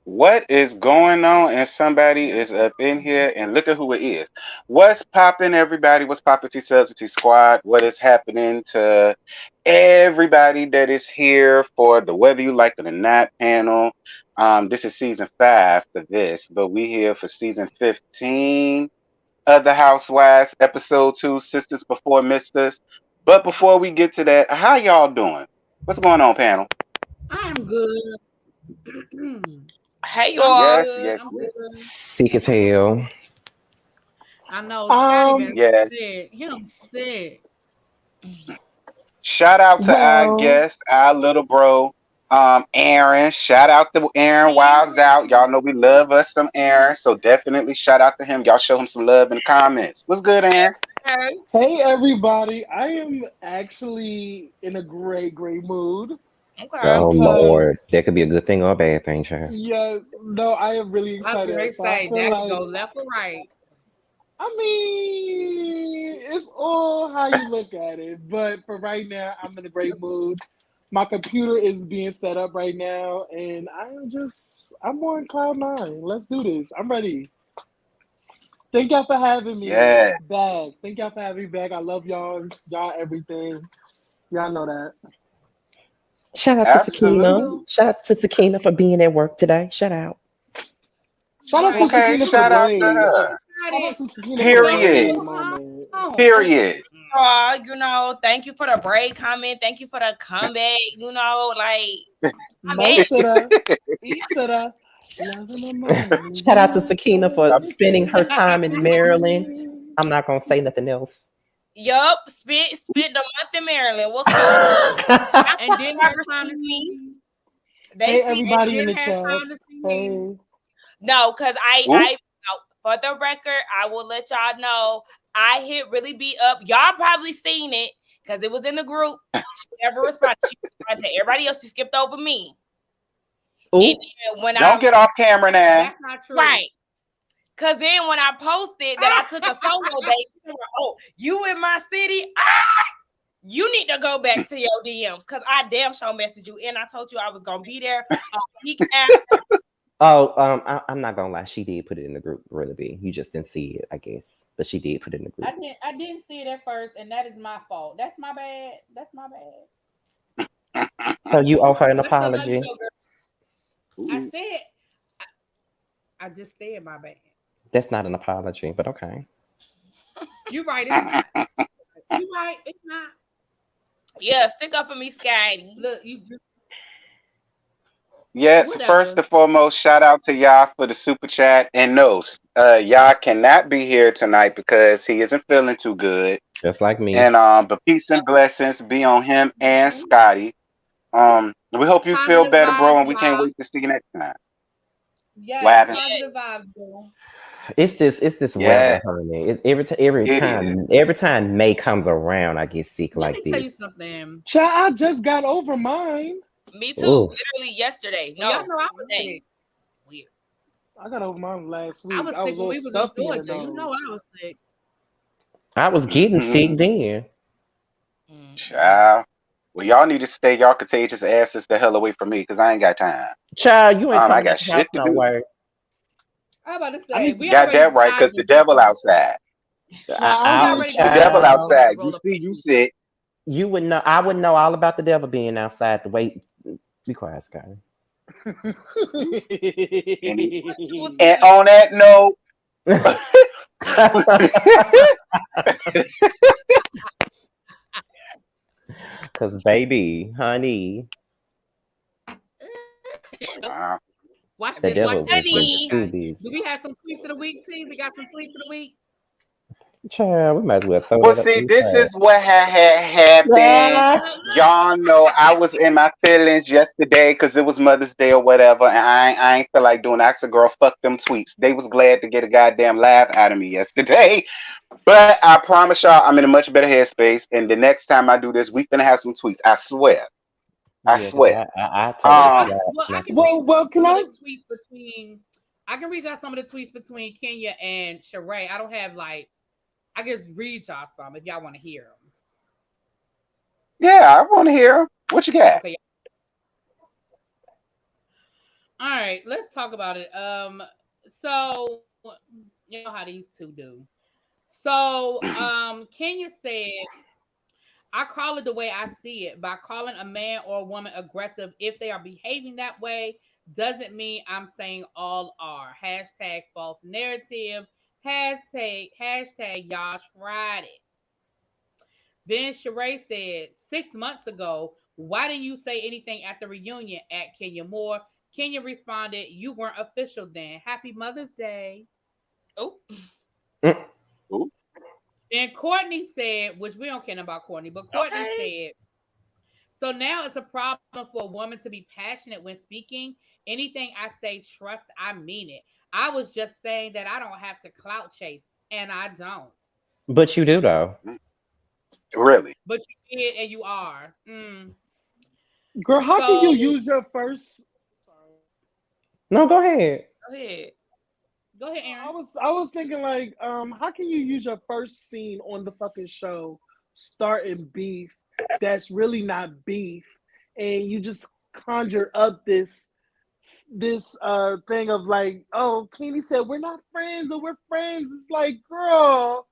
What is going on? And somebody is up in here, and look at who it is. What's popping, everybody? What's popping, T Subs, T Squad? What is happening to everybody that is here for the Whether You Like It or Not panel? This is season 5 for this, but we here for season 15 of the Housewives, episode 2, Sisters Before Misters. But before we get to that, how y'all doing? What's going on, panel? I'm good. Hey, y'all. Yes. Sick as hell. I know. Scotty yes. Sick. Shout out to our guest, our little bro, Aaron. Shout out to Aaron Wild's out. Y'all know we love us some Aaron, so definitely shout out to him. Y'all show him some love in the comments. What's good, Aaron? Hey, everybody. I am actually in a great mood. Okay. Oh, Lord. That could be a good thing or a bad thing, child. Yes. No, I am really excited. I say that can go left or right. I mean, it's all how you look at it. But for right now, I'm in a great mood. My computer is being set up right now, and I'm on cloud 9. Let's do this. I'm ready. Thank y'all for having me back. Thank y'all for having me back. I love y'all. Y'all everything. Y'all know that. Shout out to Sakina. Shout out to Sakina for being at work today. Shout out. Shout out to Sakina for shout out raise. to her. Shout out to Sakina Period. Period. You know, thank you for the break comment. Thank you for the comeback. You know, like Shout out to Sakina for spending her time in Maryland. I'm not gonna say nothing else. Yup, spent the month in Maryland. What's up? And then her time to me. Hey, everybody in the chat. Hey. No, because I for the record, I will let y'all know I hit Really Beat Up. Y'all probably seen it because it was in the group. She never responded. She responded to everybody else. She skipped over me. Don't get off camera now. That's not true. Right. Because then when I posted that I took a solo day, she was like, oh, you in my city? You need to go back to your DMs because I damn sure messaged you and I told you I was going to be there a week after. Oh, I'm not gonna lie. She did put it in the group, Really B. You just didn't see it, I guess, but she did put it in the group. I didn't see it at first, and that is my fault. That's my bad. So you owe her an apology. I just said my bad. That's not an apology, but okay. You're right. It's not. You're right. It's not. Yeah, stick up for me, Scotty. Look, you. Yes, first and foremost, shout out to Yah for the super chat. And no, Yah cannot be here tonight because he isn't feeling too good. Just like me. And but peace and blessings be on him and Scotty. We hope you feel better, bro, and we can't wait to see you next time. Yeah, positive vibes, bro. It's this weather, honey. It's every time May comes around, I get sick like this. Tell you something. Child, I just got over mine. Me too. Ooh. Literally yesterday. No, y'all know I was sick. Weird. I got over mine last week. I was sick when we was in Georgia. You know I was sick. I was getting sick then. Child. Well, y'all need to stay y'all contagious asses the hell away from me because I ain't got time. Child, you ain't I got shit to do. I'm about to say, we got that right because the devil outside. The devil outside. You sick. You would know. I would know all about the devil being outside. The way. Be quiet, Scotty. And on that note, because baby, honey. Watch The this. Watch devil this. was Watch in this, guys. Scoobies. Do we have some tweets of the week, team? We got some tweets of the week. Child, we might as well throw Well, that up see, in the this trash. is what had happened. Y'all know I was in my feelings yesterday because it was Mother's Day or whatever, and I ain't feel like doing. I said, "Girl, fuck them tweets." They was glad to get a goddamn laugh out of me yesterday. But I promise y'all, I'm in a much better headspace, and the next time I do this, we finna have some tweets. I swear. I Yeah, because swear. I totally Um. forgot. Well, I can myself. read Well, can some I? of the tweets between. I can read y'all some of the tweets between Kenya and Sheree. I don't have like. I can read y'all some if y'all want to hear them. Yeah, I want to hear 'em. What you got? Okay. All right, let's talk about it. So you know how these two do. So, Kenya said, I call it the way I see it. By calling a man or a woman aggressive, if they are behaving that way, doesn't mean I'm saying all are. Hashtag false narrative. Hashtag y'all tried it. Then Sheree said, 6 months ago, why didn't you say anything at the reunion at Kenya Moore? Kenya responded, you weren't official then. Happy Mother's Day. Oh, Mm. Ooh. Then Courtney said, which we don't care about Courtney, but Courtney okay. said, so now it's a problem for a woman to be passionate when speaking. Anything I say, trust, I mean it. I was just saying that I don't have to clout chase, and I don't. But you do though. Really? But you did, and you are. Girl, how can you So use your first? No, go ahead. Go ahead. go ahead, I Aaron. was I was thinking like, how can you use your first scene on the fucking show starting beef that's really not beef, and you just conjure up this thing of like, oh, Kenny said we're not friends or we're friends. It's like, girl,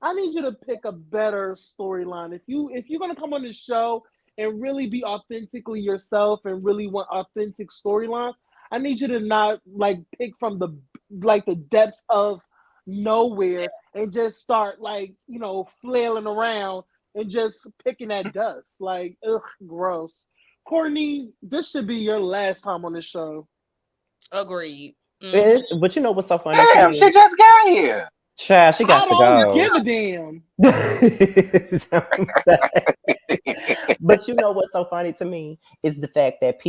I need you to pick a better storyline. If you're gonna come on the show and really be authentically yourself and really want authentic storyline, I need you to not like pick from the depths of nowhere and just start like flailing around and just picking at dust. Like, ugh, gross. Courtney, this should be your last time on the show. Agreed. Mm-hmm. But you know what's so funny to Damn, she me? just got here. Child, she I got to don't go. give a damn. But you know what's so funny to me is the fact that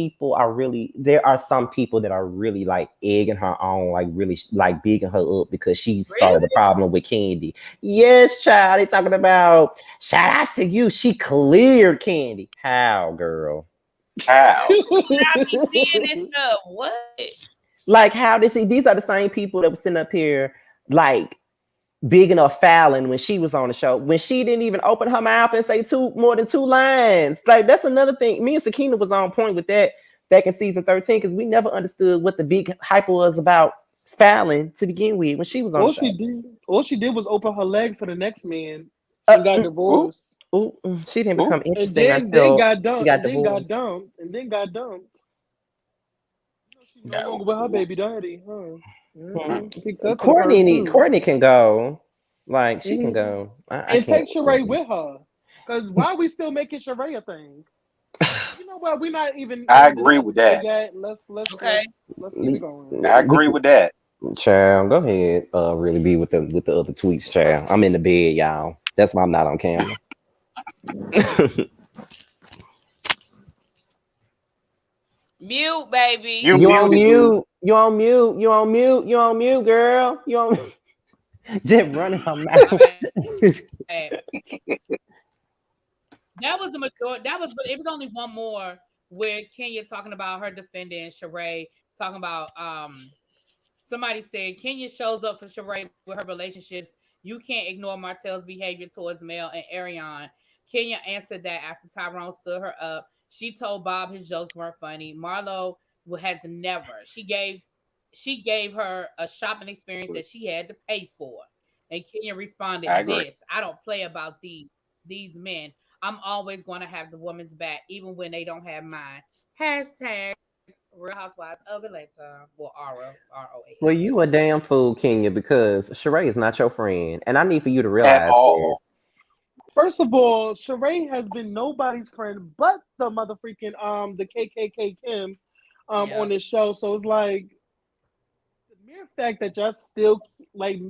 there are some people that are really like egging her on, like really like bigging her up because she started Really? a problem with Candy. Yes, child, they talking about shout out to you. She cleared Candy. How, girl? How? I be seeing this stuff. What? Like how did she? These are the same people that were sitting up here like big enough Fallon when she was on the show, when she didn't even open her mouth and say more than two lines. Like that's another thing. Me and Sakina was on point with that back in season 13 because we never understood what the big hype was about Fallon to begin with when she was on the show. All she did was open her legs to the next man Uh, and got Ooh, divorced. she didn't ooh. become And interesting then until got she dumped. got And then got divorced. dumped. And then got dumped. She's no No. longer with her baby daddy, huh? Picked up in part Courtney two. can go. Like she can Mhm. go. I And can't. take Sheree with her. Because why are we still making Sheree a thing? You know what? We're not even I in the agree with episode that. yet. Let's Okay. keep it going. I agree with that. Child, go ahead. Really be with the other tweets, child. I'm in the bed, y'all. That's why I'm not on camera. Mute, baby. You You on muted, boo. mute. You on mute. You on mute. You on mute, girl. You on just running her My mouth. bad. That was the majority. It was only one more where Kenya talking about her defending Sheree, talking about somebody said Kenya shows up for Sheree with her relationships. You can't ignore Martell's behavior towards Mel and Ariane. Kenya answered that after Tyrone stood her up. She told Bob his jokes weren't funny. Marlo has never. She gave her a shopping experience that she had to pay for. And Kenya responded, I agree. "This I don't play about these men. I'm always going to have the woman's back, even when they don't have mine." Hashtag Real Housewives of Atlanta. Well, ROA. Well, you a damn fool, Kenya, because Sheree is not your friend. And I need for you to At realize that. all. First of all, Sheree has been nobody's friend but the motherfucking the KKK Kim Yeah. on this show. So it's like mere fact that y'all still like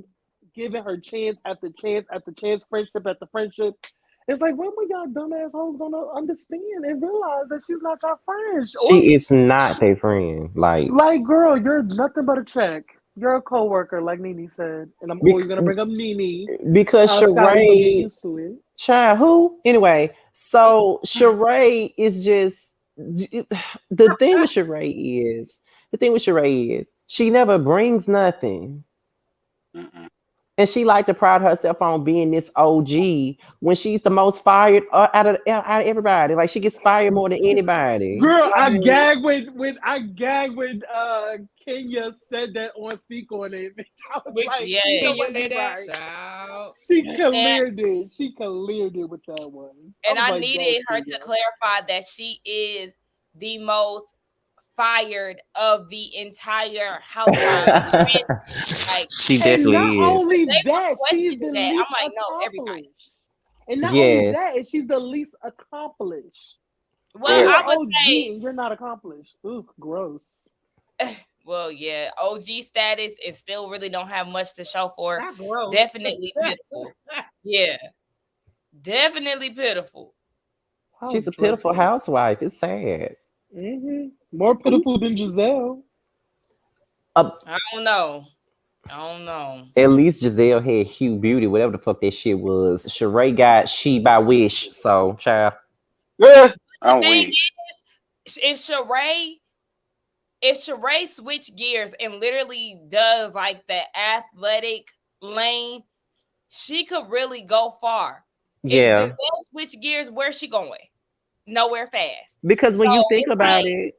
giving her chance after chance after chance, friendship after friendship. It's like, when were y'all dumb assholes gonna understand and realize that she's not your friend? She is not their friend. Like, girl, you're nothing but a check. You're a coworker, like Nene said, and I'm always gonna bring up Nene. because Scotty, so get Sheree, used to it. child, who? Anyway, so Sheree is just the thing with Sheree is she never brings nothing. Mm-mm. And she like to pride herself on being this OG when she's the most fired out of everybody. Like, she gets fired more than anybody. Girl, I gag when Kenya said that on Speak on It. I was like, Yeah. you know You what, say you're that? right. Shout. She cleared it. She cleared it with that one. And was I like, needed yes, her Kenya. to clarify that she is the most fired of the entire housewives. Like, She And definitely not is. only they were that, she's the questioning that. least I'm like, no, everybody. accomplished. And not only Yes. that, she's the least accomplished. Well, Yeah. I You're would OG say, and you're not accomplished. Ooh, gross. well, yeah, OG status and still really don't have much to show for it. Not gross. Definitely pitiful. Yeah. Definitely pitiful. How She's a pitiful dreadful. housewife. It's sad. More pitiful than Giselle. I don't know. At least Giselle had Hugh Beauty, whatever the fuck that shit was. Sheree got She by Wish. So, child. Yeah, The I'm thing weak. is, if Sheree switch gears and literally does like the athletic lane, she could really go far. Yeah. If Giselle switch gears, where's she going? Nowhere fast. Because when you So think it's about like- it,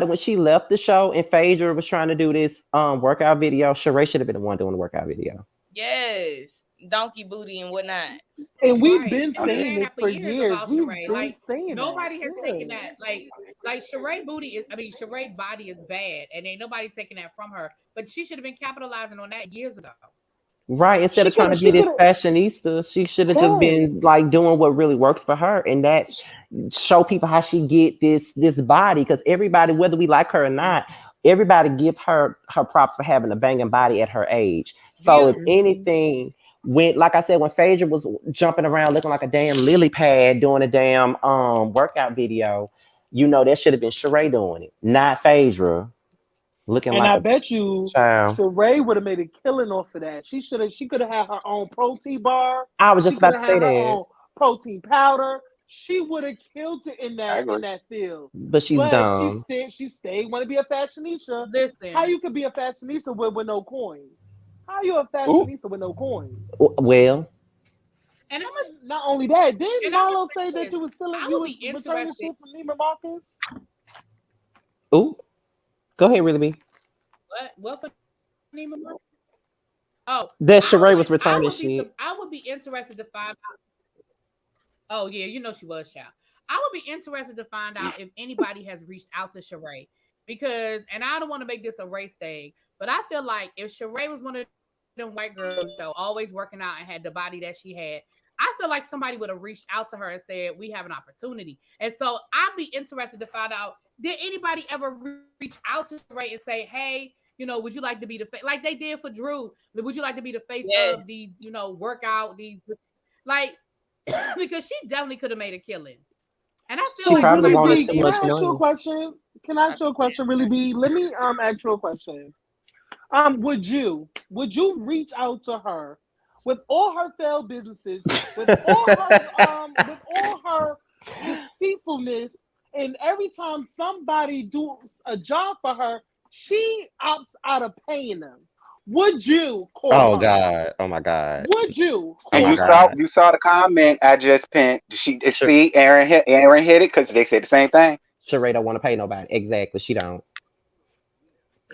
when she left the show and Phaedra was trying to do this workout video, Sheree should have been the one doing the workout video. Yes, donkey booty and whatnot. And we've Right. been I've been saying this for for years years. about We've Sheree. been Like, saying nobody that. has Yeah. taken that. Like Sheree booty is. I mean, Sheree body is bad, and ain't nobody taking that from her. But she should have been capitalizing on that years ago. Right. Instead She of trying to coulda- be she this coulda- fashionista, she should have just been like doing what really works for her. And that's show people how she get this body. Because everybody, whether we like her or not, everybody give her props for having a banging body at her age. So if Yeah. anything, like I said, when Phaedra was jumping around looking like a damn lily pad doing a damn workout video, that should have been Sheree doing it, not Phaedra. Looking And like I a bet you child. Sheree would have made a killing off of that. She could have had her own protein bar. I was just She about could to have say had her that. own protein powder. She would have killed it in I agree. that field. But she's But dumb. she stayed want to be a fashionista. Listen. How you could be a fashionista with no coins? How you a fashionista with no coins? Well, And I'm a, Not only that, didn't And I'm Marlo gonna say say that this. you was still I you would was be returning interested. shit from Neiman Marcus? ooh, go ahead, really be. what for Neiman Marcus? Oh, That I Sheree was would- I returning would be shit. sup- I would be interested to find out. Oh yeah, she was Sha. I would be interested to find out if anybody has reached out to Sheree because, and I don't want to make this a race thing, but I feel like if Sheree was one of them white girls that always working out and had the body that she had, I feel like somebody would have reached out to her and said, "We have an opportunity." And so I'd be interested to find out, did anybody ever reach out to Sheree and say, "Hey, would you like to be the face like they did for Drew? Would you like to be the face Yes. of these, workout these like?" Because she definitely could have made a killing. And I feel She like probably somebody wanted might too be Can I much ask you a money. question? Can I ask you a question, really be? Let me ask you a question. Would you reach out to her with all her failed businesses, with all her deceitfulness, and every time somebody do a job for her, she opts out of paying them? Would you call Oh her? God! Oh my God! Would you call And my you her? saw God. you saw the comment I just pinned. Sure. See Aaron hit it because they said the same thing. Sheree don't want to pay nobody. Exactly. She don't.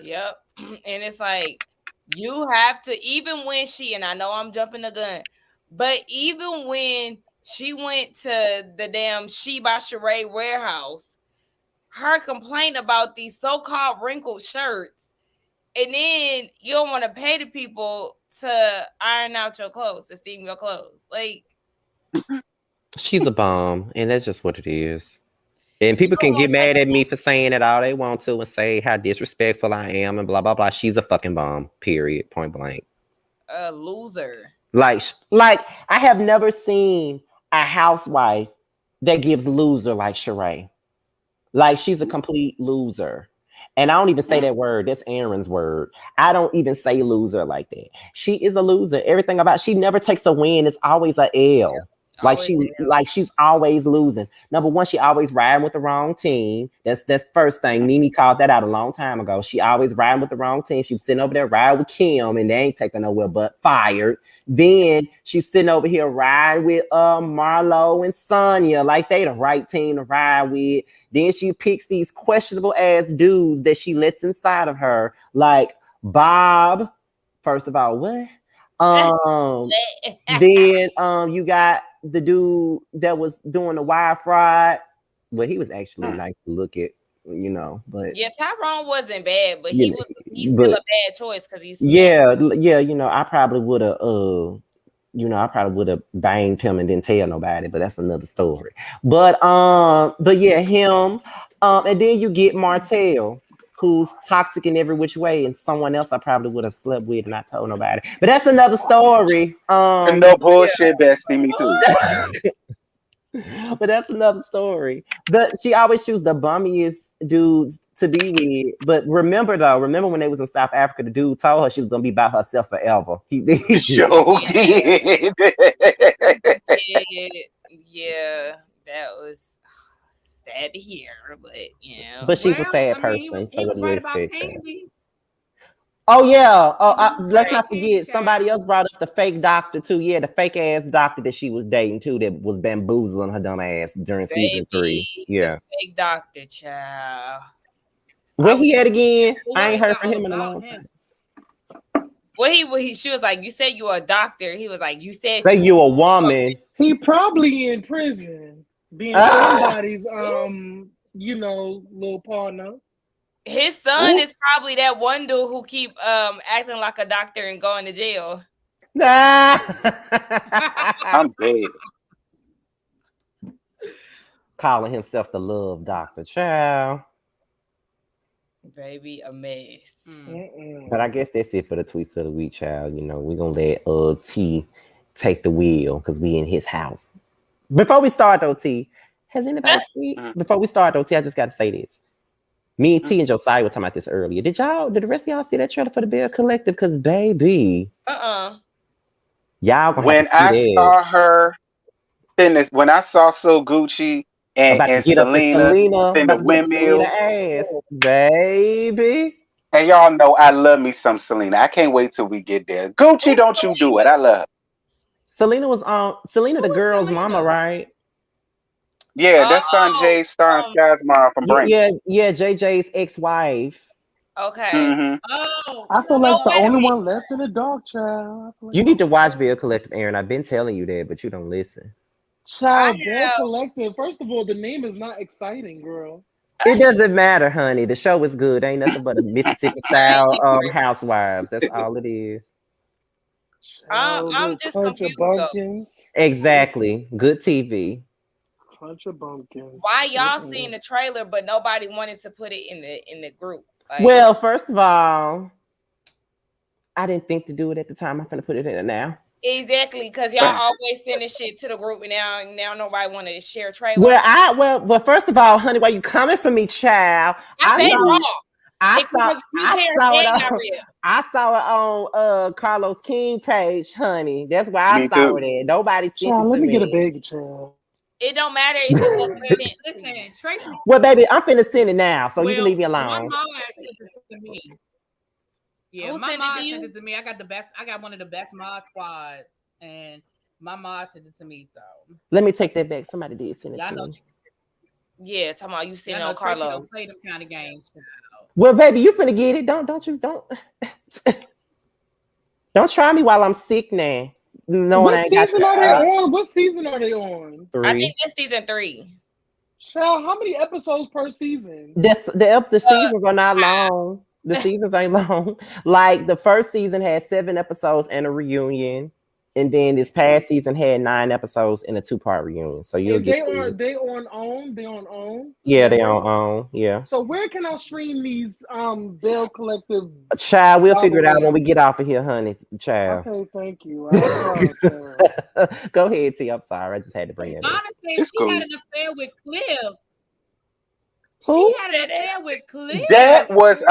Yep. And it's like you have to, even when and I know I'm jumping the gun, but even when she went to the damn She by Sheree warehouse, her complaint about these so-called wrinkled shirts, and then you don't want to pay the people to iron out your clothes, to steam your clothes. Like, She's a bomb, and that's just what it is. And people can get mad at me for saying it all they want to and say how disrespectful I am and blah blah blah. She's a fucking bomb. Period. Point blank. A loser. Like I have never seen a housewife that gives loser like Sheree. Like she's a complete loser. And I don't even say that word. That's Aaron's word. I don't even say loser like that. She is a loser. Everything about she never takes a win. It's always a L. Like she's always losing. Number one, she always riding with the wrong team. That's the first thing. Mimi called that out a long time ago. She always riding with the wrong team. She was sitting over there riding with Kim, and they ain't taking nowhere but fired. Then she's sitting over here riding with Marlo and Sonia, like they the right team to ride with. Then she picks these questionable ass dudes that she lets inside of her, like Bob. First of all, what? Then you got the dude that was doing the wire fraud. Well, he was actually nice to look at, you know. But yeah, Tyrone wasn't bad, but he's still a bad choice because he's yeah. You know, I probably would have banged him and didn't tell nobody, but that's another story. But yeah, him. And then you get Martell, who's toxic in every which way, and someone else I probably would have slept with and not told nobody. But that's another story. No bullshit, bestie. Me too. But that's another story. But she always choose the bummiest dudes to be with. But remember when they was in South Africa, the dude told her she was gonna be by herself forever. He sure did. Yeah, that was sad to hear, but yeah. But she's a sad person, so what do you expect? Candy. Oh yeah. Let's not forget somebody else brought up the fake doctor too. Yeah, the fake ass doctor that she was dating too, that was bamboozling her dumb ass during season 3. Yeah, fake doctor, child. Where he at again? I ain't heard from him in a long time. Well, she was like, "You said you were a doctor." He was like, "You said say you a woman." He probably in prison, being somebody's little partner. His son is probably that one dude who keep acting like a doctor and going to jail. Nah. I'm dead. Calling himself the love doctor, child. Baby, a mess. But I guess that's it for the tweets of the week, child. You know, we're gonna let T take the wheel because we in his house. Before we start though, T, has anybody before we start though, T, I just gotta say this. Me and T and Josiah were talking about this earlier. Did the rest of y'all see that trailer for the Bear Collective? Because baby. Y'all gonna when I saw her finish, when I saw So Gucci and Selena in the windmill ass, baby. And y'all know I love me some Selena. I can't wait till we get there. Gucci, don't you do it. I love her. Selena was on Selena the girl's mama, right? Yeah, that's Sanjay starring Sky's mom from Brink. Yeah, JJ's ex-wife. Okay. Mm-hmm. Oh, I feel like the only one left in the dark, child. You need to watch Bear Collective, Aaron. I've been telling you that, but you don't listen. Child, Bear Collective. First of all, the name is not exciting, girl. It doesn't matter, honey. The show is good. Ain't nothing but a Mississippi style housewives. That's all it is. I'm just bunch confused. of bumpkins. Exactly. Good TV. Bunch of bumpkins. Why y'all seen the trailer but nobody wanted to put it in the group? Like, well, first of all, I didn't think to do it at the time. I'm gonna put it in it now. Exactly, because y'all always sending shit to the group, and now nobody want to share trailers. Well, first of all, honey, why you coming for me, child? I saw it on Carlos King page, honey. That's why I saw it at. Nobody sent it to me. Let me get a baby, child. It don't matter if it's listen, Tracy. Well, baby, I'm finna send it now, so you can leave me alone. My mom sent it to me. Yeah, my mom sent it to me. I got one of the best mod squads, and my mom sent it to me. So let me take that back. Somebody did send it to me. Yeah, talking about you sitting on Carlos. Don't play them kind of games. Well, baby, you finna get it. Don't try me while I'm sick now. No, what season are they on? What season are they on? 3. I think that's season 3. Child, how many episodes per season? The seasons are not long. The seasons ain't long. Like the first season had 7 episodes and a reunion. And then this past season had 9 episodes in a 2-part reunion. So you'll And get they on OWN. They on OWN. Yeah, they on OWN. Yeah. So where can I stream these Bell Collective? Child, we'll figure it out when we Wings? get off of here, honey. Child. Okay, thank you. Child. Go ahead, T. I'm sorry. I just had to bring it up. Honestly, It's she cool. had an affair with Cliff. Who? She had an affair with Cliff. That was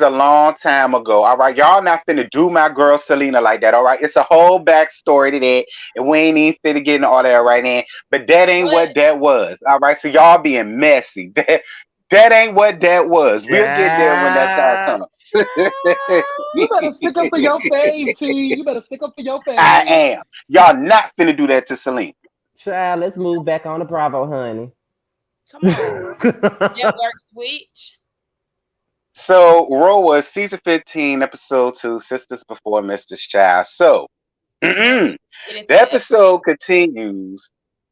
a long time ago. All right. Y'all not finna do my girl Selena like that. All right. It's a whole backstory to that. And we ain't even finna get into all that right now. But that ain't what that was. All right. So y'all being messy. That ain't what that was. We'll get there when that time comes. You better stick up for your fave, T. You better stick up for your fave. I am. Y'all not finna do that to Selena. Child, let's move back on to Bravo, honey. Come on. Network switch. So, Roa, season 15, episode 2, Sisters Before Mr. Child. So, the episode continues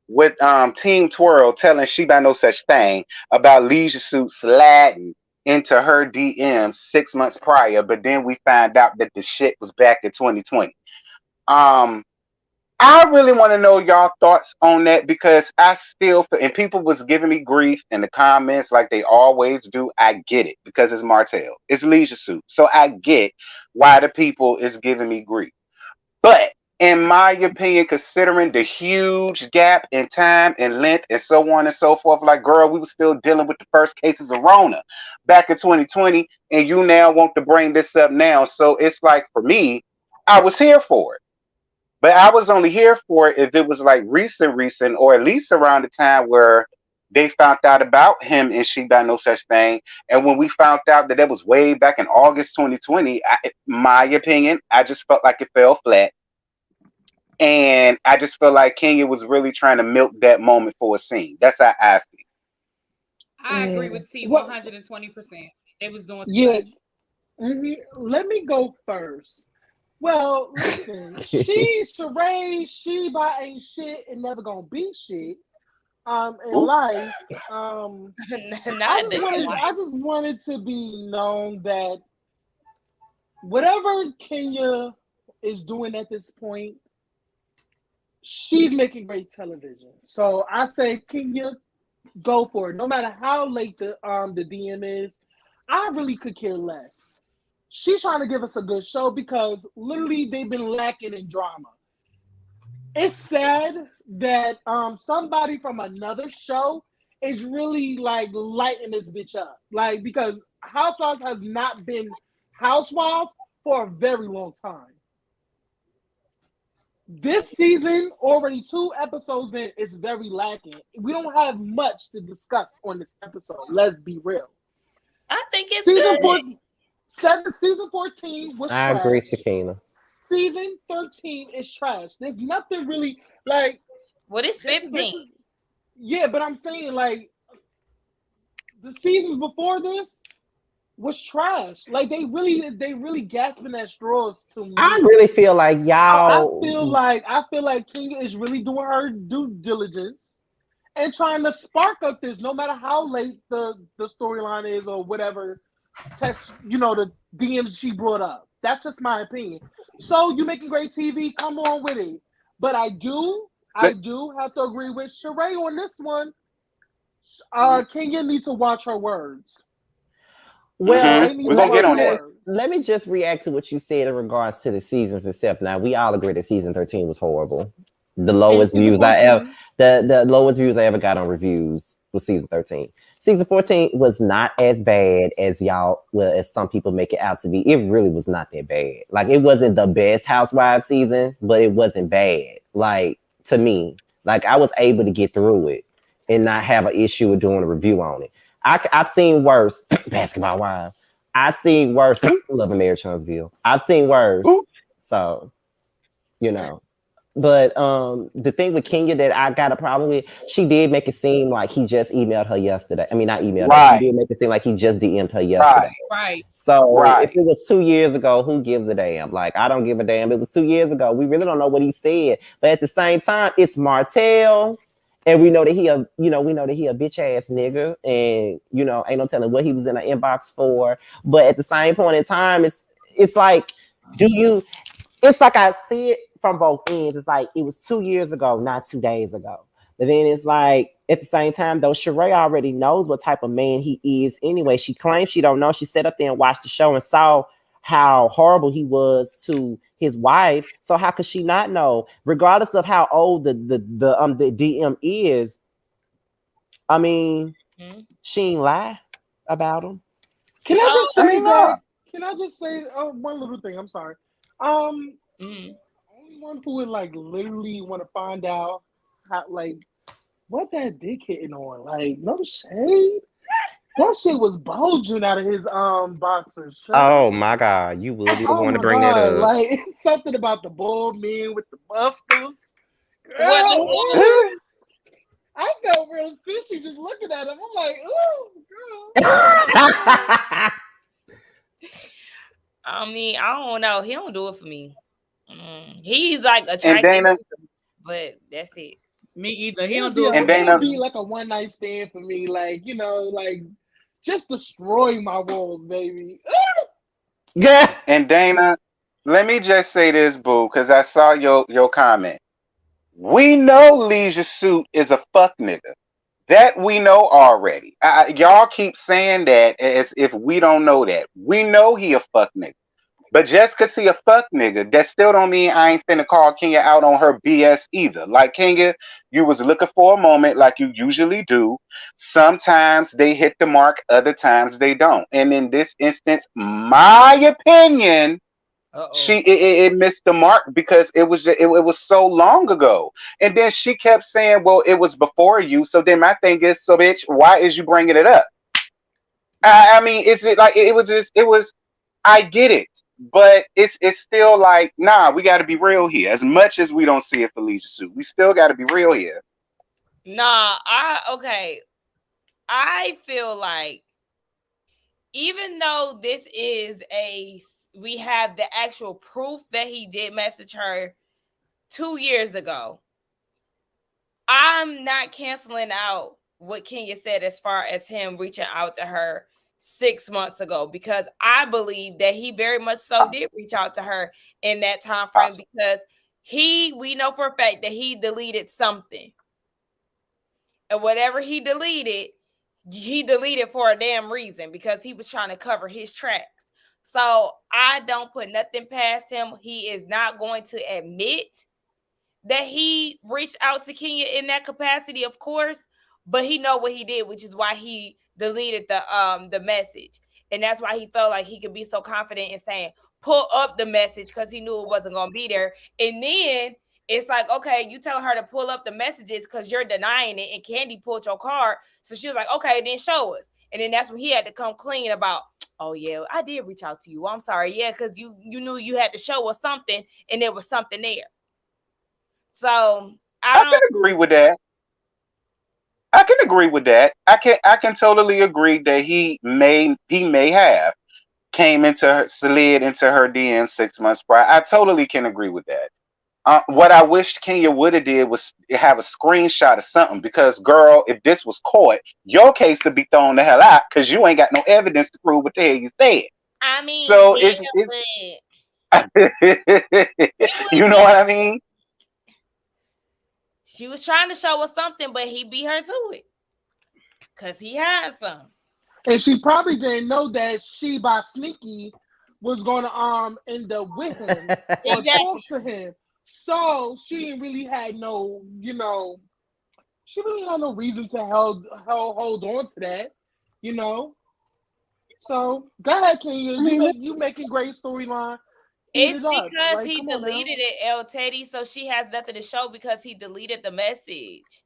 with Team Twirl telling she by no such thing about Leisure Suit sliding into her DMs 6 months prior, but then we find out that the shit was back in 2020. I really want to know y'all thoughts on that because I still feel, and people was giving me grief in the comments like they always do. I get it because it's Martell, it's Leisure Suit, so I get why the people is giving me grief. But in my opinion, considering the huge gap in time and length and so on and so forth, like girl, we were still dealing with the first cases of Rona back in 2020, and you now want to bring this up now. So it's like for me, I was here for it. But I was only here for it if it was like recent, or at least around the time where they found out about him and she by no such thing. And when we found out that was way back in August 2020, my opinion, I just felt like it fell flat. And I just felt like Kenya was really trying to milk that moment for a scene. That's how I feel. I agree with T 120%. They was doing Let me go first. Well, listen, Sheree, Sheba ain't shit and never gonna be shit. In life, I just wanted to be known that whatever Kenya is doing at this point, she's making great television. So I say, Kenya, go for it. No matter how late the DM is, I really could care less. She's trying to give us a good show because literally they've been lacking in drama. It's sad that somebody from another show is really like lighting this bitch up. Like, because Housewives has not been Housewives for a very long time. This season, already 2 episodes in, is very lacking. We don't have much to discuss on this episode. Let's be real. I think it's good. Season 14 was trash. I agree, Sakina. Season 13 is trash. There's nothing really like. What is 15? Yeah, but I'm saying like the seasons before this was trash. Like they really gasping at straws to me. I really feel like y'all. I feel like Kenya is really doing her due diligence and trying to spark up this, no matter how late the storyline is or whatever. Text, the DMs she brought up. That's just my opinion. So you making great TV, come on with it. But I do have to agree with Sheree on this one. Kenya needs to watch her words. Well, we're gonna get on that. Let me just react to what you said in regards to the seasons itself. Now we all agree that season 13 was horrible. The lowest views the lowest views I ever got on reviews was season 13. Season 14 was not as bad as as some people make it out to be. It really was not that bad. Like, it wasn't the best Housewives season, but it wasn't bad. Like, to me, like, I was able to get through it and not have an issue with doing a review on it. I've seen worse. Basketball Wives. I've seen worse. Love and Marriage Huntsville. I've seen worse. So, But the thing with Kenya that I got a problem with, she did make it seem like he just emailed her yesterday. I mean, not emailed her. He did make it seem like he just DM'd her yesterday. Right. So if it was 2 years ago, who gives a damn? Like, I don't give a damn. It was 2 years ago. We really don't know what he said. But at the same time, it's Martell. And we know that he a bitch ass nigga. And, ain't no telling what he was in the inbox for. But at the same point in time, it's like, it's like I see it from both ends. It's like it was 2 years ago, not 2 days ago. But then it's like at the same time, though, Sheree already knows what type of man he is anyway. She claims she don't know. She sat up there and watched the show and saw how horrible he was to his wife. So how could she not know? Regardless of how old the DM is, I mean, she ain't lie about him. Can I just say no. that? Can I just say one little thing? I'm sorry. Only one who would like literally want to find out how like what that dick hitting on. Like no shade. That shit was bulging out of his boxers. Oh my God, you would be the one to my bring that God. up. Like it's something about the bald men with the muscles. Girl, What I felt real fishy just looking at him. I'm like, ooh, girl. I mean, I don't know. He don't do it for me. He's like And attractive, Dana, but that's it. Me either. He don't It'll do be, it. and Dana, it'll be like a one night stand for me. Like, you know, like just destroy my walls, baby. Yeah. and Dana, let me just say this, boo, because I saw your comment. We know Leisure Suit is a fuck nigga. That we know already. Y'all keep saying that as if we don't know that. We know he a fuck nigga. But just cause he a fuck nigga, that still don't mean I ain't finna call Kenya out on her BS either. Like Kenya, you was looking for a moment like you usually do. Sometimes they hit the mark, other times they don't. And in this instance, my opinion, it missed the mark because it was so long ago. And then she kept saying, "Well, it was before you." So then my thing is, so bitch, why is you bringing it up? I mean, is it like it was? I get it, but it's still like, nah, we got to be real here. As much as we don't see it for Leisure Suit, we still got to be real here. Nah, I feel like even though this is we have the actual proof that he did message her 2 years ago, I'm not canceling out what Kenya said as far as him reaching out to her 6 months ago, because I believe that he very much so did reach out to her in that time frame, because we know for a fact that he deleted something, and whatever he deleted for a damn reason, because he was trying to cover his tracks. So I don't put nothing past him. He is not going to admit that he reached out to Kenya in that capacity, of course, but he know what he did, which is why he deleted the message. And that's why he felt like he could be so confident in saying, pull up the message, because he knew it wasn't going to be there. And then it's like, okay, you tell her to pull up the messages because you're denying it, and Candy pulled your card. So she was like, okay, then show us. And then that's when he had to come clean about, oh yeah, I did reach out to you. I'm sorry. Yeah, because you knew you had to show us something, and there was something there. So I can agree with that. I can totally agree that he may have slid into her DM 6 months prior. I totally can agree with that. What I wished Kenya would have did was have a screenshot of something, because girl, if this was caught, your case would be thrown the hell out because you ain't got no evidence to prove what the hell you said. I mean, so it's you know what I mean? She was trying to show us something, but he beat her to it because he had some. And she probably didn't know that she, by sneaky, was going to end up with him or talk to him. So she didn't really had no, she really had no reason to hold on to that, So go ahead, Kenya. You making great storyline. It's because he deleted it, El Teddy, so she has nothing to show because he deleted the message.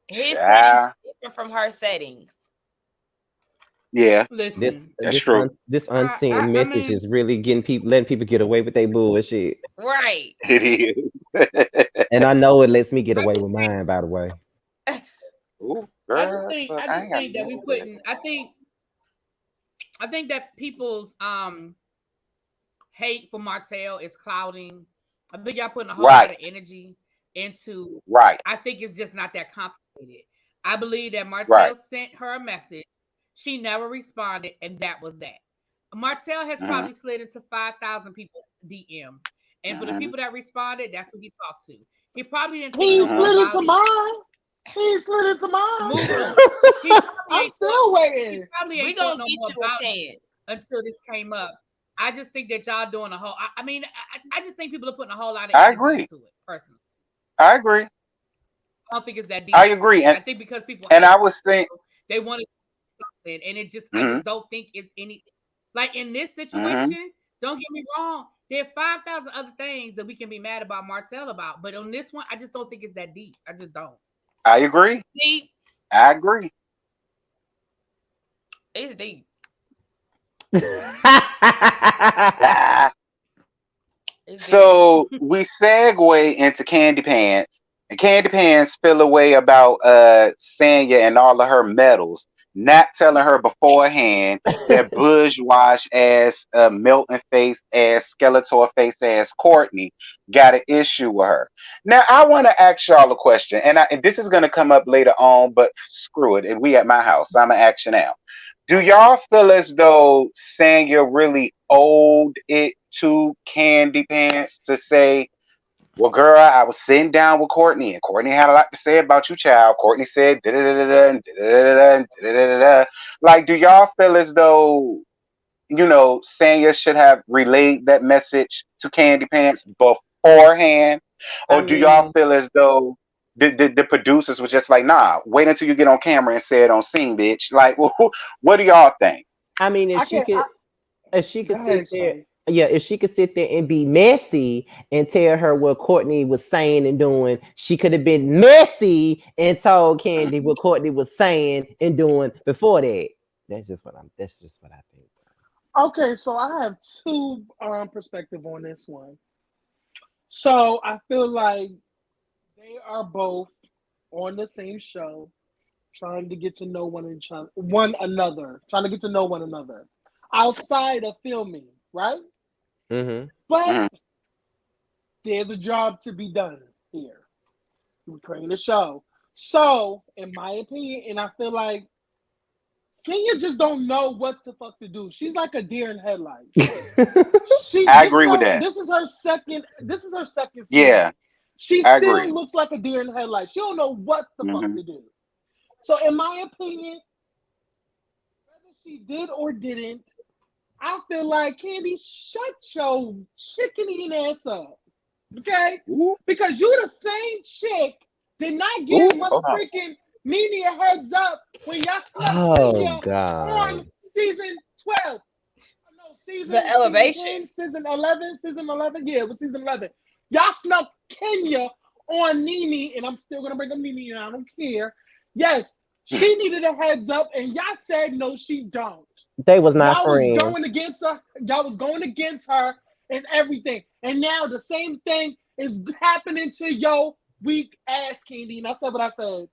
His settings different from her settings. Yeah, listen, that's true. This unseen message is really letting people get away with their bullshit. Right. It is. And I know it lets me get away with mine, by the way. Ooh, girl, I just think that we putting. I think that people's hate for Martell is clouding. I think y'all putting a whole lot of energy into. Right. I think it's just not that complicated. I believe that Martell sent her a message. She never responded, and that was that. Martell has Mhm. probably slid into 5,000 people's DMs. And for the Mhm. people that responded, that's who he talked to. He probably didn't think He no ain't more Mhm. slid about into it. mine. He ain't slid into mine. Moving on. He probably I'm ain't still thought, he waiting. probably We ain't gonna thought no get more you a about it chance. until this came up. I just think that y'all doing a whole. I mean, I just think people are putting a whole lot of I energy agree. into it. Personally, I agree. I don't think it's that I deep. agree. I think because people And hate I was saying, they want something, and it just I mhm, just don't think it's any like in this mhm. situation. Don't get me wrong. There are 5,000 other things that we can be mad about Martell about, but on this one, I just don't think it's that deep. I just don't. I agree. Deep. I agree. It's deep. Ah. It's deep. So we segue into Candy Pants, and Candy Pants feel away about Sanya and all of her medals, not telling her beforehand that bourgeois ass, Milton face ass, Skeletor face ass Courtney got an issue with her. Now I want to ask y'all a question, and this is gonna come up later on, but screw it, we at my house, so I'm gonna ask you now. Do y'all feel as though Sanya really owed it to Candy Pants to say, well, girl, I was sitting down with Courtney, and Courtney had a lot to say about you, child. Courtney said, da da da da and da da da and da da da. Like, do y'all feel as though, Sanya should have relayed that message to Candy Pants beforehand? I Or do y'all mean, feel as though the producers were just like, nah, wait until you get on camera and say it on scene, bitch? Like, well, what do y'all think? I mean, I can't. if she could Go sit ahead, there, sorry. yeah, if she could sit there and be messy and tell her what Courtney was saying and doing, she could have been messy and told Candy what Courtney was saying and doing before that. That's just what I think. Okay, so I have two perspective on this one. So I feel like they are both on the same show, trying to get to know one another, trying to get to know one another outside of filming, right? Mm-hmm. But Mhm. there's a job to be done here. We're creating a show. So, in my opinion, and I feel like Senior just don't know what the fuck to do. She's like a deer in headlights. I agree with that. This is her second season. Yeah, She I still agree. looks like a deer in headlights. She don't know what the fuck Hmm. to do. So in my opinion, whether she did or didn't, I feel like Candy, shut your chicken eating ass up. Okay? Ooh, Because you the same chick did not give ooh, hold on. motherfucking Nene a heads up when y'all snuck Oh Kenya on God. season 12. No, The season elevation. 10, season 11, season 11. Yeah, it was season 11. Y'all snuck Kenya on Nene, and I'm still gonna bring up Nene, and I don't care. Yes, she needed a heads up, and y'all said no, she don't. They was not Y'all was friends. going against her. Y'all was going against her and everything. And now the same thing is happening to your weak ass Candy. And I said what I said.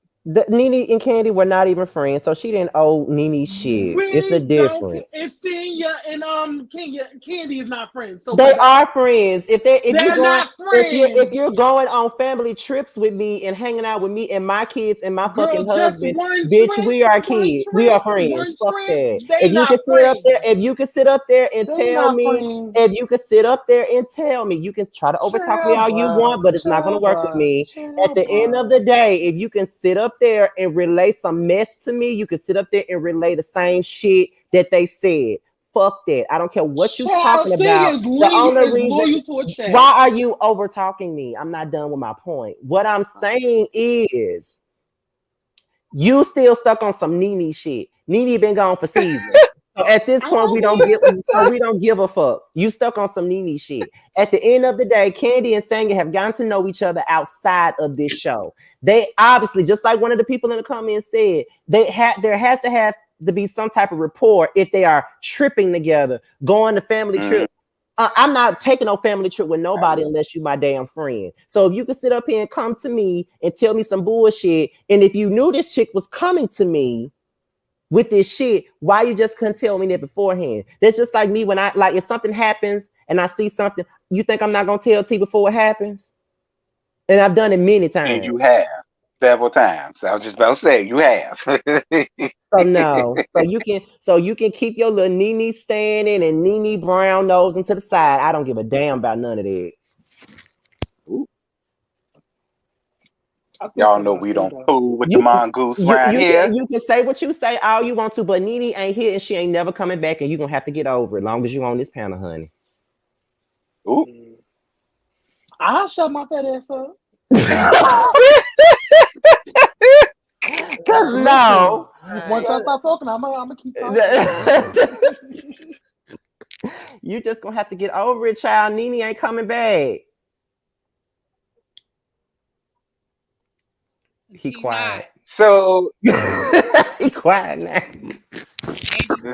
Nene and Candy were not even friends, so she didn't owe Nene shit. It's a We don't. difference. It's Senior and Candy is not friends. So They forget are that. friends. They're not If friends. you're going on family trips with me and hanging out with me and my kids and my Girl, fucking just husband, one bitch, trip, we are one kids. We trip, are friends. one Fuck trip. that. They not friends. If you can sit up there and They tell not me, if friends. you can sit up there and tell me, you can try to overtalk me all you want, but it's not gonna work with me. At the end of the day, if you can sit up there and relay some mess to me, you can sit up there and relay the same shit that they said. Fuck that. I don't care what you Child talking Senior about. is The only reason loyal to a chick. why are you over talking me? I'm not done with my point. What I'm saying is you still stuck on some Nene shit. Nene been gone for seasons. So at this point, we don't give a fuck. You stuck on some Nene shit. At the end of the day, Candy and Sanya have gotten to know each other outside of this show. They obviously, just like one of the people in the comments said, there has to have to be some type of rapport if they are tripping together, going to family Mhm. trip. I'm not taking no family trip with I nobody agree. unless you my damn friend. So if you can sit up here and come to me and tell me some bullshit, and if you knew this chick was coming to me with this shit, why you just couldn't tell me that beforehand? That's just like me when if something happens and I see something, you think I'm not gonna tell T before it happens? And I've done it many And times. you have. several times. I was just about to say you have. So no, so you can keep your little Nene standing and Nene brown nose into the side. I don't give a damn about none of that. I still Y'all stand know by we say don't though. fool with the mongoose around here. You can say what you say all you want to, but Nene ain't here and she ain't never coming back, and you gonna have to get over it. Long as you on this panel, honey. Ooh. I'll shut my fat ass up. Cause no. Once I stop talking, I'm gonna keep talking. You just gonna have to get over it, child. Nene ain't coming back. He quiet. So he quiet now.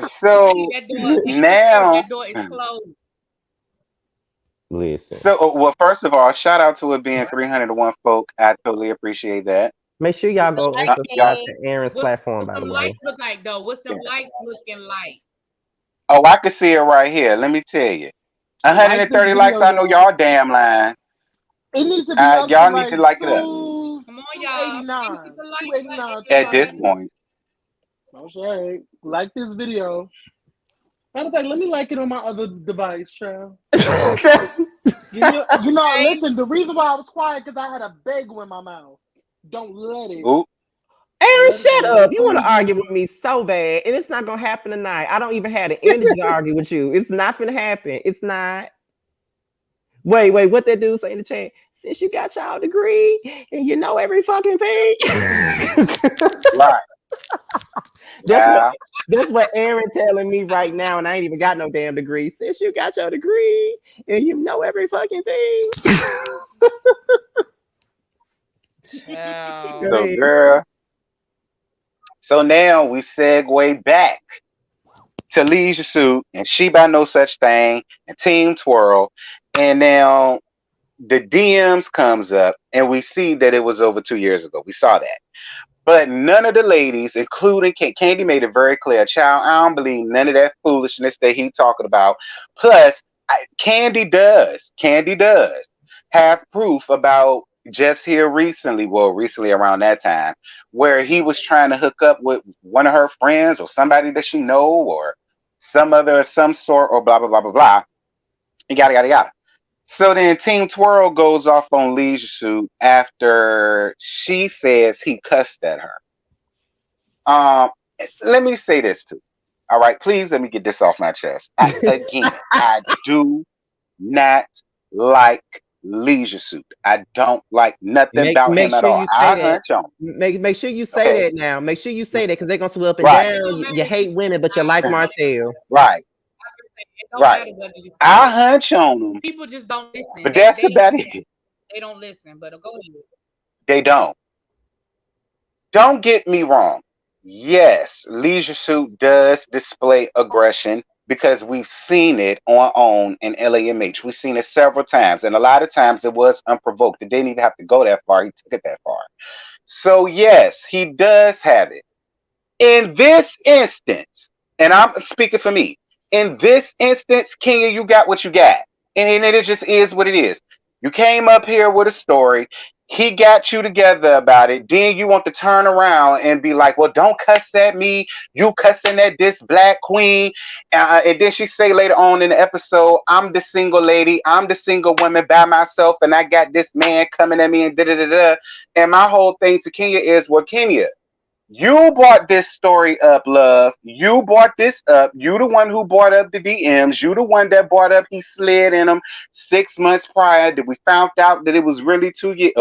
So now, that door is closed. Listen. So well, first of all, shout out to it being 301 folk. I totally appreciate that. Make sure y'all go and subscribe to Aaron's platform, by the way. What's likes look like though? What's the likes looking like? Oh, I can see it right here. Let me tell you. 130 likes. I know y'all damn lying. It needs to be up y'all to need to like it up. Come on, y'all. 289. At this point. Okay. Like this video. Matter of fact, let me like it on my other device, child. you know, listen, the reason why I was quiet because I had a bagel in my mouth. Don't let it. Ooh. Aaron, shut up. You want to argue with me so bad, and it's not going to happen tonight. I don't even have the energy to argue with you. It's not going to happen. It's not. Wait, what that dude say in the chat? Since you got y'all degree and you know every fucking thing. Right. That's what Aaron telling me right now, and I ain't even got no damn degree. Since you got your degree and you know every fucking thing. So, girl. So now we segue back to Leisure Suit and She By No Such Thing and Team Twirl. And now the DMs comes up and we see that it was over 2 years ago. We saw that. But none of the ladies, including Candy, made it very clear. Child, I don't believe none of that foolishness that he talking about. Plus, Candy does have proof about just here recently, recently around that time, where he was trying to hook up with one of her friends or somebody that she know or some sort or blah, blah, blah, blah, blah. And yada, yada, yada. So then Team Twirl goes off on Leisure Suit after she says he cussed at her. Let me say this too. All right, please let me get this off my chest. I do not like Leisure Suit. I don't like nothing about him at all. I hunch on him. Make sure you say that now. Make sure you say that because they're gonna swell up and down. You hate women, but you like Martell. Right. Right. I hunch on them. People just don't listen. But that's about it. They don't listen, but go ahead. They don't. Don't get me wrong. Yes, Leisure Suit does display aggression because we've seen it on in LAMH. We've seen it several times, and a lot of times it was unprovoked. It didn't even have to go that far. He took it that far. So yes, he does have it. In this instance, and I'm speaking for me, in this instance, Kenya, you got what you got. And it just is what it is. You came up here with a story. He got you together about it. Then you want to turn around and be like, well, don't cuss at me. You cussing at this black queen. And then she say later on in the episode, I'm the single lady. I'm the single woman by myself. And I got this man coming at me and da-da-da-da. And my whole thing to Kenya is, well, Kenya, you brought this story up, love. You brought this up. You the one who brought up the DMs. You the one that brought up he slid in them 6 months prior. That we found out that it was really 2 years.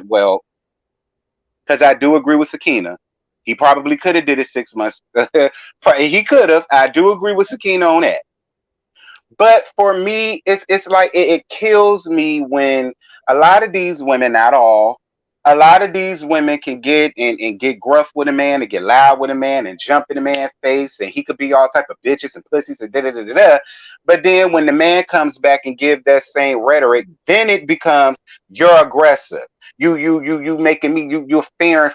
Well, because I do agree with Sakina. He probably could have did it 6 months. He could have. I do agree with Sakina on that. But for me, it's like it kills me when a lot of these women, not all, a lot of these women can get and get gruff with a man and get loud with a man and jump in a man's face and he could be all type of bitches and pussies and da-da-da-da-da. But then when the man comes back and give that same rhetoric, then it becomes you're aggressive. You making me you're fearing.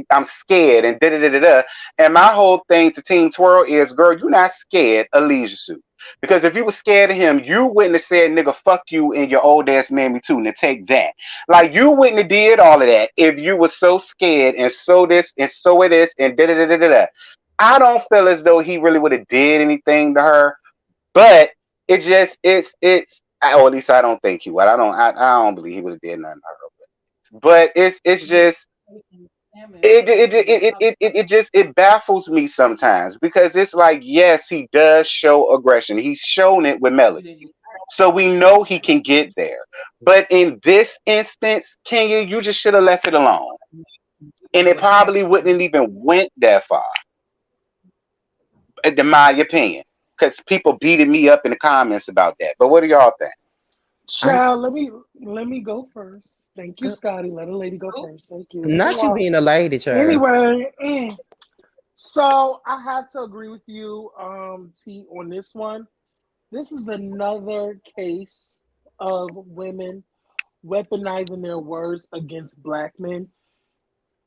I'm scared and da-da-da-da-da. And my whole thing to Team Twirl is, girl, you're not scared of Leisure Suit. Because if you were scared of him, you wouldn't have said, nigga, fuck you and your old ass mammy too. Now take that. Like, you wouldn't have did all of that if you were so scared and so this and so it is and da da da da da da. I don't feel as though he really would have did anything to her, but it just or at least I don't think he would. I don't believe he would have did nothing to her. But it's just it baffles me sometimes because it's like, yes, he does show aggression. He's shown it with Melody. So we know he can get there. But in this instance, Kenya, you just should have left it alone. And it probably wouldn't even went that far, in my opinion. Because people beating me up in the comments about that. But what do y'all think? Child, let me go first. Thank you, Scotty. Let a lady go first. Thank you. Not you being a lady, child. Anyway, so I have to agree with you, T, on this one. This is another case of women weaponizing their words against black men.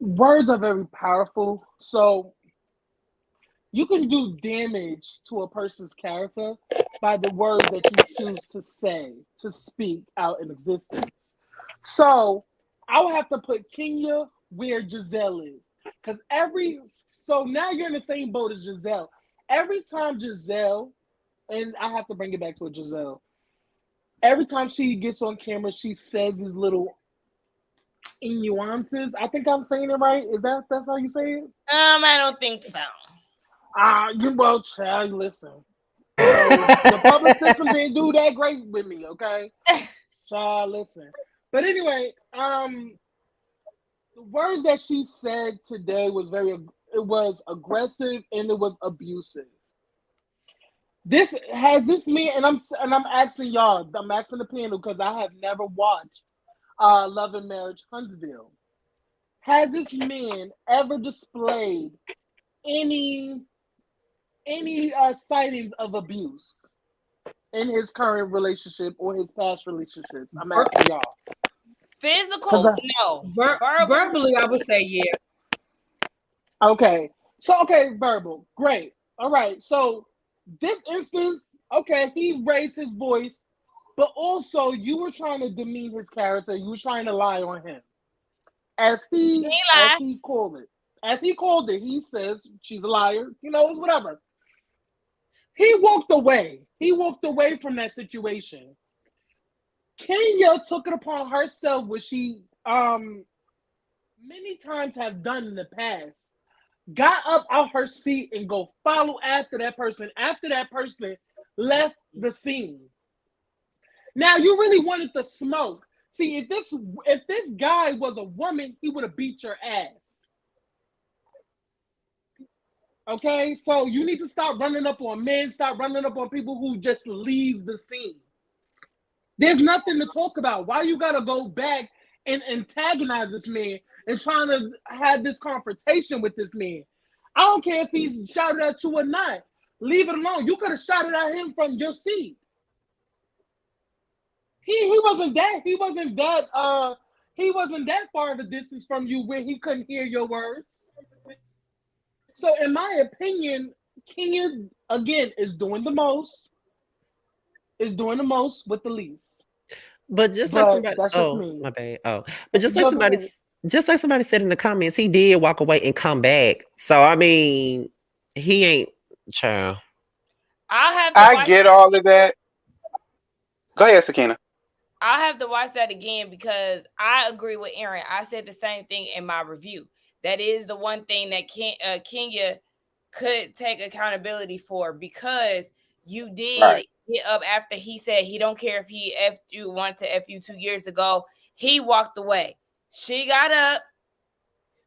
Words are very powerful, so you can do damage to a person's character by the words that you choose to say, to speak out in existence. So I would have to put Kenya where Giselle is. Because so now you're in the same boat as Giselle. Every time Giselle, and I have to bring it back to a Giselle, every time she gets on camera, she says these little nuances. I think I'm saying it right. That's how you say it? I don't think so. Well, child, listen. The public system didn't do that great with me, okay? Child, listen. But anyway, the words that she said today was aggressive and it was abusive. This man, and I'm asking y'all, I'm asking the panel because I have never watched Love and Marriage Huntsville. Has this man ever displayed any sightings of abuse in his current relationship or his past relationships? I'm asking y'all. Physical, no. Verbally, I would say yeah. Okay. So, verbal. Great. All right. So, this instance, okay, he raised his voice, but also you were trying to demean his character. You were trying to lie on him. As he called it. As he called it, he says she's a liar. You know, it's whatever. He walked away. He walked away from that situation. Kenya took it upon herself, which she many times have done in the past. Got up out her seat and go follow after that person left the scene. Now you really wanted the smoke. See, if this guy was a woman, he would have beat your ass. Okay, so you need to stop running up on men, stop running up on people who just leaves the scene. There's nothing to talk about. Why you gotta go back and antagonize this man and trying to have this confrontation with this man? I don't care if he's shouted at you or not. Leave it alone. You could have shouted at him from your seat. He wasn't that far of a distance from you where he couldn't hear your words. So in my opinion, Kenya again is doing the most with the least. But just like somebody, that's just me. My bad. But just like somebody said in the comments, he did walk away and come back. So I mean, he ain't child. I get all of that. Go ahead, Sakina. I'll have to watch that again because I agree with Aaron. I said the same thing in my review. That is the one thing that Kenya could take accountability for, because you did get up after he said he don't care if he F'd you, wanted to F you 2 years ago. He walked away. She got up.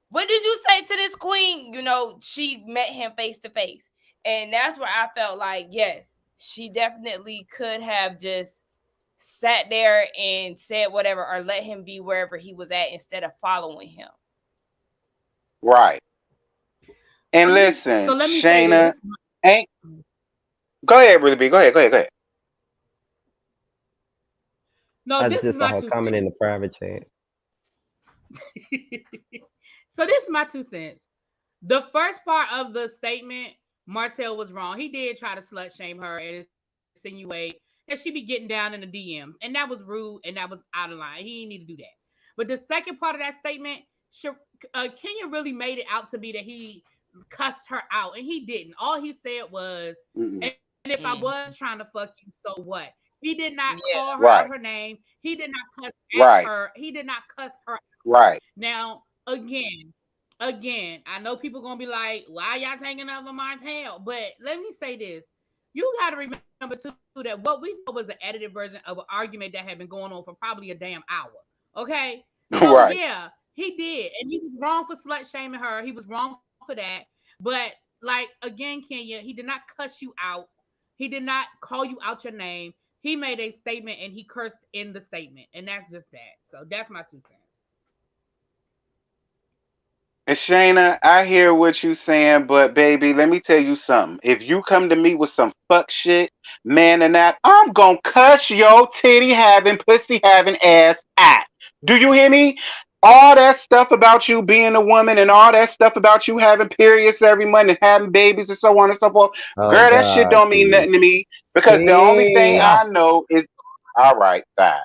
What did you say to this queen? You know, she met him face to face. And that's where I felt like, yes, she definitely could have just sat there and said whatever or let him be wherever he was at instead of following him. Right. And listen, so Shayna ain't. Go ahead, Ruby. Go ahead. No, I this just is my saw her comment in the private chat. So this is my 2 cents. The first part of the statement, Martell was wrong. He did try to slut shame her, and insinuate that she be getting down in the DMs, and that was rude and that was out of line. He didn't need to do that. But the second part of that statement, Kenya really made it out to be that he cussed her out, and he didn't. All he said was, Mm-mm. "And if I was trying to fuck you, so what?" He did not Yeah. call her out Right. her name. He did not cuss at Right. her. He did not cuss her. Right. Now, again, I know people gonna be like, "Why y'all taking up for Martell?" But let me say this: you got to remember too that what we saw was an edited version of an argument that had been going on for probably a damn hour. Okay, so Right. yeah, he did, and he was wrong for slut shaming her. He was wrong for that. But like again, Kenya, he did not cuss you out. He did not call you out your name. He made a statement and he cursed in the statement, and that's just that. So that's my 2 cents. And Shayna, I hear what you saying, but baby, let me tell you something. If you come to me with some fuck shit, man, and that, I'm gonna cuss your titty having, pussy having ass out. Do you hear me? All that stuff about you being a woman and all that stuff about you having periods every month and having babies and so on and so forth, Oh girl, that shit God, don't mean T. nothing to me because the only thing T. I know is all right, fine.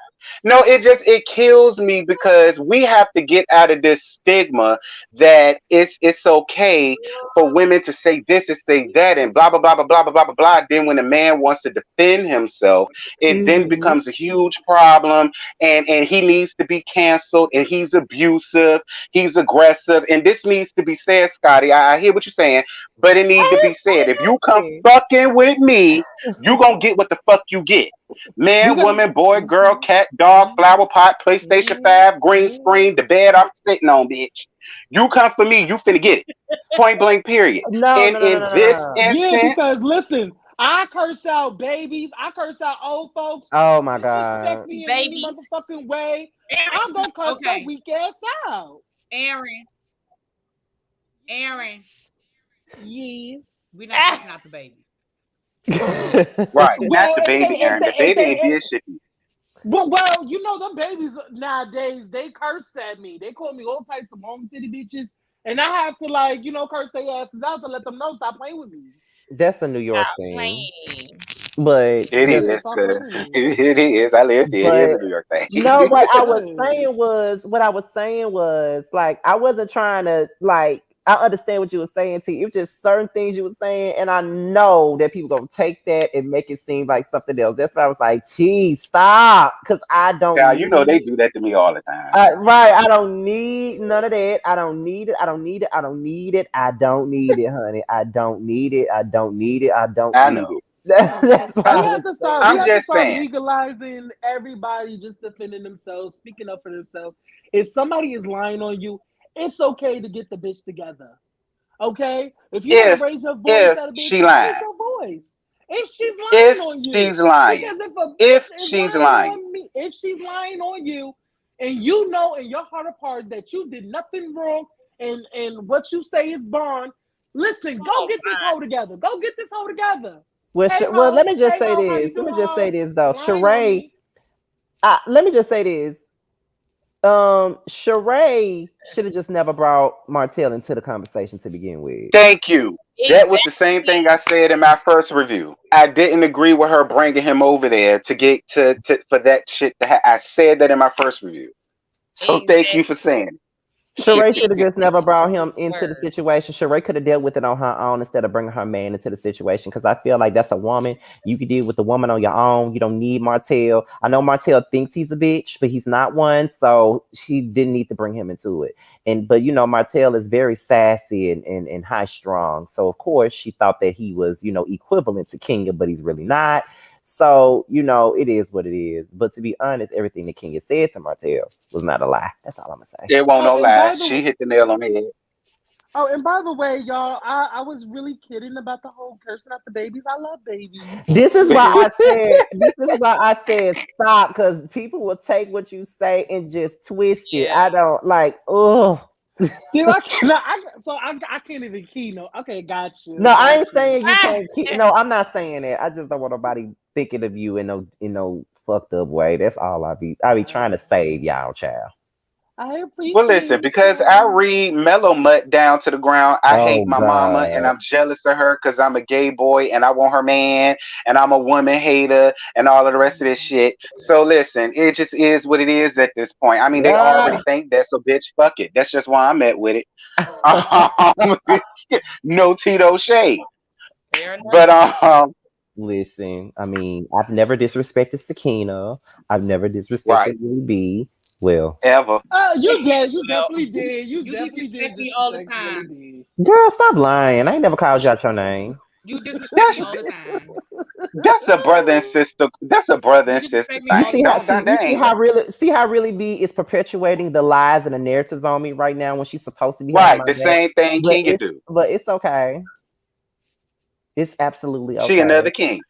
No, it kills me because we have to get out of this stigma that it's okay for women to say this and say that and blah blah blah blah blah blah blah blah blah. Then when a man wants to defend himself, it then Mm-hmm. becomes a huge problem, and he needs to be canceled, and he's abusive, he's aggressive, and this needs to be said, Scotty. I hear what you're saying, but it need to I be said. If you come ain't fucking with me, you gonna get what the fuck you get. We Man, gotta. woman, boy, girl, Mhm. cat, dog, flower pot, PlayStation 5, green screen, the bed I'm sitting on, bitch. You come for me, you finna get it. Point blank, period. no, And no, no, no, in no, no, this no. Yeah, instance, because listen, I curse out babies, I curse out old folks. Oh my Disrespect God. me in any Babies. motherfucking way, I'm Aaron, gonna curse your okay, weak ass out. Aaron, Aaron, Yeah. we're not cussing out the babies. right, not Well, the baby, Aaron. The if baby they, ain't did shit. well, you know them babies nowadays. They curse at me. They call me all types of long titty bitches, and I have to like curse their asses out to let them know stop playing with me. That's a New York Stop thing, playing. but It Yeah, that's is, stop playing because with me. it is. I live here. It is but a New York thing. no, Yeah. what I was saying was like I wasn't trying to like I understand what you were saying to you. It was just certain things you were saying, and I know that people gonna take that and make it seem like something else. That's why I was like, "Gee, stop," because I Yeah, don't you know they need. do that to me all the time. Right, I don't need none of that. I don't need it. I don't need it. I don't need it. I don't need it, honey. I don't need it. I don't need it. I don't I need know. it. That's why I I We know. have was to start. We saying. I'm have to just start saying. legalizing everybody just defending themselves, speaking up for themselves. If somebody is lying on you, it's okay to get the bitch together. Okay, if you want to If raise your voice if at a bitch, she raise lying, your voice. If she's lying if on you, she's lying, because if a if bitch is she's lying lying, on me, if she's lying on you, and you know in your heart of hearts that you did nothing wrong, and what you say is bond, listen, go Oh get this my. hoe together. Go get this hoe together. Well, Hey well, ho, let me just hey say ho, how this. you Let doing, me just say ho? this though, Lying on Sheree. me. Let me just say this. Sheree should have just never brought Martell into the conversation to begin with. thank you. That was the same Exactly. thing I said in my first review. I didn't agree with her bringing him over there to get to for that shit to I said that in my first review. So thank you Exactly. for saying And Sheree then should have just never brought him into the word. situation. Sheree could have dealt with it on her own instead of bringing her man into the situation. Because I feel like that's a woman. You can deal with the woman on your own. You don't need Martell. I know Martell thinks he's a bitch, but he's not one. So she didn't need to bring him into it. But Martell is very sassy and high strung. So of course she thought that he was, equivalent to Kenya, but he's really not. So, it is what it is. But to be honest, everything that Kenya said to Martell was not a lie. That's all I'm gonna say. it won't Oh, no and lie. by the She hit the nail on the head. way, y'all, I was really kidding about the whole cursing out the babies. I love babies. This is why I said stop, because people will take what you say and just twist it. Yeah. I don't like, oh See, I can't. I can't even key. No, okay, got no, you, I got ain't you. saying you can't no, I'm not saying that. I just don't want nobody thinking of you in no fucked up way. That's all I be trying to save y'all, child. I Well, appreciate listen, it, because I Scotty. read Mellow Mutt down to the ground. I Oh hate my mama and God. I'm jealous of her because I'm a gay boy and I want her man and I'm a woman hater and all of the rest of this shit. So listen, it just is what it is at this point. I mean, they already Ah. think that, so bitch, fuck it. That's just why I'm at with it. No Tito shade. Fair enough. But Listen, I mean, I've never disrespected Sakina. I've never disrespected right, Willie B. Well, ever. You did. You Well, definitely did. You You definitely did disrespect me all the disrespect Willie time. D. girl, stop lying. I ain't never called you out your name. You disrespect That's me all the time. that's a brother and sister. That's a brother You and sister disrespect me You all the thing. see how Don't time. see done you that see ain't how really B is perpetuating the lies and the narratives on me right now when she's supposed to be having right. my The back. same thing But Kenya it's do. but it's okay. It's absolutely She okay. another king.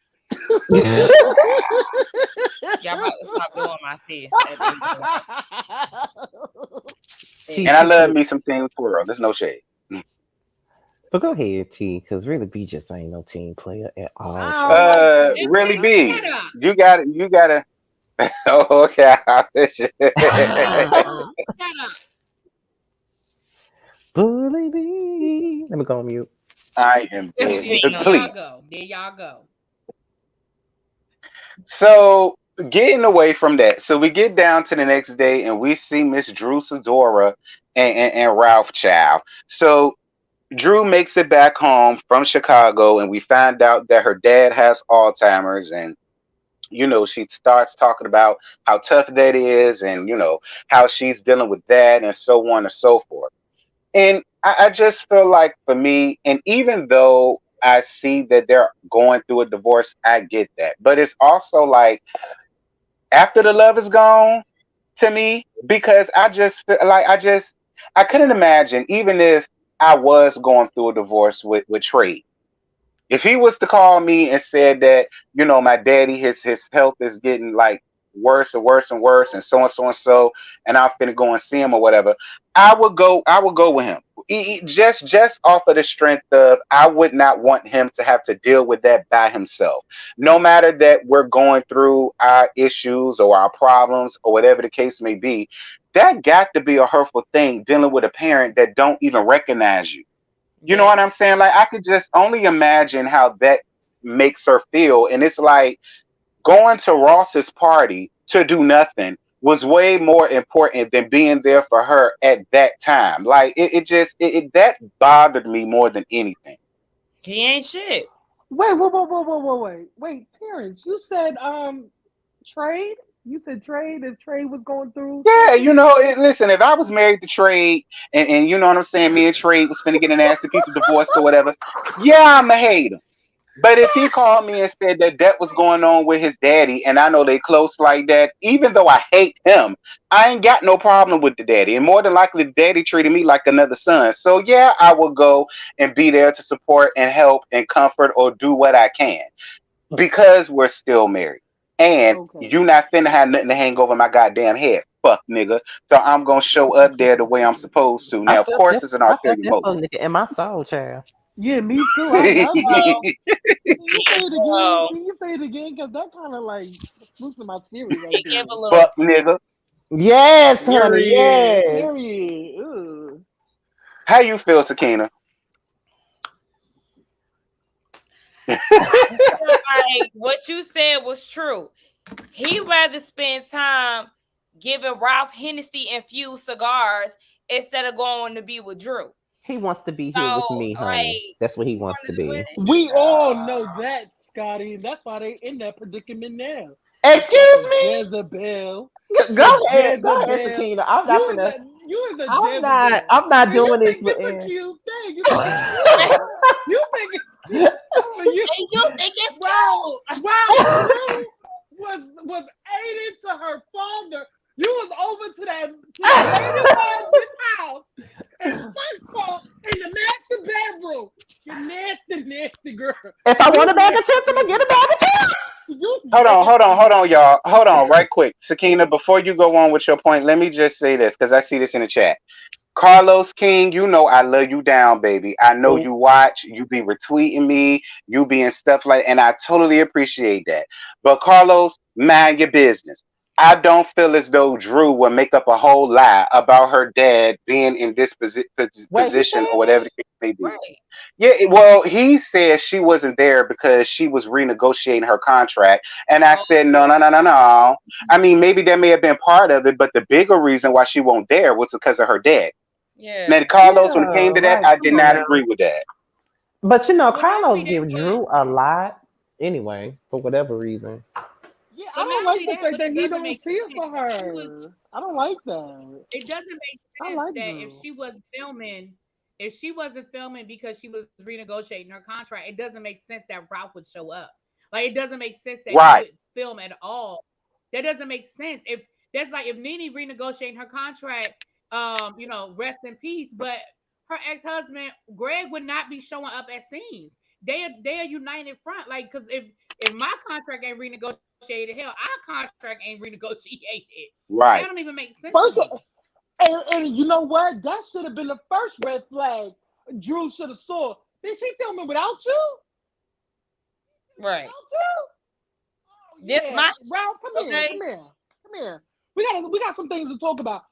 y'all about to stop doing my sis at the end of the day. And I She love put, me some Team Squirrel. There's no shade. but go ahead, T, because really B just ain't no team player at all. I don't like Really Team. B. Shut up. You got it. You gotta. Oh, okay. Shut up. Bully B. Let me go on mute. I am Yes, dead. you There know. Please. y'all go. There y'all go. So getting away from that, so we get down to the next day and we see Miss Drew Sidora and Ralph Chow. So Drew makes it back home from Chicago and we find out that her dad has Alzheimer's and she starts talking about how tough that is and how she's dealing with that and so on and so forth. And I just feel like for me, and even though I see that they're going through a divorce, I get that. But it's also like after the love is gone to me, because I just feel like I couldn't imagine, even if I was going through a divorce with Trey. If he was to call me and said that, my daddy, his health is getting like worse and worse and worse, and so and so and so, and I'm finna go and see him or whatever, I would go with him. Just off of the strength of I would not want him to have to deal with that by himself. No matter that we're going through our issues or our problems or whatever the case may be, that got to be a hurtful thing dealing with a parent that don't even recognize you. You know what I'm Yes. saying? Like I could just only imagine how that makes her feel. And it's like going to Ross's party to do nothing was way more important than being there for her at that time. Like that bothered me more than anything. He ain't shit. Wait, Terrence, you said trade? You said trade if trade was going through Yeah, something? listen, if I was married to Trade and you know what I'm saying, me and Trade was finna get a nasty piece of divorce or whatever, yeah, I'ma hate him. But if he called me and said that was going on with his daddy, and I know they close like that, even though I hate him, I ain't got no problem with the daddy. And more than likely, the daddy treated me like another son. So yeah, I will go and be there to support and help and comfort or do what I can because we're still married. And Okay. you not finna have nothing to hang over my goddamn head, fuck nigga. So I'm gonna show up there the way I'm supposed to. Now, of course, it's an I felt ulterior that for motive. nigga in my soul, child. Yeah, me too. I love that. Well, Can you say it again? well, Can you say it again? Because that kind of like boosted my theory right he there. gave a little. Fuck nigga. Yes, honey, Period. yes. Period. Ugh. How you feel, Sakina? Like what you said was true. He rather spend time giving Ralph Hennessy infused cigars instead of going to be with Drew. He wants to be here So, with me, like, honey. That's what he wants to be. We all know that, Scotty. That's why they in that predicament now. Excuse me. Jezebel. Go ahead, Jezebel. Sakina. I'm not You is gonna. a Jezebel. I'm not And doing you this think with it's a him. cute thing. You think it's cute. You think it's cute. For you. And you think it's Wow. cute. Wow. Drew was aiding to her father. You was over to that lady husband's house and fuck in the master bedroom. You nasty girl. If I want a bag of chips, I'm gonna get a bag of chips. You Hold on, y'all. Hold on, right quick. Sakina, before you go on with your point, let me just say this because I see this in the chat. Carlos King, you know I love you down, baby. I know you watch, you be retweeting me, you be and stuff like, and I totally appreciate that. But Carlos, mind your business. I don't feel as though Drew will make up a whole lie about her dad being in this Wait, he position said or whatever that? the case may be. Right. Yeah, well, he said she wasn't there because she was renegotiating her contract. And I said, no, Oh, no, no, no, no. I mean, maybe that may have been part of it, but the bigger reason why she won't there was because of her dad. Now, yeah. Carlos, when it came Yeah, to that, like I come did on not now. agree with that. But Well, not only Carlos that, give but Drew a lot anyway, for whatever reason. Yeah, I but don't not like only the that, fact but that it he doesn't don't make see it sense. for She was. her. I don't like that. It doesn't make I sense like that Drew. if she wasn't filming because she was renegotiating her contract, it doesn't make sense that Ralph would show up. Like it doesn't make sense that he Right, would film at all. That doesn't make sense. If that's like if Nene renegotiating her contract, rest in peace. But her ex husband Greg would not be showing up at scenes. They are united front. Like because if my contract ain't renegotiated, hell, our contract ain't renegotiated. That right. don't even make sense to First, me. and you know what? That should have been the first red flag. Drew should have saw. Bitch, he filming without you? Without Right. you? Oh This yeah, my Ralph, come here, okay. come here, come here. We got some things to talk about.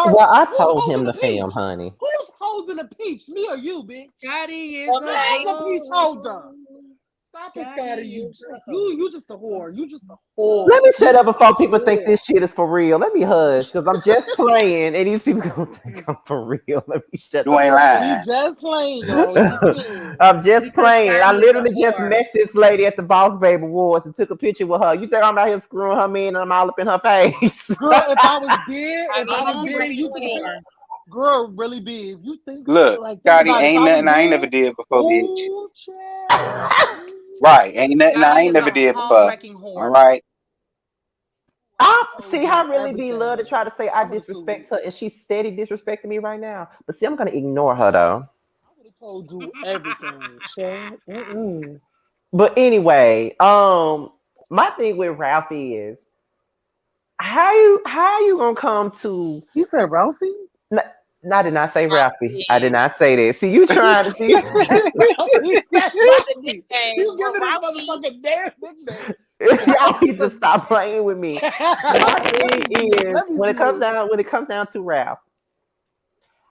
Well, I Who's told him holding to a film, peach? honey. Who's holding a peach? Me or you, bitch? Scotty is a Okay. Who's the peach holder? hoe. Stop it, Scotty. Scotty You, is a hoe. you, you just a whore. You just a whore. Let me You shut up just a before people think whore. this shit is for real. Let me hush, because I'm just playing, and these people gonna think I'm for real. Let me shut the You ain't fuck up. We lying. just playing, y'all. Just playing. I'm just Because playing. I Scotty is a literally just whore. met this lady at the Boss Babe Awards and took a picture with her. You think I'm out here screwing her mean and I'm all up in her face? Girl, if I was there, I if I mean, was you there, really you took a picture. can. Girl, really be. If you think Look, think Scotty, about it. If ain't I was nothing I ain't never there, did before, bitch. oh, child. Right, ain't nothing I Scotty ain't is never a did home before. wrecking All whore. right. I Told see you how really be love to everything. try to say I I would have told disrespect her, and she's steady disrespecting me right now. But see, I'm gonna ignore her though. you everything, child. Mm-mm. But anyway, my thing with Ralphie is how you gonna come to? You said Ralphie? n- I did not say Ralphie. I did Ralphie. not say that. See, you You trying to said see? Ralphie. That's It's a Ralphie. nickname, You but giving his Ralphie. motherfucking damn nickname. Y'all need to stop playing with me. My Let thing me see it. is Let me see it. when it comes down to Ralph,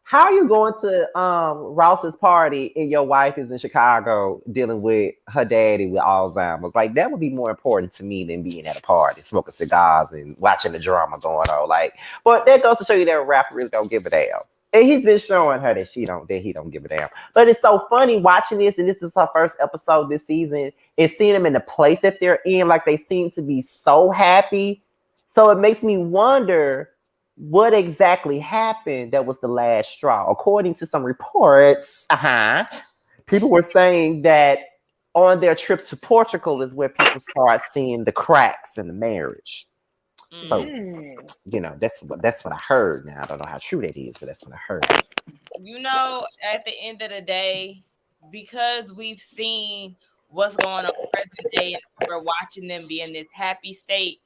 how are you going to Ross's party and your wife is in Chicago dealing with her daddy with Alzheimer's? Like that would be more important to me than being at a party, smoking cigars and watching the drama going on. Like, but that goes to show you that Ralph really don't give a damn. And he's been showing her that he don't give a damn. But it's so funny watching this, and this is her first episode this season, and seeing them in the place that they're in, like they seem to be so happy. So it makes me wonder what exactly happened that was the last straw. According to some reports, people were saying that on their trip to Portugal is where people start seeing the cracks in the marriage. So, that's what I heard. Now I don't know how true that is, but that's what I heard. At the end of the day, because we've seen what's going on present day and we're watching them be in this happy state,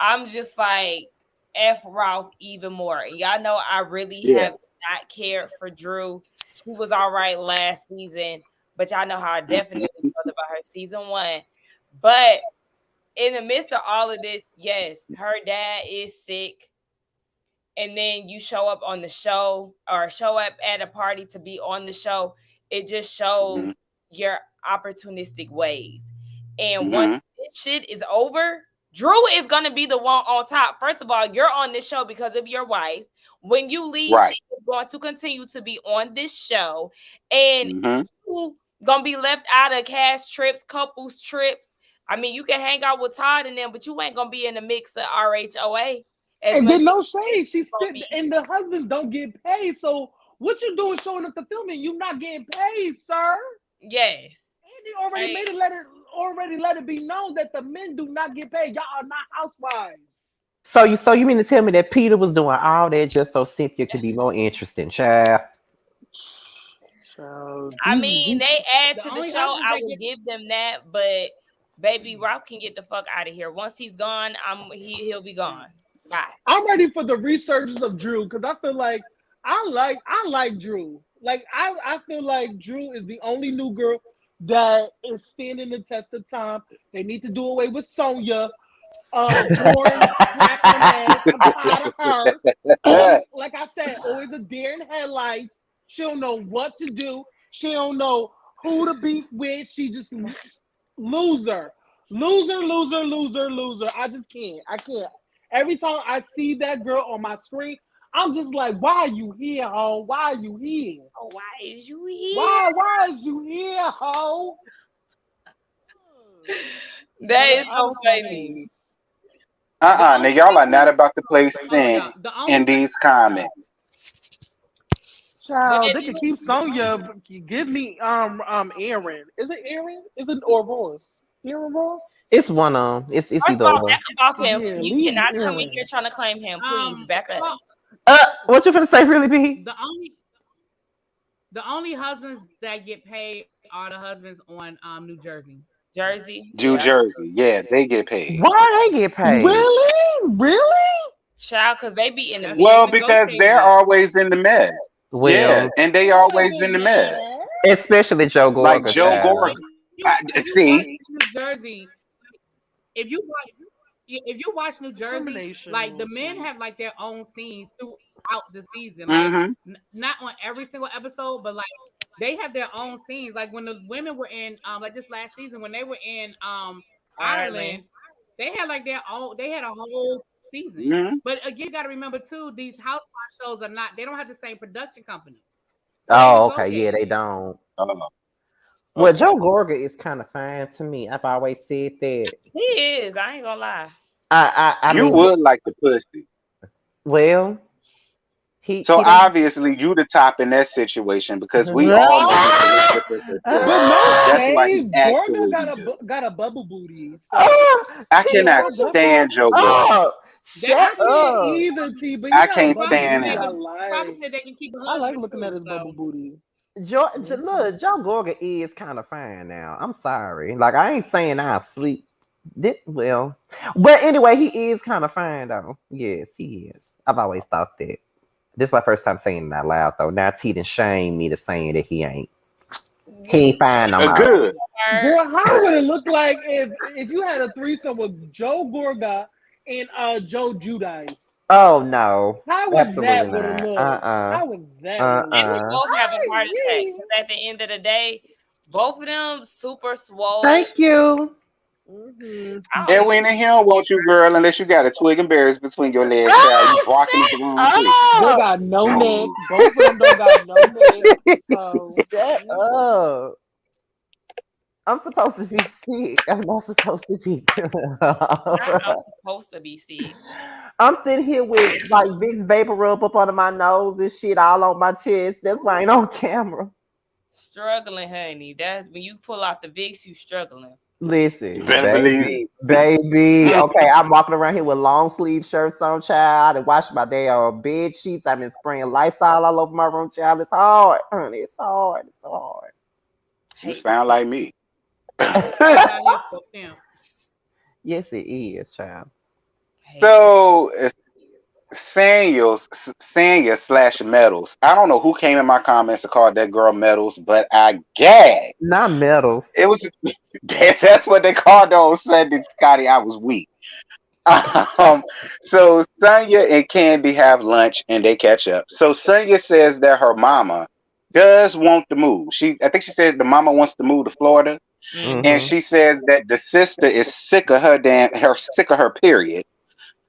I'm just like F Ralph even more. And y'all know I really Yeah. have not cared for Drew. She was all right last season, but y'all know how I definitely felt about her season 1. But in the midst of all of this, yes, her dad is sick. And then you show up on the show or show up at a party to be on the show. It just shows your opportunistic ways. And once this shit is over, Drew is going to be the one on top. First of all, you're on this show because of your wife. When you leave, Right. she is going to continue to be on this show. And you going to be left out of cash trips, couples trips. I mean, you can hang out with Todd and them, but you ain't going to be in the mix of RHOA. And then no shade. She's still, and the husbands don't get paid. So what you doing showing up to filming? You not getting paid, sir. Yes. And they already let it be known that the men do not get paid. Y'all are not housewives. So you mean to tell me that Peter was doing all that just so Cynthia could be more interesting, child? I mean, they add to the show. I will give them that, but baby, Ralph can get the fuck out of here. Once he's gone, he'll be gone. Bye. I'm ready for the resurgence of Drew because I feel like I like Drew. Like I feel like Drew is the only new girl that is standing the test of time. They need to do away with Sonya. boring, crackling ass. I'm tired of her. Like I said, always a deer in headlights. She don't know what to do. She don't know who to beef with. She just loser. I just can't. I can't. Every time I see that girl on my screen, I'm just like, why are you here, ho? Why are you here? Oh, why is you here? Why is you here, ho? That is so funny. Now y'all are not about to play sin in these comments. Child, they can keep Sonya. Give me Aaron. Is it Aaron? Is it or Ross? Aaron Ross? It's one on. It's either one. Back up off him. Yeah, You cannot come Aaron. in here trying to claim him. Please back up. What you finna say, really, B? The only husbands that get paid are the husbands on New Jersey. New Jersey. Yeah, they get paid. Why they get paid? Really? Child, because they be in the Well, because they're always in the mess. Well, yeah, and they always in the mess. Especially Joe Gorga. Like Joe Gorga. See, New Jersey. If you watch New Jersey, like the men have like their own scenes throughout the season. Like not on every single episode, but like they have their own scenes. Like when the women were in like this last season, when they were in Ireland, they had like their own. They had a whole season. But again, you got to remember too, these housewife shows they don't have the same production companies. Oh, okay, yeah, they don't. Well, Joe Gorga is kind of fine to me. I've always said that. He is. I ain't gonna lie. I you mean, would like the pussy. Well, obviously you the top in that situation because we all know that's why Gorga got a bubble booty. So. I cannot stand Joe Gorga. Shut up. I can't stand him. I like looking at his bubble booty. Joe Gorga is kind of fine now. I'm sorry. Like, I ain't saying I'll sleep. Well, but anyway, he is kind of fine though. Yes, he is. I've always thought that. This is my first time saying it out loud though. Now T done shame me to saying that he ain't. He ain't fine no more. Good. Boy, how would it look like if you had a threesome with Joe Gorga and Joe Judice? Oh no! How would that look? How would that look? They would both have a heart attack. At the end of the day, both of them super swole. Thank you. Edwina, he don't want you, girl, unless you got a twig and berries between your legs. Child. You walking the room. They got no neck. Both of them don't got no neck. So shut up. I'm supposed to be sick. I'm not supposed to be. I'm supposed to be sick. I'm sitting here with like Vicks vapor rub up under my nose and shit all on my chest. That's why I ain't on camera. Struggling, honey. That when you pull out the Vicks, you struggling. Listen, baby. Okay, I'm walking around here with long sleeve shirts on, child, and washing my damn bed sheets. I've been spraying Lysol all over my room, child. It's hard, honey. It's hard. It's so hard. You sound like me. Yes, it is, child. So Sanya / Metals. I don't know who came in my comments to call that girl Metals, but I gagged. Not Metals. It was that's what they called on Sunday, Scotty. I was weak. So Sonya and Candy have lunch and they catch up. So Sonya says that her mama does want to move. I think she said the mama wants to move to Florida. And she says that the sister is sick of her period.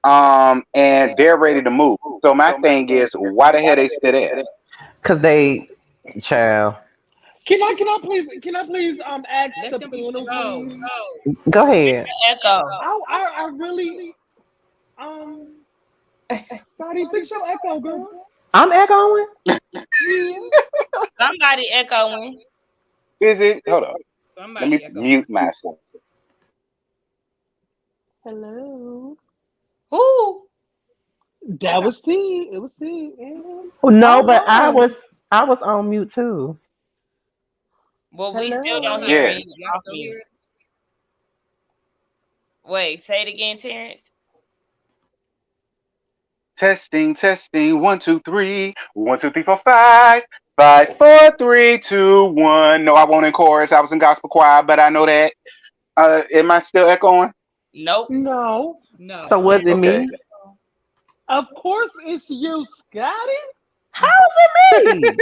And they're ready to move. So my thing is, why the hell they still there? Cause they, child. Can I please ask the panel, please? Go ahead. Echo. I really Scotty, fix your echo, girl. I'm echoing. Yeah. Somebody echoing. Is it? Hold on. Somebody Let me mute myself. Hello. Who? That was T. It was T. Oh, no, but I was on mute too. Well, we still don't hear you. Wait, say it again, Terrence. Testing. 1, 2, 3. 1, 2, 3, 4, 5. 5, 4, 3, 2, 1. No, I won't in chorus. I was in gospel choir, but I know that. Am I still echoing? Nope. No. No. So was it Okay. me? Of course it's you, Scotty. How is it me?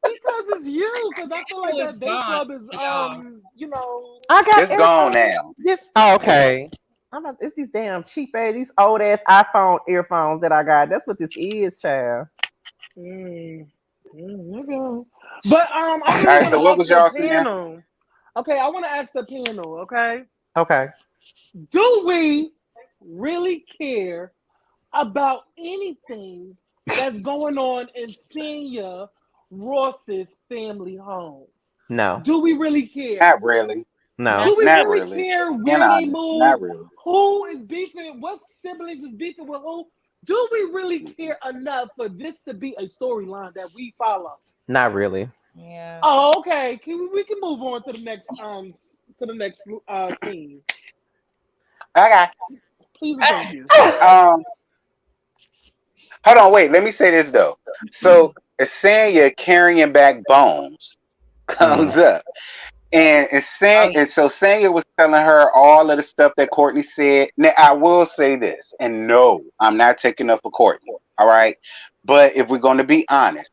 Because it's you. Because I feel like It that was bass gone, rub is y'all. you know. I got It's gone earphones. now. Okay. It's these damn cheap ass, these old ass iPhone earphones that I got. That's what this is, child. Okay. But I All really right. want So to what ask was the y'all saying? panel. Okay, I want to ask the panel. Okay, Okay. do we really care about anything that's going on in Senior Ross's family home? No. Do we really care? Not really. No. Do we Not really really. care Being where they honest, move? not really. Who is beefing? What siblings is beefing with who? Do we really care enough for this to be a storyline that we follow? Not really. Yeah. Oh, okay. We can move on to the next scene. Okay. Please and thank you. Hold on, wait. Let me say this though. So Asanya carrying back bones comes up, and it's saying, and so Sanya was telling her all of the stuff that Courtney said. Now I will say this, and no, I'm not taking up for Courtney. All right, but if we're going to be honest,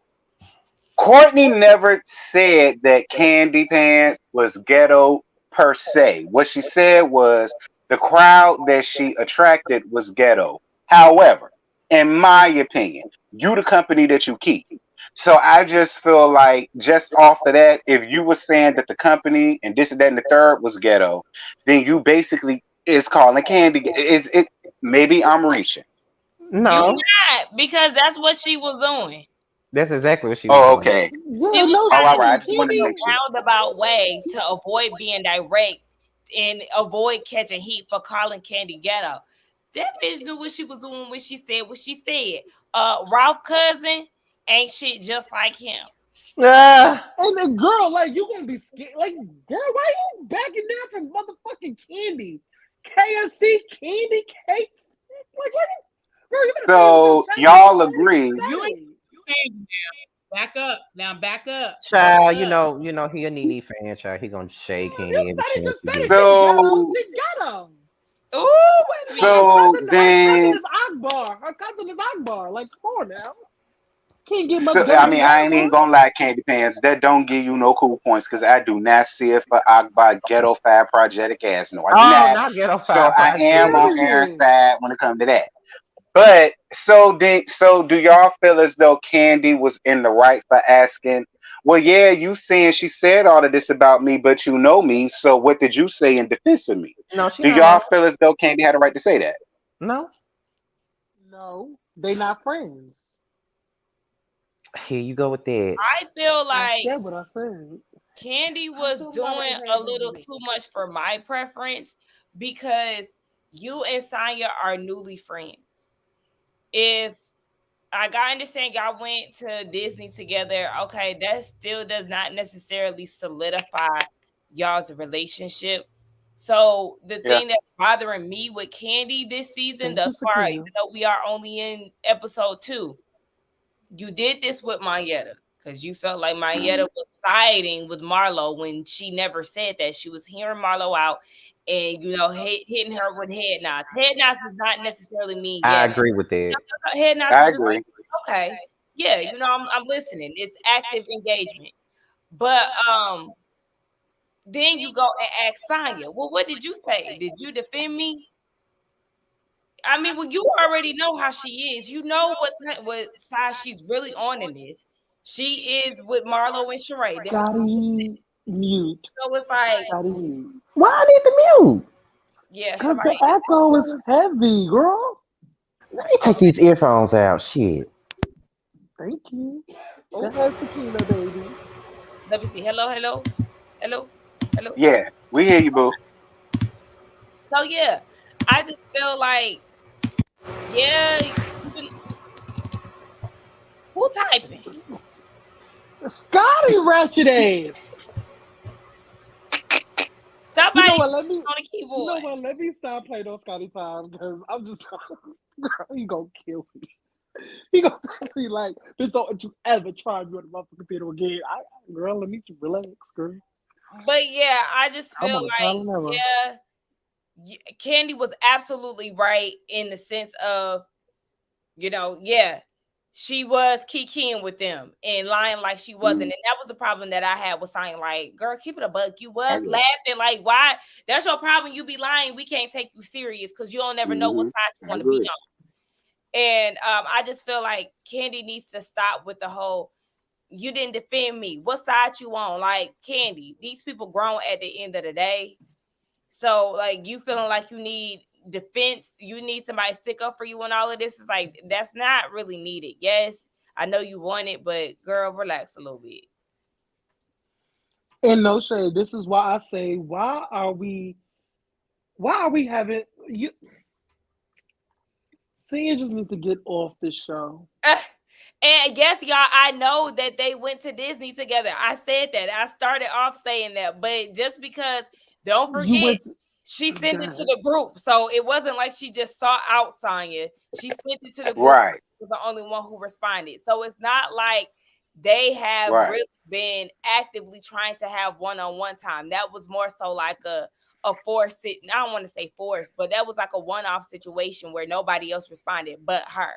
Courtney never said that Candy Pants was ghetto per se. What she said was the crowd that she attracted was ghetto. However, in my opinion, you the company that you keep. So I just feel like just off of that, if you were saying that the company and this and that and the third was ghetto, then you basically is calling Candy. It maybe I'm reaching. You No. not, because that's what she was doing. That's exactly what she was Oh, doing. okay. She Yeah, was no, Oh, trying all to right. I do just wanted to it make a sure. roundabout way to avoid being direct and avoid catching heat for calling Candy ghetto. That bitch knew what she was doing when she said what she said. Ralph cousin ain't shit just like him. Ah, and the girl, like, you gonna be scared. Like, girl, why you backing down from motherfucking Candy? KFC candy cakes? Like, what? Girl, you better say it with your So chest. y'all agree? You ain't back up. Now back up. child, Back up. you know he a Nene fan, child. He gonna shake Candy You every said it, chance just he said it. get. She got him. So She got him. Ooh, wait a minute. so Her cousin then is Akbar. Her cousin is Akbar. Like, come on now. Can't get much so better I than mean that, I ain't bro. even gonna lie, Candy Pants. That don't give you no cool points because I do not see it for Akbar Ghetto Fab Project ass. No, I do Oh, not. not Ghetto So Five I am Project. on Aaron's Period. side when it comes to that. But so do y'all feel as though Candy was in the right for asking? Well, yeah, you saying she said all of this about me, but you know me. So what did you say in defense of me? No, she Do not y'all wrong. feel as though Candy had a right to say that? No. No, they not friends. Here you go with that. I feel I like said what I said. Candy I was feel my doing right a hand little baby. too much for my preference because you and Sanya are newly friends. If I understand y'all went to Disney together, okay, that still does not necessarily solidify y'all's relationship. So the Yeah. thing that's bothering me with Candy this season Thank you, thus far, Sakina. even though we are only in episode 2, you did this with Mayetta because you felt like Mayetta was siding with Marlo when she never said that. She was hearing Marlo out and, hitting her with head nods. Head nods does not necessarily mean I yes. agree with that. Head nods I is just agree. okay. Yeah, I'm listening. It's active engagement. But then you go and ask Sanya, well, what did you say? Did you defend me? I mean, well, you already know how she is. You know what side she's really on in this. She is with Marlo and Sheree. Scotty mute. So it's like, Scotty mute. Why I need the mute? yeah, Because somebody. the echo is heavy, girl. Let me take these earphones out. Shit. Thank you. Go Oh, ahead, Sakina, baby. let me see. Hello, hello, hello, hello. Yeah, we hear you, boo. So yeah, I just feel like, yeah, who typing? Scotty ratchet ass. You know Somebody what? Let me. on the You keyboard. know what? Let me stop playing on Scotty time because I'm just. Girl, you gonna kill me. He gonna see like this. Don't you ever try me on the motherfucking computer again? Girl, let me relax, girl. But yeah, I just I'm feel on a like, trial and error. yeah, Candy was absolutely right in the sense of, yeah, she was kikiing with them and lying like she wasn't. And that was the problem that I had with saying, like, girl, keep it a buck. You was laughing. Like, why? That's your problem. You be lying. We can't take you serious because you don't never know what side you want to be on. And I just feel like Candy needs to stop with the whole, you didn't defend me. What side you on? Like, Candy, these people grown at the end of the day. So, like, you feeling like you need defense, you need somebody to stick up for you and all of this is like, that's not really needed. Yes, I know you want it, but girl, relax a little bit. And no shade, this is why I say, why are we having you? Sia just need to get off this show. And yes, y'all, I know that they went to Disney together. I said that. I started off saying that, but just because, don't forget, she sent it to the group. So it wasn't like she just saw out Sonya. She sent it to the group. Right. She was the only one who responded. So it's not like they have really been actively trying to have one-on-one time. That was more so like a forced, I don't want to say forced, but that was like a one-off situation where nobody else responded but her.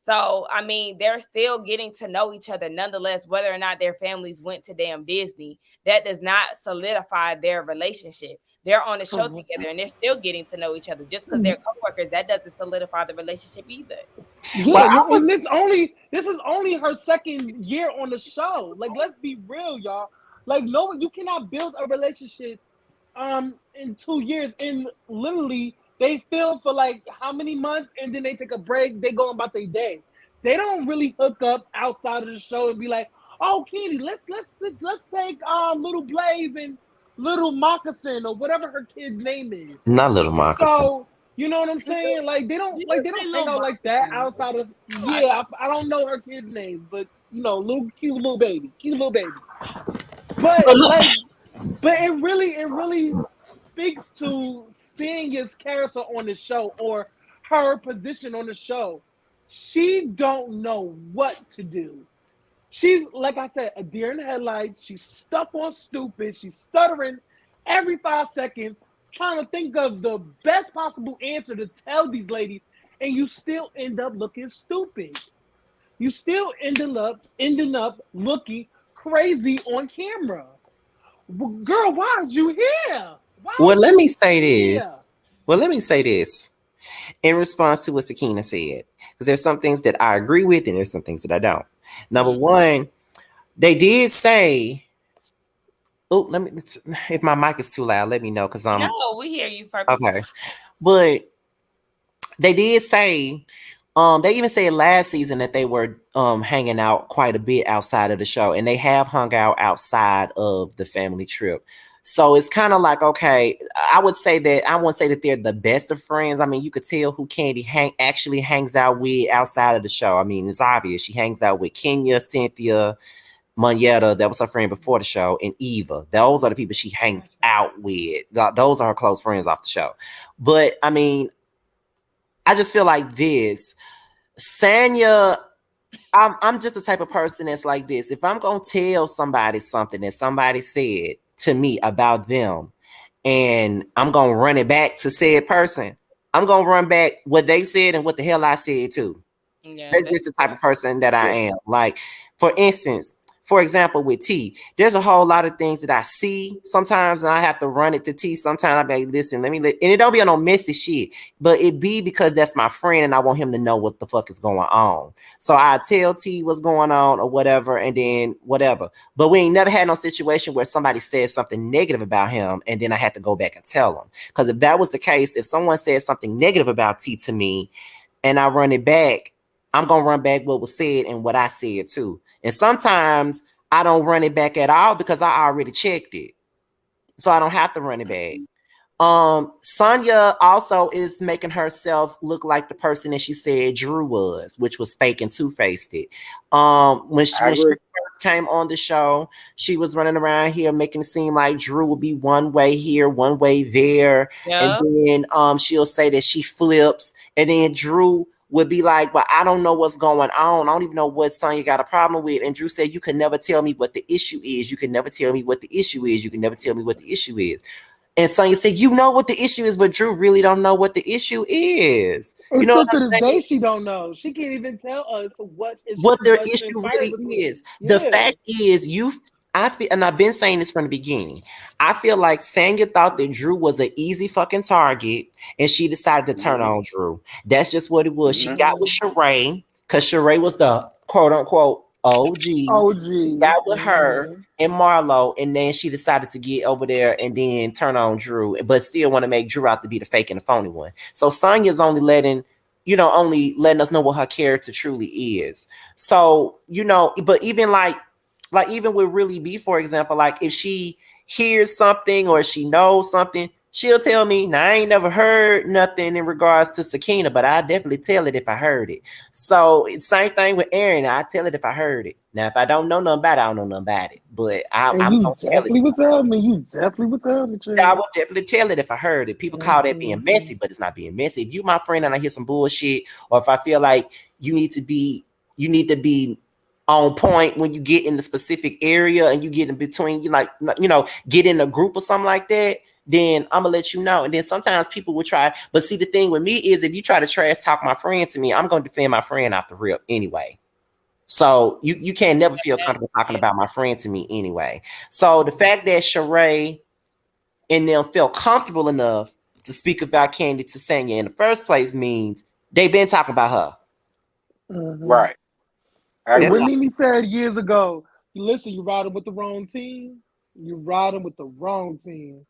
So, I mean, they're still getting to know each other. Nonetheless, whether or not their families went to damn Disney, that does not solidify their relationship. They're on the show together and they're still getting to know each other. Just because they're coworkers, that doesn't solidify the relationship either. Yeah, and this is only her second year on the show. Like, let's be real, y'all. Like, no, you cannot build a relationship in 2 years. And literally, they film for like how many months, and then they take a break. They go about their day. They don't really hook up outside of the show and be like, "Oh, Kenny, let's take Little Blaze and Little Moccasin or whatever her kid's name is." Not Little Moccasin. So you know what I'm saying? Like they don't hang out like that outside of. Yeah, I don't know her kid's name, but little cute little baby. But it really speaks to Sanya's character on the show or her position on the show. She don't know what to do. She's, like I said, a deer in the headlights. She's stuck on stupid. She's stuttering every 5 seconds, trying to think of the best possible answer to tell these ladies, and you still end up looking stupid. You still ending up looking crazy on camera. Girl, why aren't you here? Let me say this in response to what Sakina said, because there's some things that I agree with and there's some things that I don't. Number one, they did say, if my mic is too loud, let me know, because No, we hear you perfectly. Okay. But they did say, they even said last season that they were hanging out quite a bit outside of the show, and they have hung out outside of the family trip. So it's kind of like, okay, I won't say that they're the best of friends. I mean, you could tell who Candy actually hangs out with outside of the show. I mean, it's obvious. She hangs out with Kenya, Cynthia, Moneta, that was her friend before the show, and Eva. Those are the people she hangs out with. Those are her close friends off the show. But, I mean, I just feel like this. Sanya, I'm just the type of person that's like this. If I'm going to tell somebody something that somebody said to me about them, and I'm going to run it back to said person, I'm going to run back what they said and what the hell I said too. Yeah, that's just the type of person that I am. Like, for instance, for example, with T, there's a whole lot of things that I see sometimes, and I have to run it to T. Sometimes I be like, listen, and it don't be on no messy shit, but it be because that's my friend, and I want him to know what the fuck is going on. So I tell T what's going on or whatever, and then whatever. But we ain't never had no situation where somebody said something negative about him, and then I had to go back and tell them. Because if that was the case, if someone said something negative about T to me, and I run it back, I'm going to run back what was said and what I said too. And sometimes I don't run it back at all because I already checked it. So I don't have to run it back. Sonya also is making herself look like the person that she said Drew was, which was fake and two-faced it. When she first came on the show, she was running around here making it seem like Drew would be one way here, one way there. Yeah. And then she'll say that she flips, and then Drew would be like, but I don't know what's going on. I don't even know what Sonya got a problem with. And Drew said, you can never tell me what the issue is. You can never tell me what the issue is. You can never tell me what the issue is. And Sonya said, you know what the issue is, but Drew really don't know what the issue is. And You know still what to I'm this day, saying? she don't know. She can't even tell us What their what issue transpired really between. is. The Yeah. fact is, I feel, and I've been saying this from the beginning. I feel like Sanya thought that Drew was an easy fucking target, and she decided to turn on Drew. That's just what it was. She got with Sheree because Sheree was the quote unquote OG. OG. She got with her and Marlo, and then she decided to get over there and then turn on Drew, but still want to make Drew out to be the fake and the phony one. So Sonya's only letting us know what her character truly is. So, but even like even with Really B, for example, like if she hears something or she knows something, she'll tell me. Now, I ain't never heard nothing in regards to Sakina, but I definitely tell it if I heard it. So same thing with Aaron. I tell it if I heard it. Now, if I don't know nothing about it, I don't know nothing about it. But I'm And you gonna tell it. definitely would tell me. You definitely would tell me, Trey. I would definitely tell it if I heard it. People call that being messy, but it's not being messy. If you my friend and I hear some bullshit, or if I feel like you need to be on point when you get in the specific area and you get in between, get in a group or something like that, then I'm gonna let you know. And then sometimes people will try, but see, the thing with me is if you try to trash talk my friend to me, I'm gonna defend my friend off the rip anyway. So you can't never feel comfortable talking about my friend to me anyway. So the fact that Sheree and them felt comfortable enough to speak about Candy to Sanya in the first place means they've been talking about her. Right. And when Mimi said years ago, listen, you riding with the wrong team. You riding with the wrong team.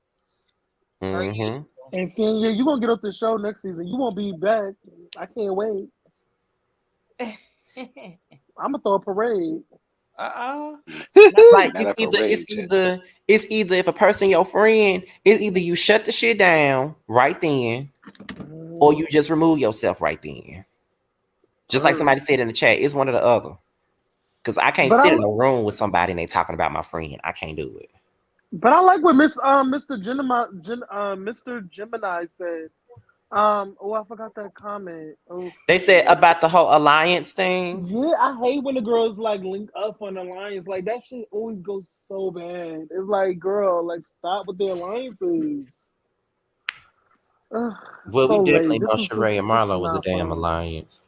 Mm-hmm. And seeing you're gonna get up the show next season. You won't be back. I can't wait. I'm gonna throw a parade. Like it's either if a person your friend, it's either you shut the shit down right then, or you just remove yourself right then. Just like somebody said in the chat, it's one or the other. Because I can't sit in a room with somebody and they talking about my friend. I can't do it. But I like what Mr. Gemini said. I forgot that comment. Oh, they said about the whole alliance thing. Yeah, I hate when the girls like link up on alliance. Like that shit always goes so bad. It's like, girl, like stop with the alliances. Well, so we definitely know This Sheree and Marlo was a damn alliance.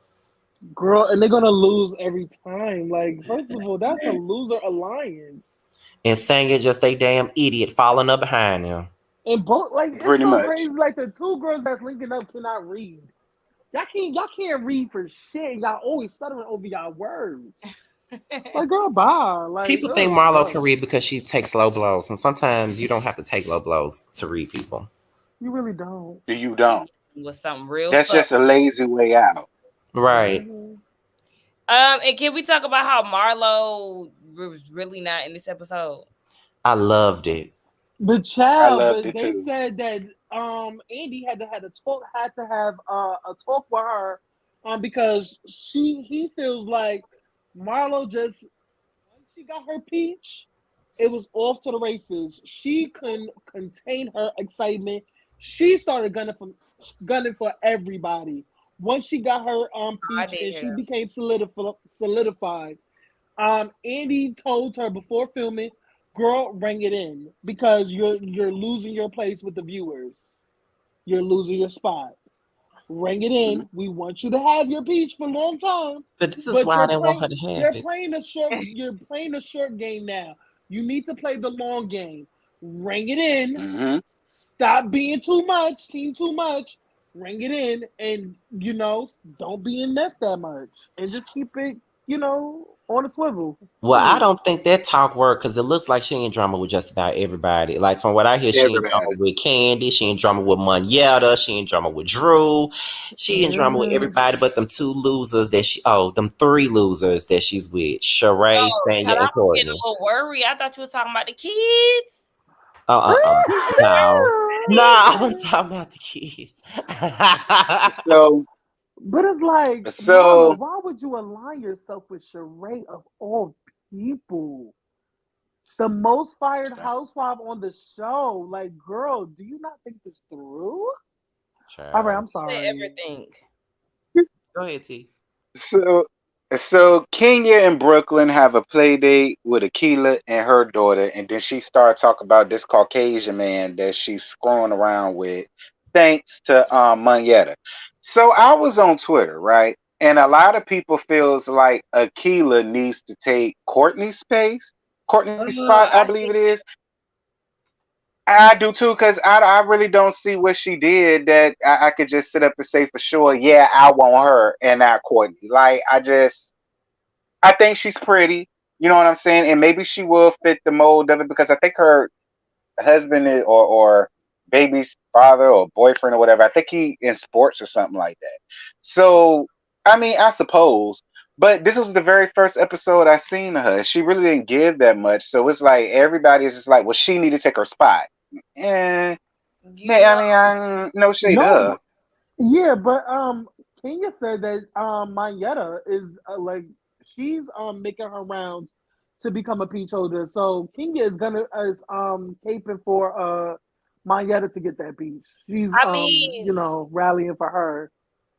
Girl, and they're gonna lose every time. Like, first of all, that's a loser alliance. And Sanya just a damn idiot following up behind them. And both, like, it's Pretty so much. crazy. Like the two girls that's linking up cannot read. Y'all can't read for shit. Y'all always stuttering over y'all words. Like, girl, bye. Like, people think Marlo can read because she takes low blows, and sometimes you don't have to take low blows to read people. You really don't. You don't. With something real. That's just a lazy way out. Right. And can we talk about how Marlo was really not in this episode? I loved it. The child, but they too. said that Andy had to have a talk with her because he feels like Marlo just once she got her peach, it was off to the races. She couldn't contain her excitement. She started gunning for everybody. Once she got her peach and she became solidified. Andy told her before filming, girl, ring it in because you're losing your place with the viewers. You're losing your spot. Ring it in. We want you to have your peach for a long time. But this is why I didn't want her to have it. You're playing a short game now. You need to play the long game. Ring it in. Stop being too much. Ring it in, and don't be in this that much, and just keep it, on the swivel. Well, I don't think that talk worked because it looks like she in drama with just about everybody. Like from what I hear, she in drama with Candy, she in drama with Monyetta, she in drama with Drew, she in drama with everybody but them them three losers that she's with: Sheree, Sanya, and Courtney. I'm getting a little worried. I thought you were talking about the kids. No, I wasn't talking about the kids. But it's like, Mama, why would you align yourself with Sheree of all people? The most fired housewife on the show. Like, girl, do you not think this through? Child. All right, I'm sorry. Everything. Go ahead, T. So So Kenya and Brooklyn have a play date with Akila and her daughter, and then she started talking about this Caucasian man that she's screwing around with, thanks to Monyetta. So I was on Twitter, right? And a lot of people feels like Akila needs to take Courtney's space, Courtney's spot, I I believe it see. is. I do too, because I really don't see what she did that I could just sit up and say for sure, yeah, I want her and not Courtney. Like I think she's pretty. You know what I'm saying? And maybe she will fit the mold of it because I think her husband is, or baby's father or boyfriend or whatever. I think he in sports or something like that. So I mean, I suppose. But this was the very first episode I seen of her. She really didn't give that much. So it's like everybody is just like, well, she need to take her spot. Eh, You man, I know, mean, I no shade to No, her. but yeah, but Kenya said that Mayetta is like she's making her rounds to become a peach holder. So Kenya is caping for Mayetta to get that peach. She's I mean, rallying for her.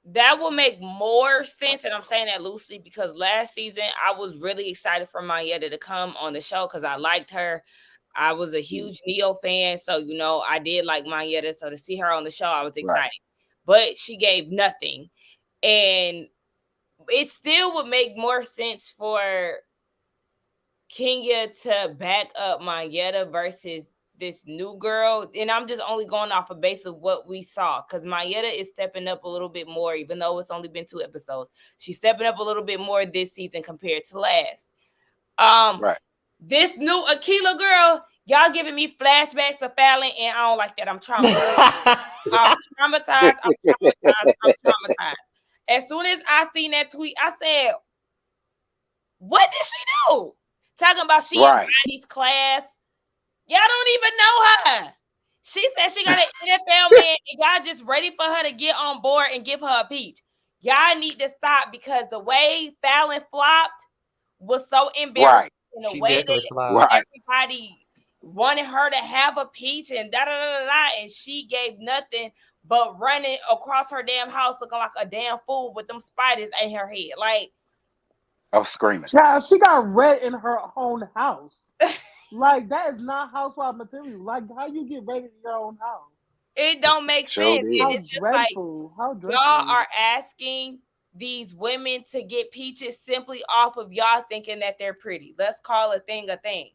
that will make more sense, and I'm saying that loosely because last season I was really excited for Mayetta to come on the show because I liked her. I was a huge Neo fan, so I did like Mayetta. So to see her on the show, I was Right. excited. But she gave nothing, and it still would make more sense for Kenya to back up Mayetta versus this new girl. And I'm just only going off a base of what we saw because Mayetta is stepping up a little bit more, even though it's only been 2 episodes. She's stepping up a little bit more this season compared to last. Right. This new Akila girl, y'all giving me flashbacks of Fallon, and I don't like that. I'm traumatized. I'm traumatized. I'm traumatized. I'm traumatized. As soon as I seen that tweet, I said, what did she do? Talking about she in Right. Rodney's class. Y'all don't even know her. She said she got an NFL man and y'all just ready for her to get on board and give her a peach. Y'all need to stop because the way Fallon flopped was so embarrassing. Right. In the She way definitely that flied. Right. everybody wanted her to have a peach and da-da-da-da-da, and she gave nothing but running across her damn house looking like a damn fool with them spiders in her head. Like, I was screaming. Child, she got red in her own house. Like that is not housewife material. Like how you get red in your own house? it don't make Sure sense. did. And How it's just like, dreadful! How y'all dreadful! are asking these women to get peaches simply off of y'all thinking that they're pretty. Let's call a thing a thing.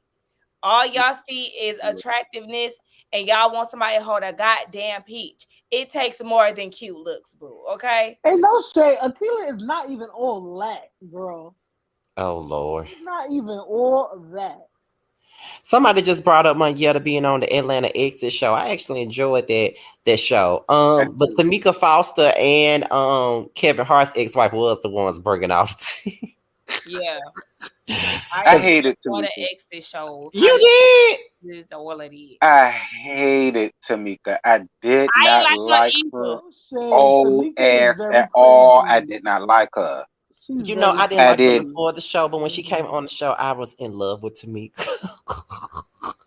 All y'all see is attractiveness, and y'all want somebody to hold a goddamn peach. It takes more than cute looks, boo. Okay? Ain't no shade. Akila is not even all that, girl. Oh Lord. She's not even all that. Somebody just brought up Monyetta being on the Atlanta Exit show. I actually enjoyed that show. But Tamika Foster and Kevin Hart's ex-wife was the ones bringing off. Yeah. I I hated want Tamika. to exit shows. You did? This is all it is. I hated Tamika. I did I ain't not like her like either. her No shade. old Tamika is ass very at all. I crazy. did not like her. She's You know, very I didn't I like her did. crazy. before the show, but when she came on the show, I was in love with Tamika.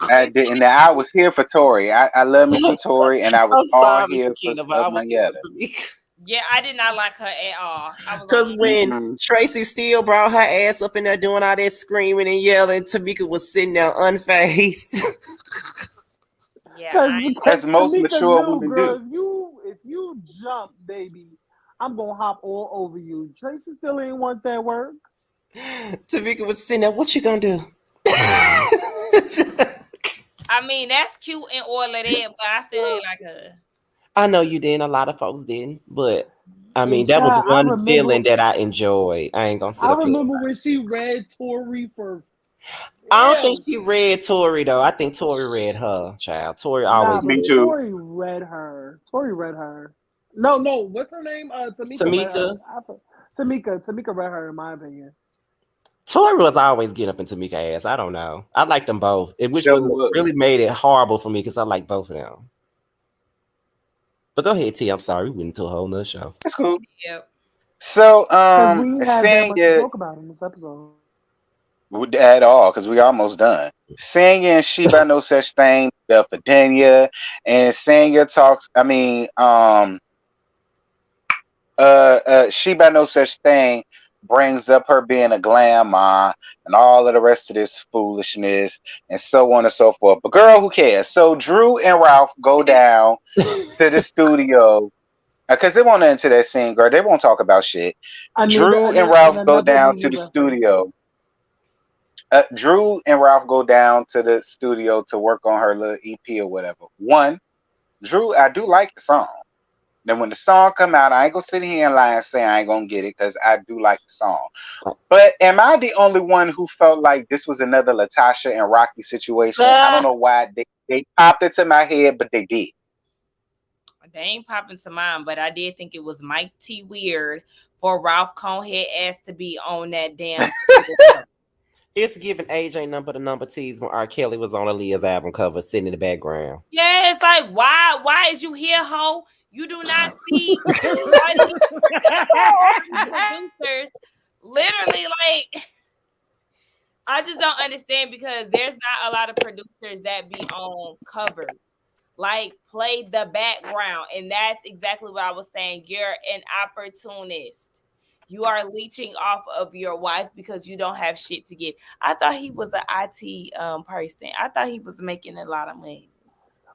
I did. And I was here for Tori. I love me some Tori, and I was I'm all sorry, Miss here for Sakina, but I was here Mayetta. for Tamika. Yeah, I did not like her at all. I was Because like, when Mm-mm. Tracy Steele brought her ass up in there doing all that screaming and yelling, Tamika was sitting there unfazed. yeah, As Because most Tamika mature knew, women girl, do. if you jump, baby, I'm gonna hop all over you. Tracy still ain't want that work. Tamika was sitting there, what you gonna do? I mean, that's cute and all of that, but I still ain't like her. I know you didn't. A lot of folks didn't, but I mean, And that was child, one feeling that I enjoyed. I ain't gonna sit I up here. remember when she read Tori for I don't think real. she read Tori though. I think Tori read her, child. Tori Nah, always Me but read too. Tori read her. Tori read her. No, what's her name? Tamika read her. Tamika. Tamika read her, in my opinion. Tori was always getting up into Tamika ass. I don't know. I like them both, which Sure was was. really made it horrible for me because I like both of them. But go ahead, T. I'm sorry. We went into a whole nother show. That's cool. Yep. So, Because we had that saying much to it talk about in this episode. at all, because we almost done. Singing She by No Such Thing, the Fidenia, and Sanya talks, I mean, She by No Such Thing brings up her being a glam mom and all of the rest of this foolishness and so on and so forth. But girl, who cares? So Drew and Ralph go down to the studio because they won't into that scene, girl. They won't talk about shit. Drew and and Ralph go another down to Disney the reference. studio. Drew and Ralph go down to the studio to work on her little EP or whatever. One, Drew, I do like the song. Then when the song come out, I ain't gonna sit here and lie and say I ain't gonna get it because I do like the song. But am I the only one who felt like this was another Latasha and Rocky situation? I don't know why they popped into my head, but they did. They ain't popping to mine, but I did think it was mighty weird for Ralph Conehead ass to be on that damn. It's giving AJ number the number T's when R. Kelly was on Aaliyah's album cover sitting in the background. Yeah, it's like, why is you here, ho? You do not see producers literally like. I just don't understand because there's not a lot of producers that be on cover. Like, play the background. And that's exactly what I was saying. You're an opportunist. You are leeching off of your wife because you don't have shit to give. I thought he was an IT person. I thought he was making a lot of money.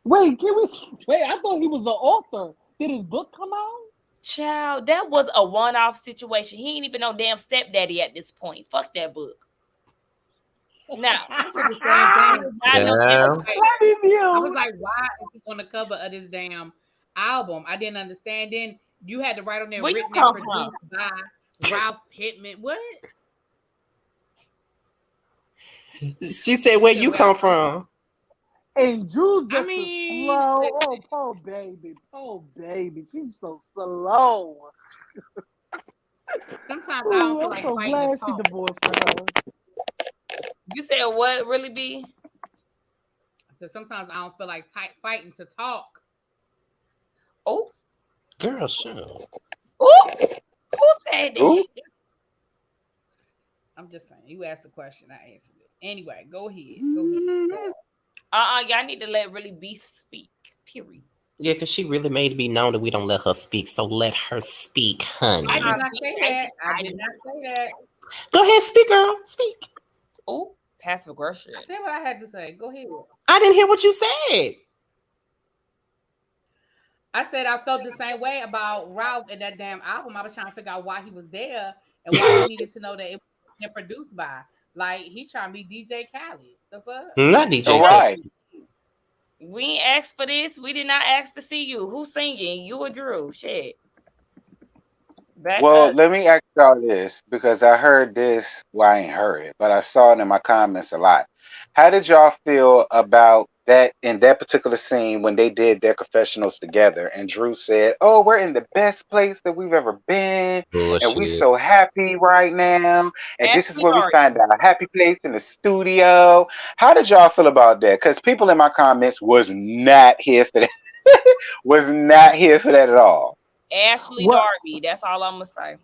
Wait, I thought he was an author. Did his book come out? Child, that was a one-off situation. He ain't even no damn stepdaddy at this point. Fuck that book. Now, I said the same thing. I was like, why is he on the cover of this damn album? I didn't understand. Then you had to write on there Where written you and come produced by Ralph Pittman. What? She said, "Where you come from?" And Drew just mean, slow. Oh, poor baby. She's so slow. Sometimes I don't feel like so fighting glad to she talk. divorced her. You said what? Really be? So sometimes I don't feel like fighting to talk. Oh, Girl, shut up. oh, who said that? Ooh. I'm just saying. You asked the question, I answered it. Anyway, go ahead. Go. Y'all need to let Really Be speak. Period. Yeah, because she really made it be known that we don't let her speak. So let her speak, honey. I did not say that. I did not say that. Go ahead, speak, girl. Speak. Oh, passive aggression. I said what I had to say. Go ahead. I didn't hear what you said. I said I felt the same way about Ralph and that damn album. I was trying to figure out why he was there and why we needed to know that it was produced by. Like, he trying to be DJ Khaled. The fuck? Not DJ All Khaled. right. We ain't asked for this. We did not ask to see you. Who's singing? You or Drew? Shit. Back Well, up. let me ask y'all this because I heard this. Well, I ain't heard it, but I saw it in my comments a lot. How did y'all feel about that in that particular scene when they did their confessionals together? And Drew said, "Oh, we're in the best place that we've ever been, and we Bullshit. so happy right now. And this is Ashley where we Dark. find our happy place in the studio." How did y'all feel about that? Because people in my comments was not here for that. Was not here for that at all. Ashley What? Darby. That's all I'm gonna say.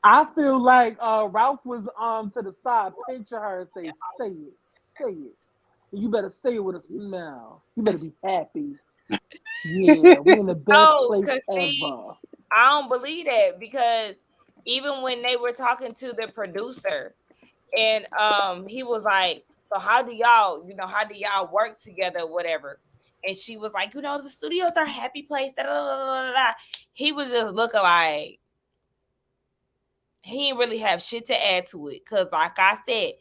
I feel like Ralph was to the side, pinching her and say it. You better say it with a smile. You better be happy. Yeah, we in the best place ever. I don't believe that because even when they were talking to the producer and he was like, so how do y'all work together, whatever? And she was like, the studios are a happy place. Da, da, da, da, da. He was just looking like he didn't really have shit to add to it. Cause like I said,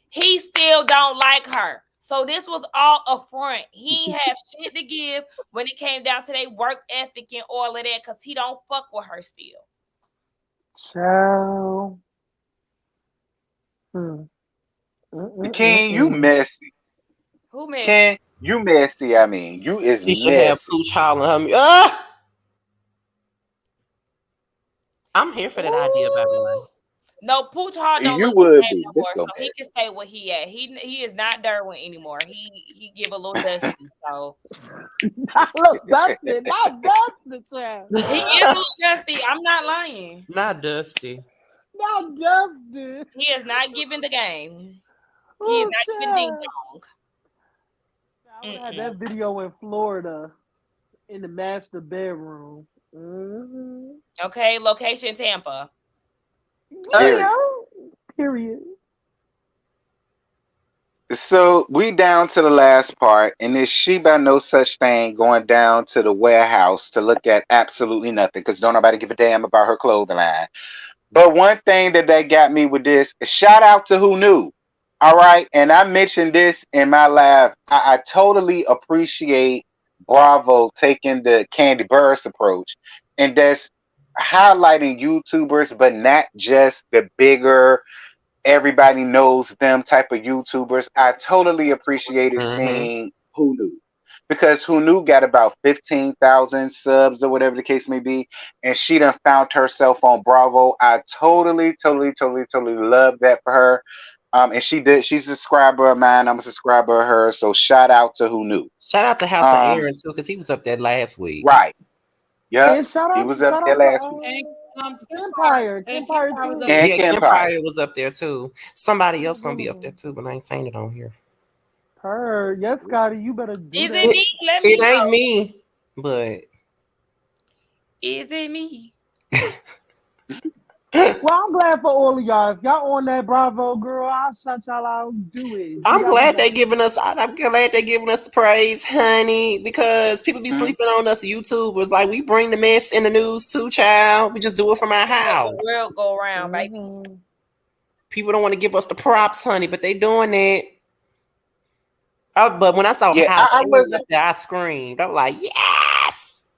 he still don't like her. So this was all a front. He ain't have shit to give when it came down to their work ethic and all of that, because he don't fuck with her still. Ciao. King, you messy. Who messy? King, you messy. I mean, you is She should messy. have Pooch hollering her. I'm here for that idea, by the way. No, Pooch Hall don't You look would the same be. no more, so he can stay where he at. He is not Derwin anymore. He give a little dusty, so Look, Dusty, not Dusty, child. he is a little dusty. I'm not lying. Not Dusty. Not Dusty. He is not giving the game. He is not giving ding dong. I had that video in Florida in the master bedroom. Okay, location Tampa. Period. Period. So we down to the last part, and it's she by no such thing going down to the warehouse to look at absolutely nothing because don't nobody give a damn about her clothing line. But one thing that got me with this, shout out to who knew. All right. And I mentioned this in my live. I totally appreciate Bravo taking the Candy Burris approach. And that's highlighting YouTubers, but not just the bigger, everybody knows them type of YouTubers. I totally appreciated Mm-hmm. seeing who knew. Because who knew got about 15,000 subs or whatever the case may be, and she done found herself on Bravo. I totally love that for her. And she did. She's a subscriber of mine. I'm a subscriber of hers. So shout out to who knew. Shout out to House of Aaron too, because he was up there last week. Right. Yep. And shout He out, was up shout there out last to week. Empire. And Empire Empire was too. up And Yeah, Kim Empire. Empire was up there too. Somebody else gonna be up there too, but I ain't saying it on here. Her. Yes, Scotty, you better do Is that. it me? Let me It ain't know. me, but Is it me? Well, I'm glad for all of y'all. If y'all on that Bravo, girl, I'll shout y'all out. Do it. I'm Y'all glad got they giving us. I'm glad they giving us the praise, honey, because people be sleeping on us YouTubers. Like we bring the mess in the news too, child. We just do it from our house. The world go around, baby. Mhm. People don't want to give us the props, honey, but they doing it. But when I saw Yeah, House I Aaron wasn't. up there, I screamed. I'm like, yes.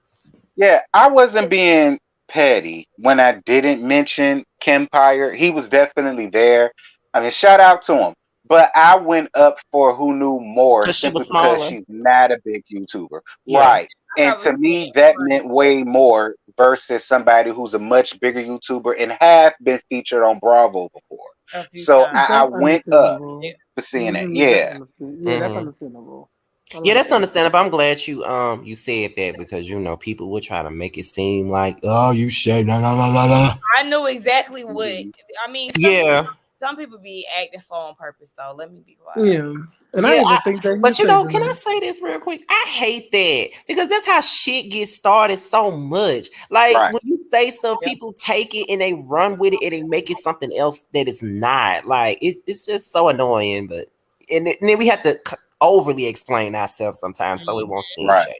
Yeah, I wasn't being petty when I didn't mention Kempire. He was definitely there. I mean, shout out to him. But I went up for who knew more Because she simply was because smaller. she's not a big YouTuber. Yeah. Right. I And thought we to were me, saying that right. meant way more versus somebody who's a much bigger YouTuber and have been featured on Bravo before. A few So times. I That's went up understandable. for seeing that. That's Yeah. understandable. Yeah, that's Mhm. understandable. I Yeah, like that's that. understandable. I'm glad you said that because people would try to make it seem like, oh, you said la la la la la. I knew exactly what. Mhm. I mean, Yeah. some people be acting slow on purpose, so let me be quiet. Yeah. And I Yeah, even think that but he said can I that. say this real quick? I hate that because that's how shit gets started so much. Like Right. when you say stuff, Yep. people take it and they run with it and they make it something else that is not. Like it's just so annoying. But and then we have to overly explain ourselves sometimes so it won't seem Right. shady.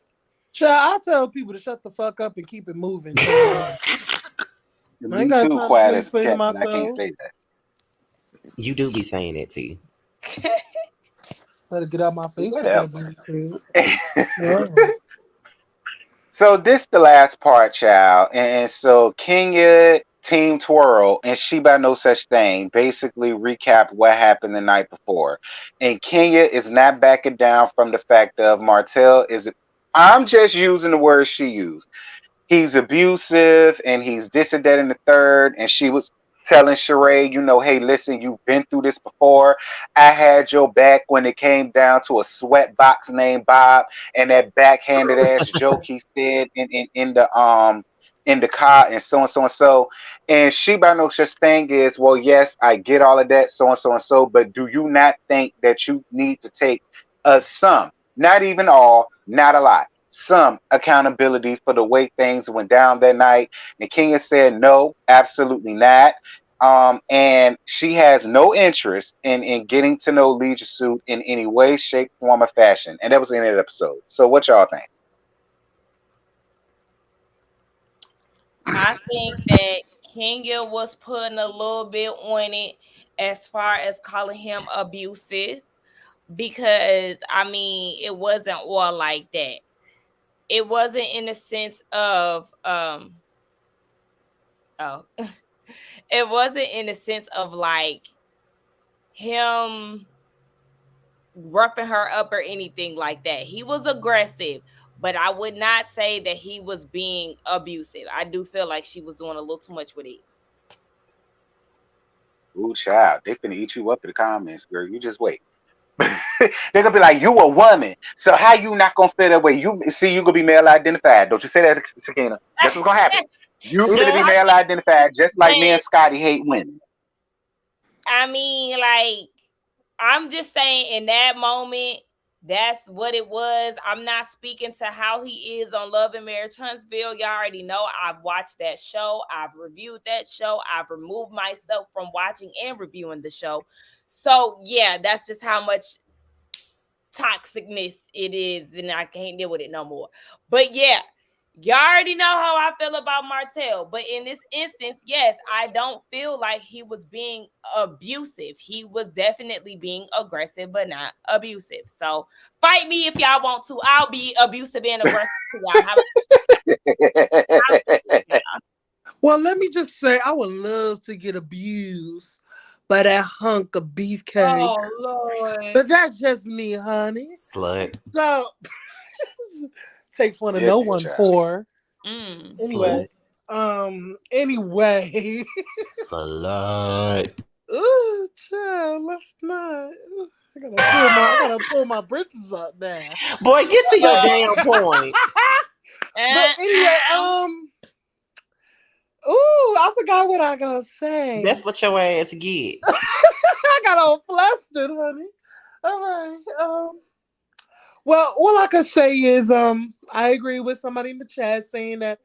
Child, I tell people to shut the fuck up and keep it moving. Child. I ain't Me got too, time to quiet be as a explaining cat, but I can't myself. say that. You do be saying it too. Better get out my face with that Whatever. bullshit. Yeah. So this the last part, child. And so Kenya, Team Twirl, and She by No Such Thing basically recap what happened the night before. And Kenya is not backing down from the fact of Martell is, I'm just using the word she used. He's abusive and he's this and that and the third. And she was telling Sheree, hey, listen, you've been through this before. I had your back when it came down to a sweat box named Bob and that backhanded ass joke he said in the car and so and so and so. And she by no such thing is, well, yes, I get all of that, so and so and so, but do you not think that you need to take some, not even all, not a lot, some accountability for the way things went down that night? And Kenya said, no, absolutely not. And she has no interest in getting to know Leisure Suit in any way, shape, form, or fashion. And that was the end of the episode. So what y'all think? I think that Kenya was putting a little bit on it as far as calling him abusive because I mean it wasn't all like that. It wasn't in the sense of oh it wasn't in the sense of like him roughing her up or anything like that. He was aggressive, but I would not say that he was being abusive. I do feel like she was doing a little too much with it. Ooh, child, they finna eat you up in the comments, girl. You just wait. They're gonna be like, you a woman, so how you not gonna feel that way? You see, you gonna be male identified. Don't you say that, Sakina? That's what's gonna happen. You gonna be male identified, just like me and Scotty hate women. I mean, like, I'm just saying in that moment, That's what it was. I'm not speaking to how he is on Love and Marriage Huntsville. Y'all already know I've watched that show. I've reviewed that show. I've removed myself from watching and reviewing the show. So, yeah, that's just how much toxicness it is, and I can't deal with it no more. But, yeah, y'all already know how I feel about Martell. But in this instance, yes, I don't feel like he was being abusive. He was definitely being aggressive, but not abusive. So fight me if y'all want to. I'll be abusive and aggressive to y'all. Well, let me just say, I would love to get abused by that hunk of beefcake. Oh Lord. But that's just me, honey. Slut. So takes one to Yeah, know bitch, one, child. whore. Slut. Anyway. Slut. Ooh, child, let's not. Ooh, I gotta pull my britches up now. Boy, get to your damn point. But anyway, ooh, I forgot what I gonna say. That's what your ass get. I got all flustered, honey. All right. Well, all I can say is I agree with somebody in the chat saying that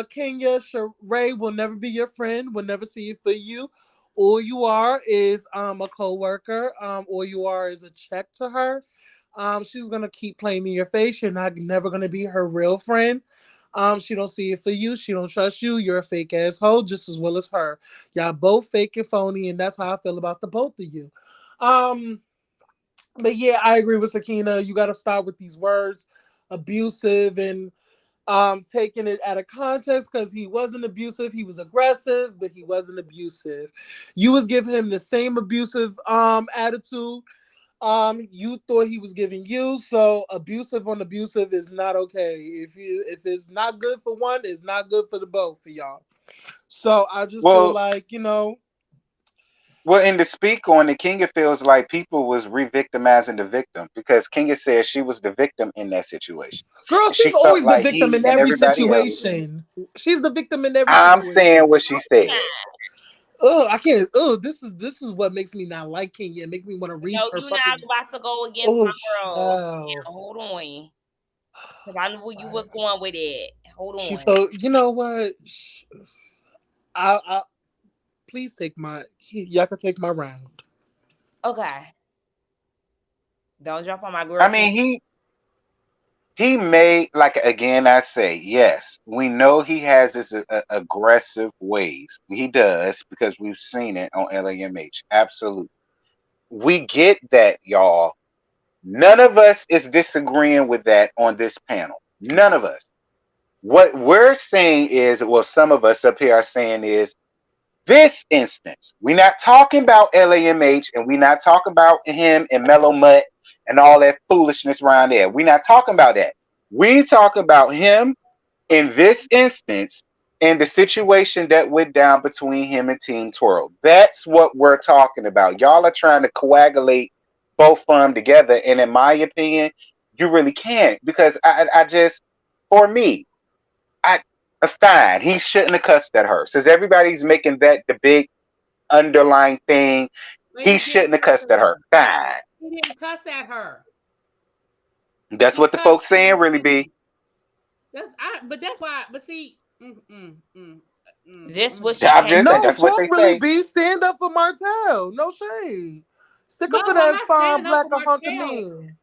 Kenya Sheree will never be your friend, will never see it for you. All you are is a co-worker. All you are is a check to her. She's gonna keep playing in your face. You're not never gonna be her real friend. She don't see it for you. She don't trust you. You're a fake asshole just as well as her. Y'all both fake and phony, and that's how I feel about the both of you. But yeah, I agree with Sakina. You got to stop with these words, abusive and taking it out of context, because he wasn't abusive. He was aggressive, but he wasn't abusive. You was giving him the same abusive attitude you thought he was giving you. So abusive on abusive is not okay. If it's not good for one, it's not good for the both for y'all. So I just feel Well, like, well, and to speak on it, Kenya feels like people was re-victimizing the victim because Kenya says she was the victim in that situation. girl, She she's felt always the like victim he in and every everybody else. situation. She's the victim in every I'm saying situation. what she said. Oh, I can't. Oh, this is what makes me not like Kenya. It makes me want to read No, her you're fucking. not about to go against Oh, my girl. child. Yeah, hold on. Because I knew where you was going with it. Hold on. She's so. You know what? I please take my. Y'all can take my round. Okay. Don't jump on my girl I too. mean, he made, like, again, I say, yes, we know he has his aggressive ways. He does, because we've seen it on LAMH. Absolutely. We get that, y'all. None of us is disagreeing with that on this panel. None of us. What we're saying is, well, some of us up here are saying is, this instance, we're not talking about LAMH, and we're not talking about him and Mellow Mutt and all that foolishness around there. We're not talking about that. We talk about him in this instance and the situation that went down between him and Team Twirl. That's what we're talking about. Y'all are trying to coagulate both of them together, and in my opinion, you really can't, because I just, for me, I fine. He shouldn't have cussed at her. Since everybody's making that the big underlying thing, But he shouldn't have cussed at her. Fine. He didn't cuss at her. That's He what the cussed folks saying, really be. But that's why. But see, This was she I'm came. just saying, No, that's what talk they really say. be. Stand up for Martell. No shade. Stick No, up for I'm that not fine standing up black for hunk of Martell. man.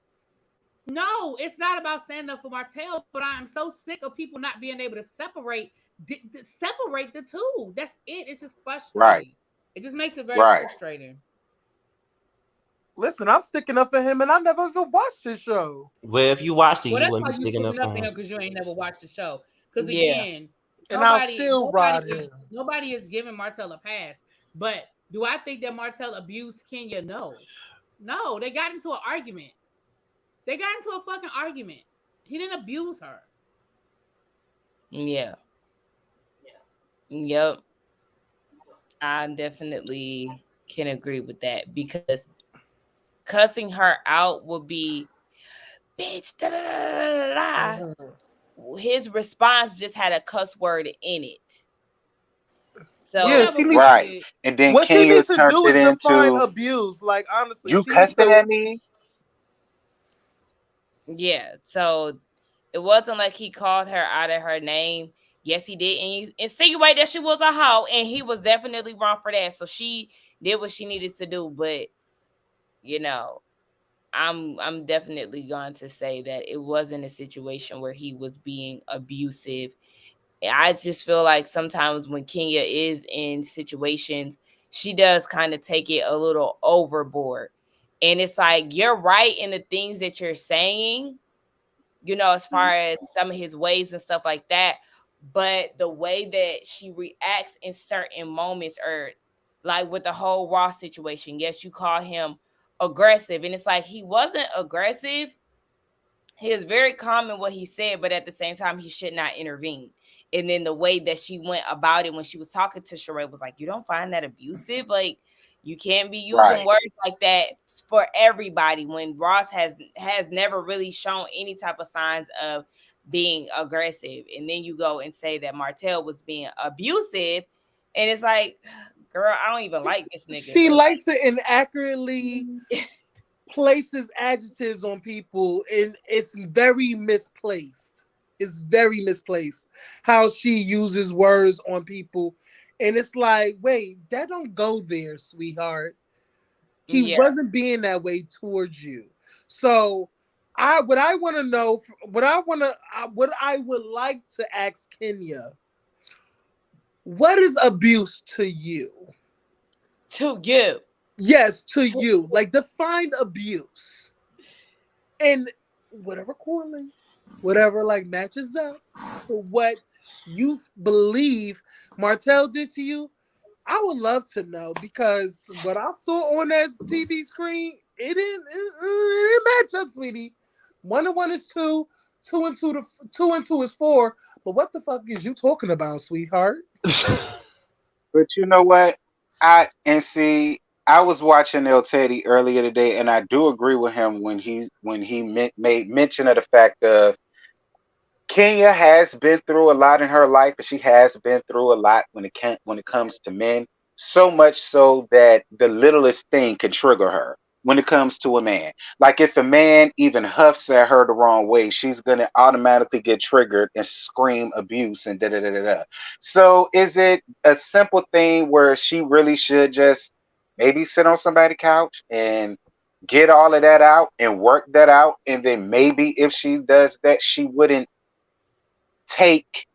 No, it's not about standing up for Martell. But I am so sick of people not being able to separate the two. That's it. It's just Right, frustrating. It just makes it very right. frustrating. Listen, I'm sticking up for him, and I never even watched his show. Well, if you watched it, Well, you that's wouldn't why be you sticking up sticking for up to him. him because you ain't never watched the show. Because Yeah. again, And I'll still ride him. nobody is giving Martell a pass. But do I think that Martell abused Kenya? No. No, they got into an argument. They got into a fucking argument. He didn't abuse her. Yeah. Yep. I definitely can agree with that, because cussing her out would be, bitch, da da da da da. His response just had a cuss word in it. So Yeah, Whatever, she needs. Right. Bullshit. And then What she Kenya needs to turned do it is define into, abuse. Like honestly, you she needs cussing to. at me? Yeah, so it wasn't like he called her out of her name. Yes, he did, and he insinuated that she was a hoe, and he was definitely wrong for that. So she did what she needed to do, but you know, I'm definitely going to say that it wasn't a situation where he was being abusive. I just feel like sometimes when Kenya is in situations, she does kind of take it a little overboard. And it's like you're right in the things that you're saying, as far as some of his ways and stuff like that. But the way that she reacts in certain moments, or like with the whole Ross situation, yes, you call him aggressive. And it's like he wasn't aggressive. He is very calm in what he said, but at the same time, he should not intervene. And then the way that she went about it when she was talking to Sheree was like, you don't find that abusive? Like, you can't be using Right. words like that for everybody when Ross has never really shown any type of signs of being aggressive. And then you go and say that Martell was being abusive. And it's like, girl, I don't even like this nigga. She So likes to inaccurately places adjectives on people, and it's very misplaced. It's very misplaced how she uses words on people, and it's like, wait, that don't go there, sweetheart. He yeah. wasn't being that way towards you. So, what I want to know, what I would like to ask Kenya, what is abuse to you? To you. Yes, to you. Like, define abuse. And whatever correlates, whatever like matches up to what you believe Martell did to you, I would love to know, because what I saw on that TV screen, it didn't match up, sweetie. 1 and 1 is 2, 2 and 2 to 2 and 2 is 4. But what the fuck is you talking about, sweetheart? But you know what? I was watching El Teddy earlier today, and I do agree with him when made mention of the fact of Kenya has been through a lot in her life, and she has been through a lot when it comes to men. So much so that the littlest thing can trigger her when it comes to a man. Like if a man even huffs at her the wrong way, she's gonna automatically get triggered and scream abuse and da da da da da. So is it a simple thing where she really should just maybe sit on somebody's couch and get all of that out and work that out, and then maybe if she does that, she wouldn't take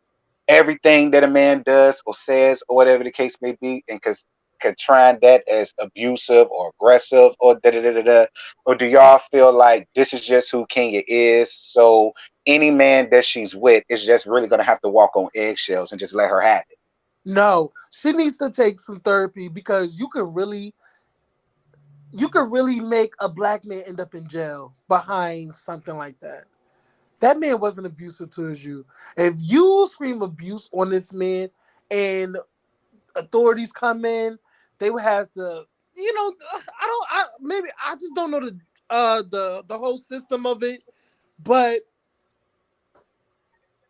everything that a man does or says or whatever the case may be and try that as abusive or aggressive or da da da da da? Or do y'all feel like this is just who Kenya is? So any man that she's with is just really gonna have to walk on eggshells and just let her have it. No, she needs to take some therapy, because you could really make a black man end up in jail behind something like that. That man wasn't abusive towards you. If you scream abuse on this man and authorities come in, they would have to, maybe I just don't know the whole system of it, but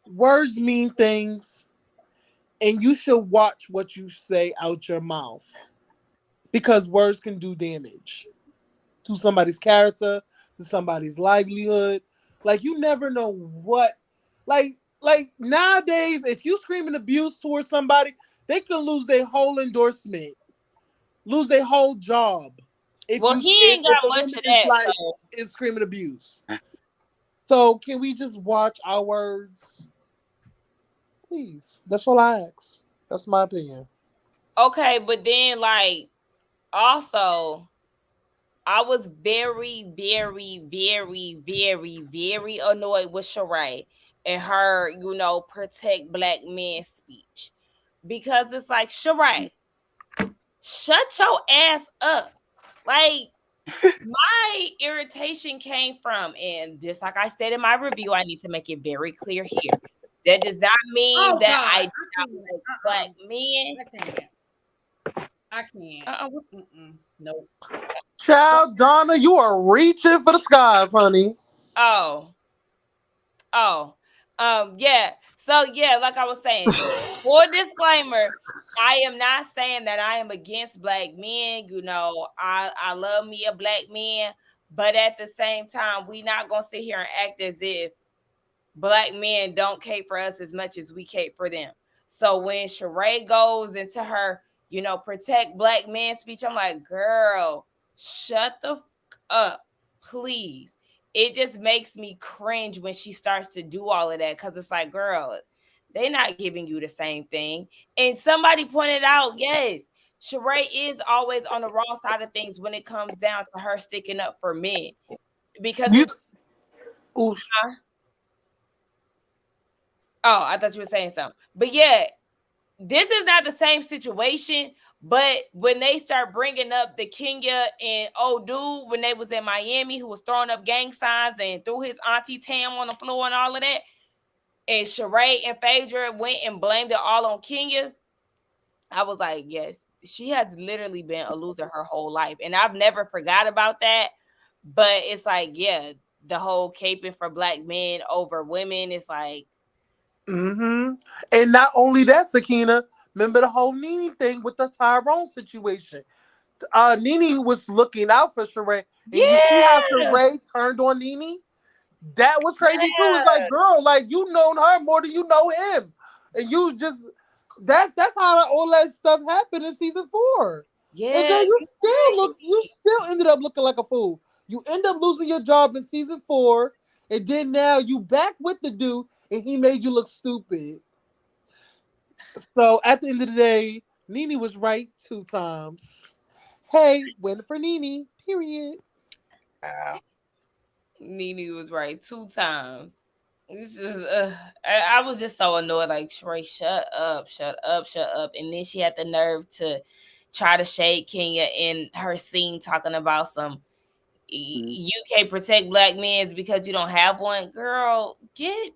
words mean things, and you should watch what you say out your mouth, because words can do damage to somebody's character, to somebody's livelihood. Like, you never know what, like nowadays, if you screaming abuse towards somebody, they can lose their whole endorsement, lose their whole job. If Well, you he if, ain't if got a much woman of that, so is screaming abuse. So can we just watch our words, please? That's all I ask. That's my opinion. okay, but then like also I was very, very, very, very, very annoyed with Sheree and her, protect black men speech. Because it's like, Sheree, shut your ass up. Like, my irritation came from, and just like I said in my review, I need to make it very clear here. That does not mean Oh that God, I I do can't. not like black men. I can't. I can't. Nope. Child, Donna, you are reaching for the skies, honey. Oh, oh, yeah. So yeah, like I was saying, for disclaimer, I am not saying that I am against black men. I love me a black man, But at the same time, we not gonna sit here and act as if Black men don't cape for us as much as we cape for them. So when Sheree goes into her, protect Black men speech, I'm like, girl, shut the fuck up, please. It just makes me cringe when she starts to do all of that, because it's like, girl, they not giving you the same thing. And somebody pointed out, yes, Sheree is always on the wrong side of things when it comes down to her sticking up for men. Because You, it's ooh, oh, I thought you were saying something. But yeah, this is not the same situation. But when they start bringing up the Kenya and old dude when they was in Miami who was throwing up gang signs and threw his auntie Tam on the floor and all of that, and Sheree and Phaedra went and blamed it all on Kenya, I was like, yes, she has literally been a loser her whole life. And I've never forgot about that. But it's like, yeah, the whole caping for Black men over women is like, mm-hmm. And not only that, Sakina, remember the whole Nene thing with the Tyrone situation. Nene was looking out for Sheree, and you see how yeah, Sheree turned on Nene? That was crazy too. It's yeah, like, girl, like you known her more than you know him, and you just that's how all that stuff happened in season 4. And yeah, then right. you still ended up looking like a fool. You end up losing your job in season 4, and then now you back with the dude, and he made you look stupid. So at the end of the day, Nene was right 2 times. Hey, win for Nene. Period. Wow. Nene was right 2 times. It's just, I was just so annoyed. Like, Sheree, shut up, shut up, shut up. And then she had the nerve to try to shade Kenya in her scene talking about some you can't protect Black men because you don't have one. Girl, get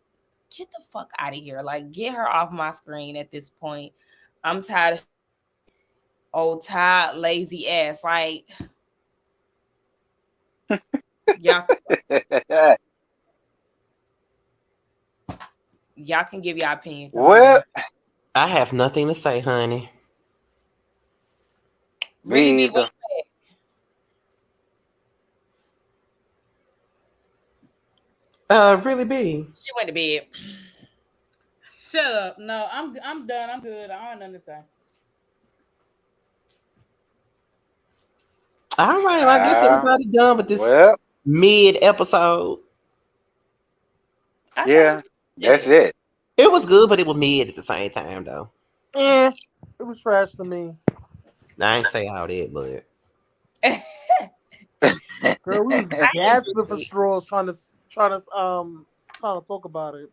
the fuck out of here. Like, get her off my screen at this point. I'm tired of old tired, lazy ass. Like, y'all y'all can give your opinion. Well, I have nothing to say, honey. Really me be what either. Really be. she went to bed. Shut up. No, I'm done. I'm good. I don't have nothing to say. All right, well, I guess Ah, everybody done with this well, mid episode. I thought it yeah, was that's good. it. It was good, but it was mid at the same time, though. It was trash to me. I ain't say all that, but Girl, we was I gasping for enjoyed it. straws trying to talk about it.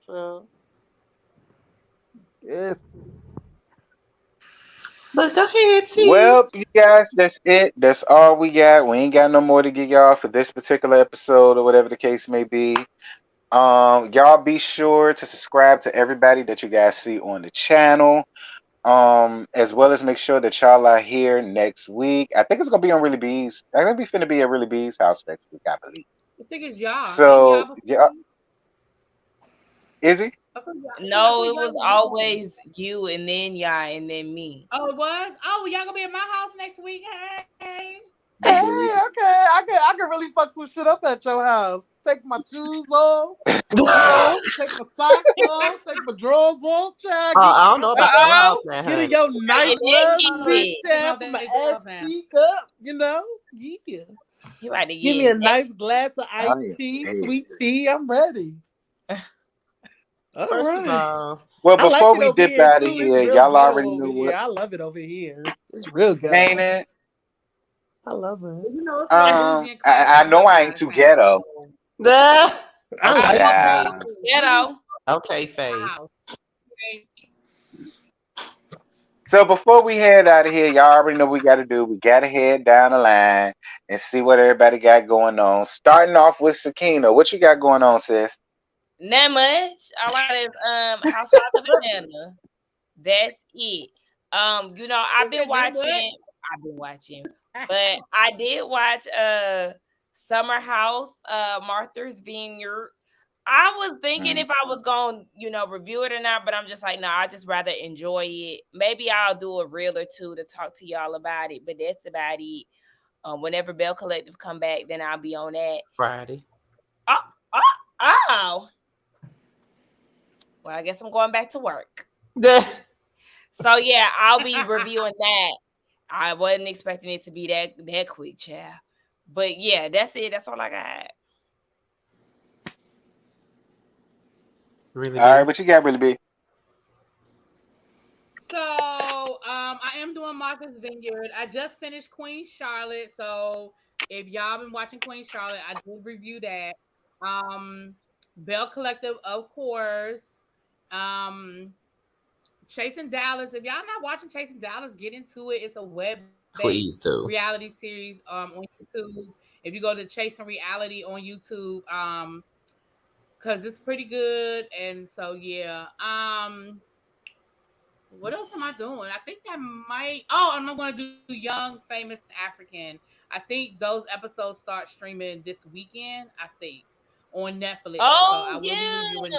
Yes. go ahead, T. Well, you guys, that's it. That's all we got. We ain't got no more to give y'all for this particular episode or whatever the case may be. Y'all be sure to subscribe to everybody that you guys see on the channel. As well as make sure that y'all are here next week. I think it's gonna be on Really Bees. I think we finna be at Really Bees house next week, I believe. I think it's y'all. Ain't So y'all before yeah, me? is he? I No, thought it y'all was was before me. always you and then y'all and then me. Oh, it was? Oh, y'all gonna be at my house next week? Hey. Hey, Really Bees. okay. I can really fuck some shit up at your house. Take my shoes off, take my socks off, take my drawers off, child. I don't know about your Uh-oh. house now, Get in honey. your Now nice you love did get seat, it. Take child, off put my that ass off now. cheek up, Yeah. You about to Give me a get nice glass of Oh iced yeah. tea, Hey. sweet tea. I'm ready. All First of right. all, Well, I like before it we over dip here out of too. It's here, real y'all ghetto already over know here. what, I love it over here. It's real ghetto. ain't it? I love it. You know, it's real bougie and classy I on know my I side ain't of too town. ghetto. I Okay, like well, it. Faye. Child. Ghetto. okay, Faye. Wow. Okay. So before we head out of here, y'all already know what we got to do. We got to head down the line and see what everybody got going on. Starting off with Sakina. What you got going on, sis? Not much. All I got is Housewives of Atlanta. That's it. He said that what? I've been watching, but I did watch Summer House, Martha's Vineyard. I was thinking Mm. if I was going, review it or not, but I'm just like, no, I just rather enjoy it. Maybe I'll do a reel or two to talk to y'all about it, but that's about it. Whenever Bell Collective come back, then I'll be on that Friday. Oh. Well, I guess I'm going back to work. So yeah, I'll be reviewing that. I wasn't expecting it to be that quick, child. But yeah, that's it. That's all I got. Really All right, big. what you got, really big? So, I am doing Martha's Vineyard. I just finished Queen Charlotte. So, if y'all been watching Queen Charlotte, I did review that. Um, Bell Collective, of course. Um, Chasing Dallas. If y'all not watching Chasing Dallas, get into it. It's a web-based Please do. reality series on YouTube. If you go to Chasing Reality on YouTube, because it's pretty good. And so yeah. What else am I doing? I think that might. Oh, I'm going to do Young Famous African. I think those episodes start streaming this weekend. I think on Netflix. So I Oh will be reviewing. yeah.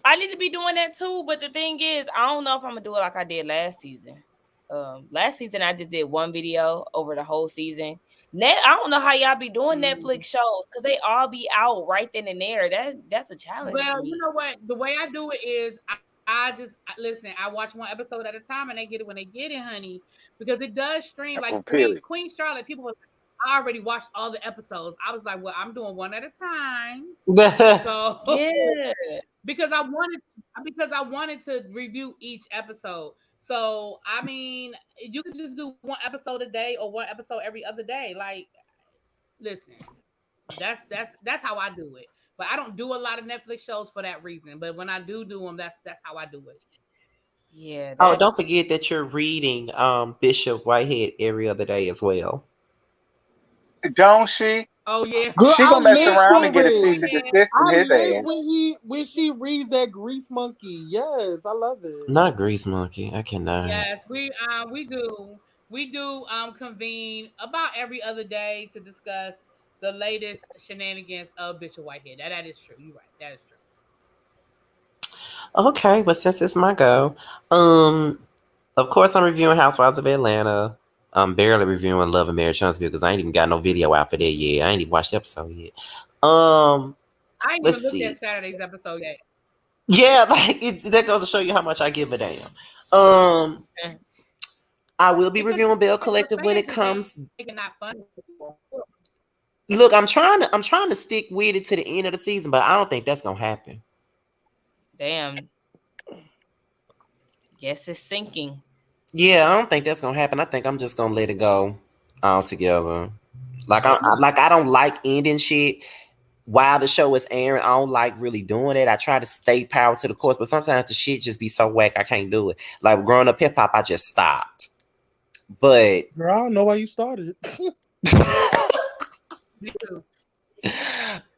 I need to be doing that too, but the thing is, I don't know if I'm gonna do it like I did last season. Last season I just did one video over the whole season. I don't know how y'all be doing Netflix shows because they all be out right then and there. That's a challenge for Well, me. you know what? The way I do it is I just listen. I watch one episode at a time, and they get it when they get it, honey. Because it does stream Oh, like period. Queen Charlotte. People were like, I already watched all the episodes. I was like, well, I'm doing one at a time. So Yeah. because I wanted to review each episode. So I mean, you could just do one episode a day or one episode every other day. Like, listen, that's how I do it. But I don't do a lot of Netflix shows for that reason. But when I do them, that's how I do it. Yeah. Oh, don't forget that you're reading Bishop Whitehead every other day as well. Don't she? Oh yeah. Girl, She I gonna mess live around and for get a it. cease and desist from I his live ass. when she reads that Grease Monkey. Yes, I love it. Not Grease Monkey. I cannot. Yes, we do convene about every other day to discuss the latest shenanigans of Bishop Whitehead. That is true. You're right. That is true. Okay, but since it's my go, of course I'm reviewing Housewives of Atlanta. I'm barely reviewing Love and Marriage Huntsville because I ain't even got no video out for that yet. I ain't even watched the episode yet. I ain't Let's even looked see. at Saturday's episode yet. Yeah, like that goes to show you how much I give a damn. I will be Because reviewing Bell the Collective when fans it just comes. make it not fun. Look, I'm trying to stick with it to the end of the season, but I don't think that's gonna happen. Damn. Guess it's sinking. Yeah, I don't think that's gonna happen. I think I'm just gonna let it go altogether. Like I don't like ending shit while the show is airing. I don't like really doing it. I try to stay power to the course, but sometimes the shit just be so whack I can't do it. Like growing up hip hop, I just stopped. But Girl, I don't know why you started. Me too.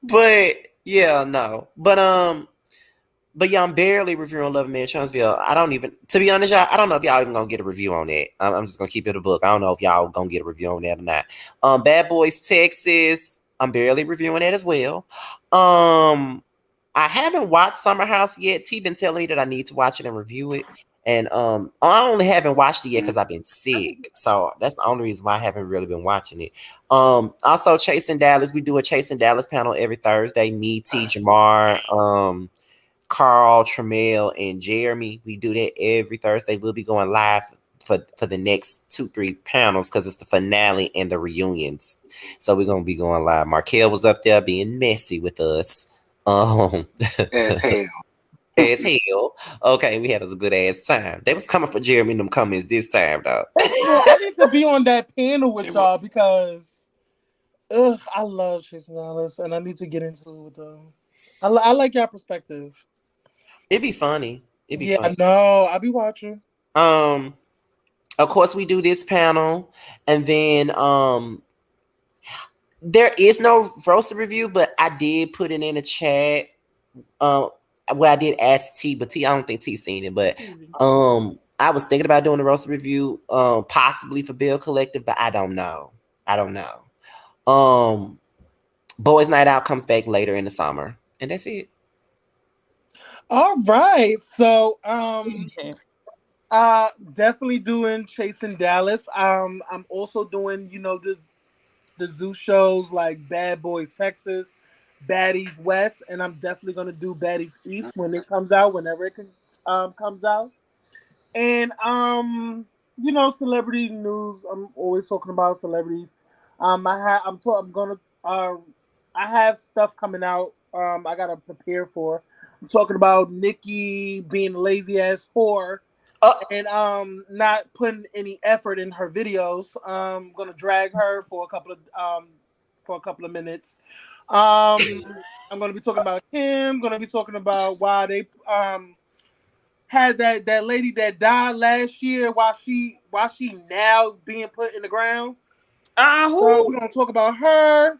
but yeah, no. But yeah, I'm barely reviewing Love and Marriage Huntsville. I don't even, to be honest, y'all, I don't know if y'all even gonna get a review on that. I'm just gonna keep it a book. I don't know if y'all gonna get a review on that or not. Bad Boys Texas, I'm barely reviewing that as well. I haven't watched Summer House yet. T been telling me that I need to watch it and review it. And I only haven't watched it yet because I've been sick. So that's the only reason why I haven't really been watching it. Also Chasing Dallas, we do a Chasing Dallas panel every Thursday. Me, T, Jamar, Carl, Tremel, and Jeremy. We do that every Thursday. We'll be going live for the next 2-3 panels because it's the finale and the reunions. So we're gonna be going live. Markel was up there being messy with us. As hell. As hell. Okay, we had us a good ass time. They was coming for Jeremy and them comments this time, though. Well, I need to be on that panel with y'all because I love Chasing Dallas and I need to get into it with them. I like your perspective. It'd be funny. It'd be Yeah, funny. no, I'll be watching. Of course, we do this panel, and then there is no roaster review, but I did put it in the chat. Where I did ask T, but T, I don't think T seen it, but I was thinking about doing a roaster review, possibly for Bill Collective, but I don't know. Boys Night Out comes back later in the summer, and that's it. All right, so I Definitely doing Chasing Dallas. I'm also doing, this the zoo shows like Bad Boys Texas, Baddies West, and I'm definitely gonna do Baddies East when it comes out, whenever it comes out. And celebrity news. I'm always talking about celebrities. I'm gonna I have stuff coming out. I gotta prepare for. I'm talking about Nikki being lazy ass whore Uh, and not putting any effort in her videos. Gonna drag her for a couple of minutes. I'm gonna be talking about him. Gonna be talking about why they had that lady that died last year. Why she now being put in the ground. So Who? we're gonna talk about her.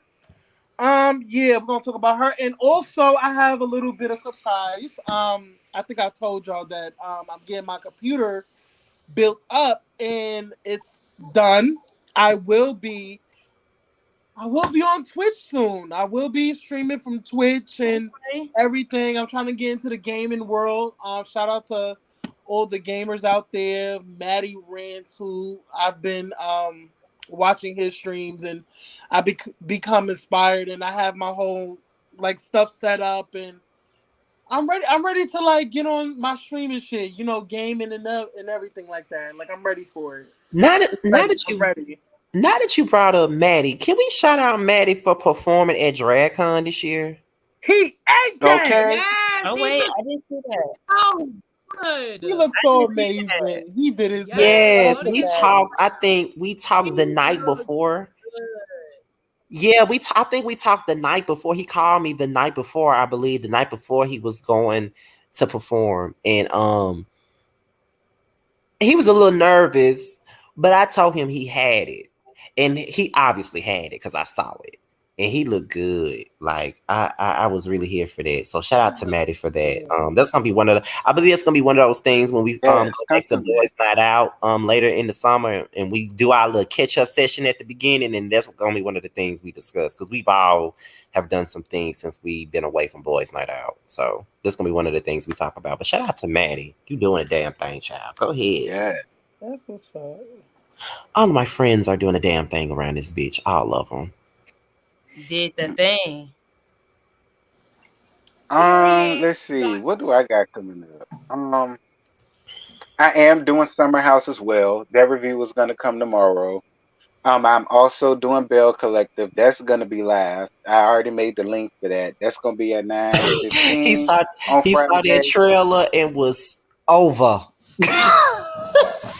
Yeah, we're gonna talk about her, and also I have a little bit of surprise. I think I told y'all that I'm getting my computer built up and it's done. I will be I will be on Twitch soon. I will be streaming from Twitch and Okay. everything. I'm trying to get into the gaming world. Shout out to all the gamers out there. Maddie Rance, who I've been watching his streams, and I become inspired, and I have my whole like stuff set up, and I'm ready. I'm ready to like get on my streaming shit. Gaming and everything like that. Like I'm ready for it. now that now Like that I'm you ready. now that you brought up Maddie, can we shout out Maddie for performing at DragCon this year? He ate that. Okay. Yes, Oh he wait, looks I didn't see that. so good. He looks I so didn't see that. amazing. He did his best. Shout Yes, out Yes, go to to we his Maddie. talked. I think we he talked the night looks before. good. Yeah, I think we talked the night before. He called me the night before, I believe, the night before he was going to perform. And he was a little nervous, but I told him he had it. And he obviously had it because I saw it. And he looked good. Like I was really here for that. So shout He out to looks Maddie for that. good. That's gonna be one of the I believe it's gonna be one of those things when we go Yes. Come back to through, man. Boys Night Out later in the summer and we do our little catch up session at the beginning, and that's gonna be one of the things we discuss because we've all have done some things since we've been away from Boys Night Out. So this is gonna be one of the things we talk about. But shout out to Maddie. You doing a damn thing, child. Go ahead. Yeah. That's what's up. All of my friends are doing a damn thing around this bitch. All of them. Did the thing. Period. Let's see. Dot. What do I got coming up? I am doing Summer House as well. That review is gonna come tomorrow. I'm also doing Bell Collective. That's gonna be live. I already made the link for that. That's gonna be at nine he fifteen saw on he saw that Friday. trailer and was over.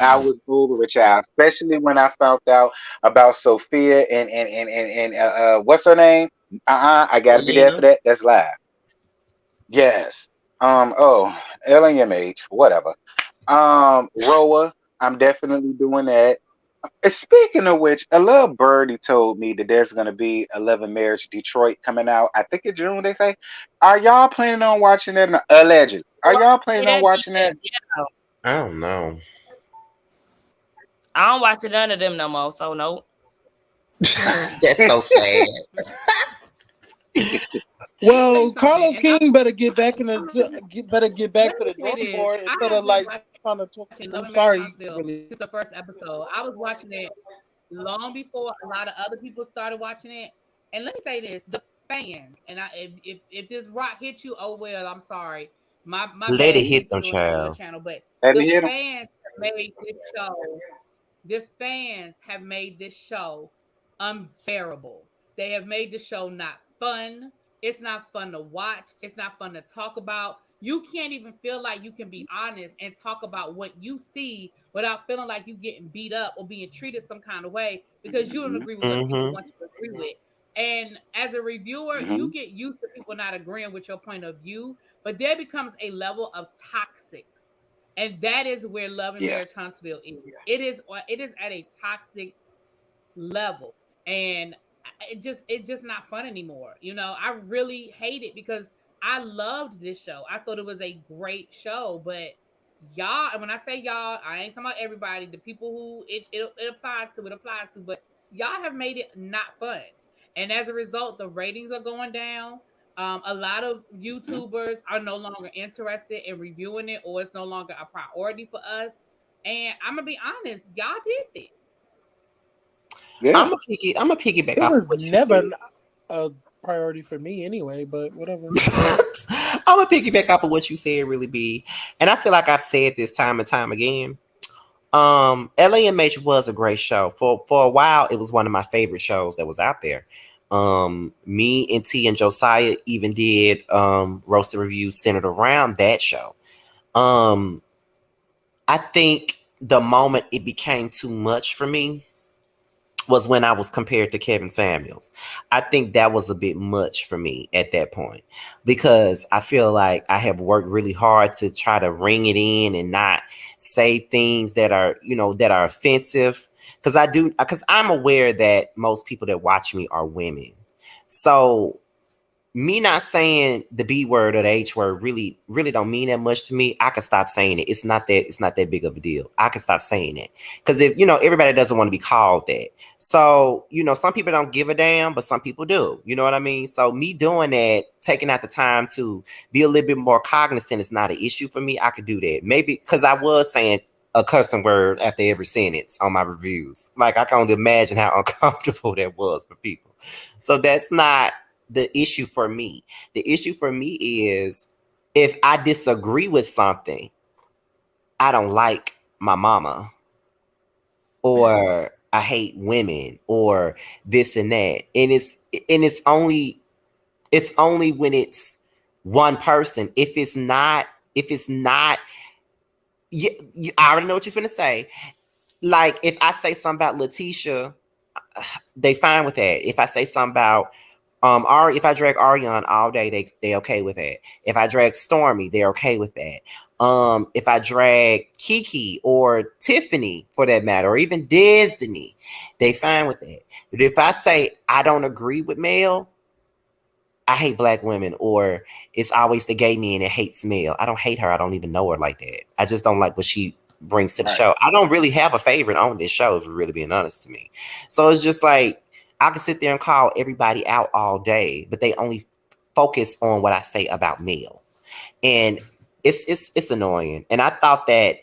I was over with y'all, especially when I found out about Sophia and what's her name? I gotta be there for Alina. that. That's live. Yes. Oh, LMH, whatever. Roa, I'm definitely doing that. Speaking of which, a little birdie told me that there's gonna be 11 Marriage Detroit coming out. I think in June. They say. Are y'all planning on watching that? Allegedly, are y'all planning on That be watching that? that ghetto. I don't know. I don't watch none of them no more. So no. That's so sad. Let me tell you Well, something, Carlos and I King better get back in the better get back let to me the say drawing this. board I instead have of been like watching trying to talk. Love I'm and Marriage sorry, Huntsville really. since the first episode. I was watching it long before a lot of other people started watching it. And let me say this: the fans, and if this rock hits you, oh well, I'm sorry. My Let bad. it You need hit to them, join some other child. channel, but Let me the hit him. fans have made this show. The fans have made this show unbearable. They have made the show not fun. It's not fun to watch. It's not fun to talk about. You can't even feel like you can be honest and talk about what you see without feeling like you getting beat up or being treated some kind of way because you don't Hmm. agree with what people Mm-hmm. want you to agree with. And as a reviewer, Hmm. you get used to people not agreeing with your point of view, but there becomes a level of toxic, and that is where Love and Yeah. Marriage Huntsville is. It is at a toxic level, and it's just not fun anymore. I really hate it because I loved this show. I thought it was a great show, but y'all, and when I say y'all, I ain't talking about everybody. The people who it applies to, it applies to, but y'all have made it not fun, and as a result, the ratings are going down. A lot of Hmm. YouTubers are no longer interested in reviewing it, or it's no longer a priority for us. And I'm gonna be honest, y'all did it. Yeah. I'm gonna piggyback It off of was what you never said. a priority for me anyway, but whatever. I'm gonna piggyback off of what you said, really be, and I feel like I've said this time and time again. LAMH was a great show. For a while, it was one of my favorite shows that was out there. Me and T and Josiah even did roasted reviews centered around that show. I think the moment it became too much for me was when I was compared to Kevin Samuels. I think that was a bit much for me at that point because I feel like I have worked really hard to try to ring it in and not say things that are, that are offensive. Because I'm aware that most people that watch me are women. So me not saying the B word or the H word really don't mean that much to me. I can stop saying it. It's not that big of a deal. I can stop saying it. Because if everybody doesn't want to be called that. So, some people don't give a damn, but some people do. You know what I mean? So me doing that, taking out the time to be a little bit more cognizant is not an issue for me. I could do that. Maybe because I was saying a cursing word after every sentence on my reviews. Like I can only imagine how uncomfortable that was for people. So that's not the issue for me. The issue for me is if I disagree with something, I don't like my mama, or I hate women, or this and that. And it's only when it's one person. If it's not, I already know what you're finna say. Like if I say something about Letitia, they fine with that. If I say something about Ari, if I drag Ariane all day, they okay with that. If I drag Stormy, they're okay with that. If I drag Kiki or Tiffany for that matter, or even Destiny, they fine with that. But if I say I don't agree with Mel, I hate black women, or it's always the gay man that hates Mel. I don't hate her. I don't even know her like that. I just don't like what she brings to the show. I don't really have a favorite on this show, if you're really being honest to me. So it's just like, I can sit there and call everybody out all day, but they only focus on what I say about Mel. And it's annoying. And I thought that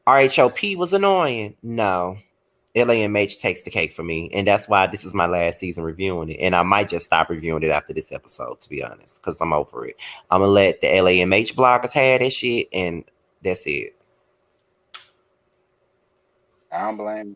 RHOP was annoying. No. LAMH takes the cake for me. And that's why this is my last season reviewing it. And I might just stop reviewing it after this episode, to be honest, because I'm over it. I'm going to let the LAMH bloggers have that shit, and that's it. I don't blame you.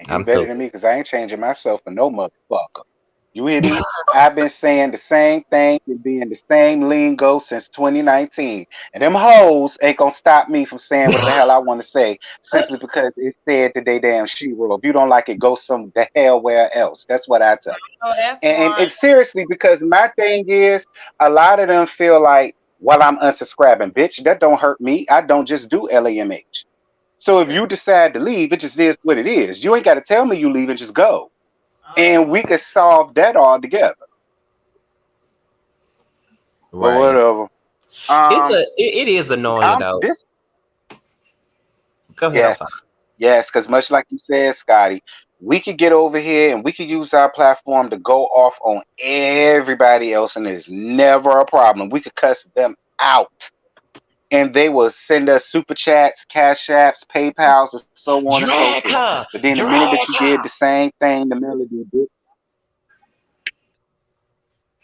And you I'm better through. than me because I ain't changing myself for no motherfucker. You hear me? I've been saying the same thing and being the same lingo since 2019. And them hoes ain't gonna stop me from saying what the hell I want to say simply because it said that they damn she-ro. If you don't like it, go some the hell where else. That's what I tell them. Oh, that's And smart. seriously, because my thing is a lot of them feel like, well, I'm unsubscribing, bitch. That don't hurt me. I don't just do LAMH. So if you decide to leave, it just is what it is. You ain't got to tell me you leave and just go. And we could solve that all together. But Right. whatever. It is annoying though. This Go ahead. I'm yes, sorry. yes, because much like you said, Scotty, we could get over here and we could use our platform to go off on everybody else, and it's never a problem. We could cuss them out, and they will send us super chats, cash apps, PayPal's, and so on and so Drag forth. her. But then the minute Drag that you did her. the same thing, the melody did.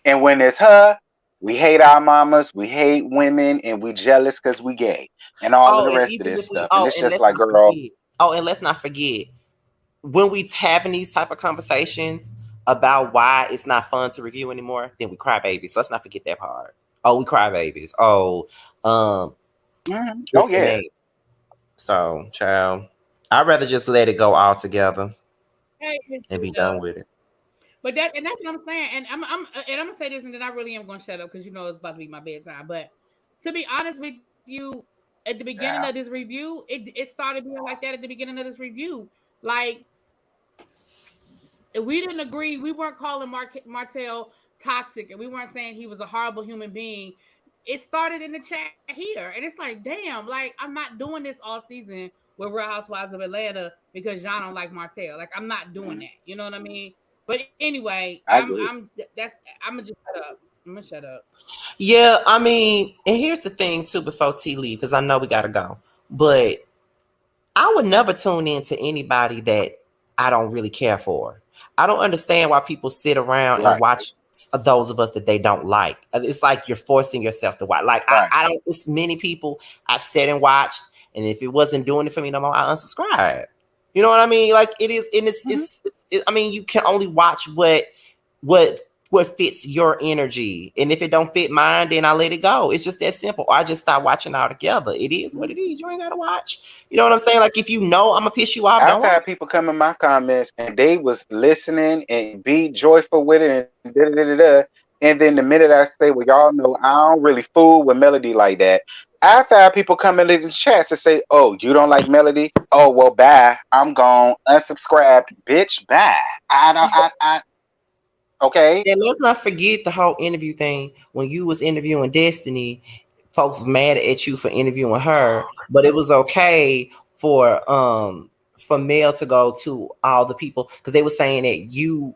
And when it's her, we hate our mamas, we hate women, and we jealous because we gay, and all of Oh, the and rest of even this if we stuff. And it's and just let's like, not girl, forget. Oh, and let's not forget when we having these type of conversations about why it's not fun to review anymore, then we cry babies. So let's not forget that part. Oh, we cry babies. Oh, oh this and yeah, that. So, child, I'd rather just let it go all together Hey, and be done with it. but that's what I'm saying, and I'm gonna say this, and then I really am gonna shut up because it's about to be my bedtime. But to be honest with you, at the beginning of this review, it started being like that at the beginning of this review. Like we didn't agree, we weren't calling Martell toxic, and we weren't saying he was a horrible human being. It started in the chat here, and it's like, damn, like I'm not doing this all season with Real Housewives of Atlanta because y'all don't like Martell. Like I'm not doing that. You know what I mean? But anyway, I agree. I'm gonna just shut up. I'm gonna shut up. Yeah, I mean, and here's the thing too before T leave, because I know we gotta go. But I would never tune in to anybody that I don't really care for. I don't understand why people sit around and Right, watch those of us that they don't like. It's like you're forcing yourself to watch. Like right. I don't. It's many people I sat and watched, and if it wasn't doing it for me no more, I unsubscribe. You know what I mean? Like it is, and Mhm. I mean, you can only watch what what fits your energy, and if it don't fit mine, then I let it go. It's just that simple. Or I just stop watching altogether. It is what it is. You ain't gotta watch. You know what I'm saying? Like if you know I'm gonna piss you off, don't I've watch. had people come in my comments and they was listening and be joyful with it and da da da da. And then the minute I say, well, y'all know I don't really fool with Melody like that. I've had people come in the chats and say, oh, you don't like Melody? Oh, well, bye. I'm gone. Unsubscribed. Bitch, bye. I don't, okay. And let's not forget the whole interview thing. When you was interviewing Destiny, folks was mad at you for interviewing her, but it was okay for Mel to go to all the people because they were saying that you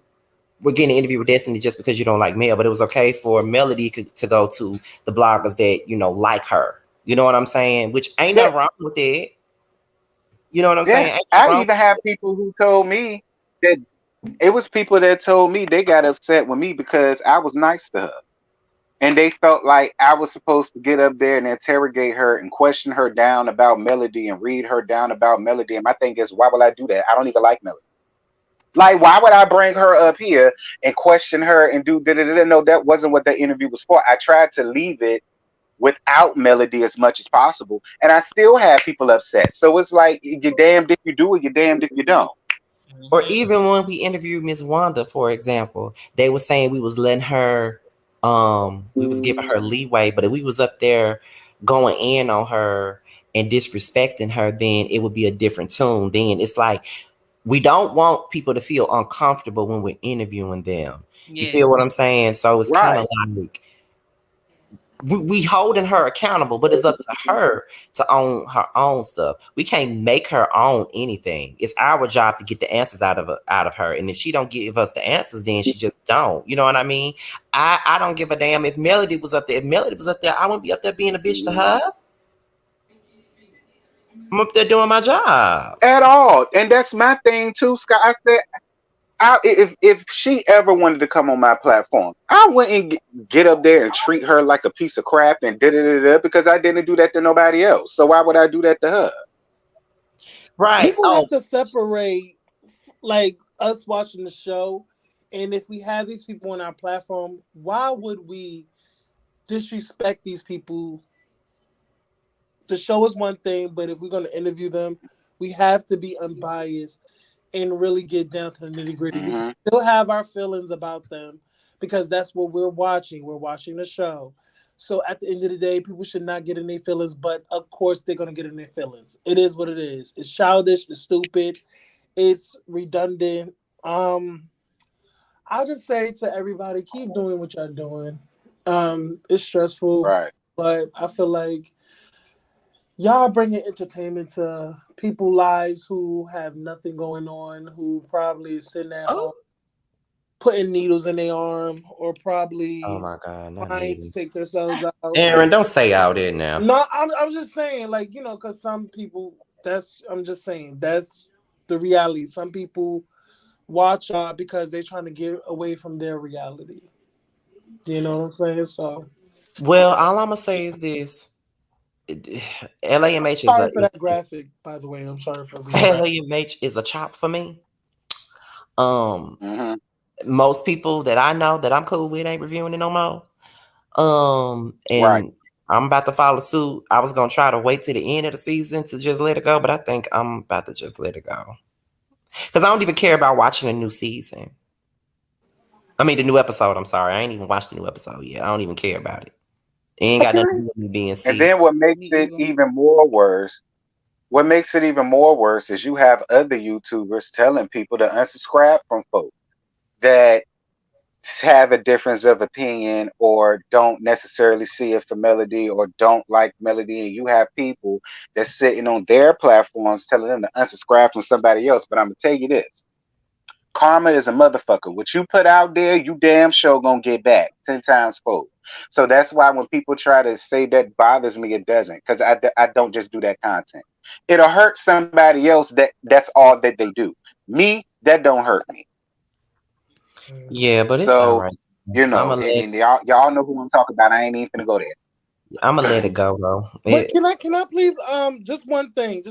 were getting an interview with Destiny just because you don't like Mel, but it was okay for Melody to go to the bloggers that like her. You know what I'm saying? Which ain't Yeah, nothing wrong with that. You know what I'm yeah. saying? Ain't nothing I wrong. even have people who told me that it was people that told me they got upset with me because I was nice to her. And they felt like I was supposed to get up there and interrogate her and question her down about Melody and read her down about Melody. And my thing is, why would I do that? I don't even like Melody. Like, why would I bring her up here and question her and do da da da? No, that wasn't what that interview was for. I tried to leave it without Melody as much as possible, and I still had people upset. So it's like you're damned if you do it, you're damned if you don't. Or even when we interviewed Miss Wanda, for example, they were saying we was letting her, we was giving her leeway, but if we was up there going in on her and disrespecting her, then it would be a different tune. Then it's like we don't want people to feel uncomfortable when we're interviewing them. You Yes. feel what I'm saying? So it's kind Right. of like we holding her accountable, but it's up to her to own her own stuff. We can't make her own anything. It's our job to get the answers out of her. And if she don't give us the answers, then she just don't. You know what I mean? I don't give a damn if Melody was up there. If Melody was up there, I wouldn't be up there being a bitch to her. I'm up there doing my job. At all. And that's my thing too, Scott. I said if she ever wanted to come on my platform, I wouldn't get up there and treat her like a piece of crap and da da da da because I didn't do that to nobody else. So why would I do that to her? Right. People Oh, have to separate, like us watching the show, and if we have these people on our platform, why would we disrespect these people? The show is one thing, but if we're going to interview them, we have to be unbiased and really get down to the nitty gritty. We can Hmm. still have our feelings about them because that's what we're watching. We're watching the show. So at the end of the day, people should not get in their feelings, but of course they're going to get in their feelings. It is what it is. It's childish, it's stupid, it's redundant. I'll just say to everybody, keep doing what you're doing. It's stressful, Right. but I feel like y'all bringing entertainment to people's lives who have nothing going on, who probably is sitting at home oh, putting needles in their arm or oh probably my God, not trying to me. take themselves out. Aaron, don't say all that now. No, I'm just saying, like, because some people, I'm just saying, that's the reality. Some people watch because they're trying to get away from their reality. You know what I'm saying? So, Well, all I'm gonna say is this: LAMH is sorry for that graphic, by the way. I'm sorry for being graphic. LAMH is a chop for me. Um, Hmm. most people that I know that I'm cool with ain't reviewing it no more. Right. And I'm about to follow suit. I was gonna try to wait to the end of the season to just let it go, but I think I'm about to just let it go because I don't even care about watching a new season. I mean, the new episode. I'm sorry, I ain't even watched the new episode yet. I don't even care about it. It ain't got nothing to do with me being And sick. then what makes Me it either. even more worse, what makes it even more worse is you have other YouTubers telling people to unsubscribe from folks that have a difference of opinion or don't necessarily see it for Melody or don't like Melody, and you have people that's sitting on their platforms telling them to unsubscribe from somebody else. But I'm gonna tell you this: karma is a motherfucker. What you put out there, you damn sure gonna get back 10 times fold. So that's why when people try to say that bothers me, it doesn't, because I don't just do that content. It'll hurt somebody else that's all that they do. Me, that don't hurt me. Yeah, but it's all So, right. and, and y'all know who I'm talking about. I ain't even gonna go there. I'm gonna let it go though. But can I please just one thing.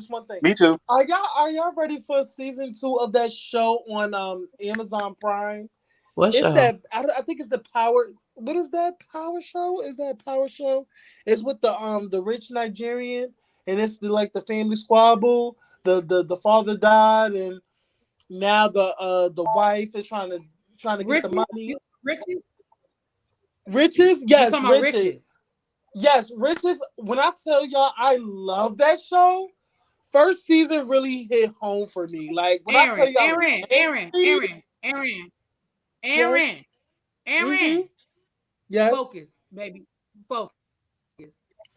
Me too. Are y'all ready for season 2 of that show on Amazon Prime? What's It's your that I think it's the Power. What is that Power Show? Is that Power Show? It's with the rich Nigerian, and it's the family squabble. The father died, and now the wife is trying to get the Riches? money. Riches? Riches, You yes, talking about riches. Yes, Riches. When I tell y'all, I love that show. First season really hit home for me. Like when I tell Aaron, y'all, Aaron, Aaron, Aaron, Aaron, yes, Aaron, mm-hmm, Aaron. yes, Focus, baby. Focus.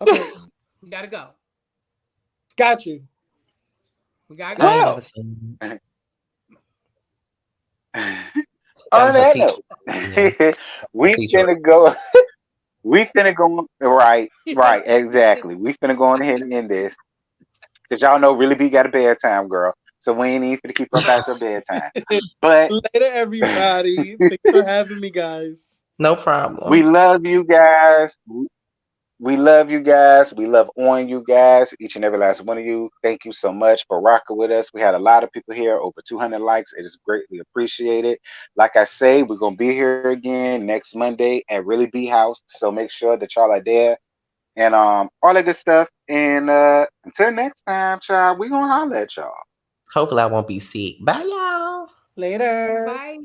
okay, We gotta go. got you. We gotta I ain't go. never Well, seen on I'm her that teacher. note, Yeah. we Teacher. finna go. We finna go. Right, exactly. We finna go on ahead and end this because y'all know Really B got a bedtime, girl. So we ain't even finna keep her past her bedtime. But Later, everybody. Thanks for having me, guys. No we problem. love you guys. We love you guys. We love on you guys, each and every last one of you. Thank you so much for rocking with us. We had a lot of people here, over 200 likes. It is greatly appreciated. Like I say, we're going to be here again next Monday at Really B House. So make sure that y'all are there and all that good stuff. And until next time, child, we going to holler at y'all. Hopefully I won't be sick. Bye y'all. Later. Bye.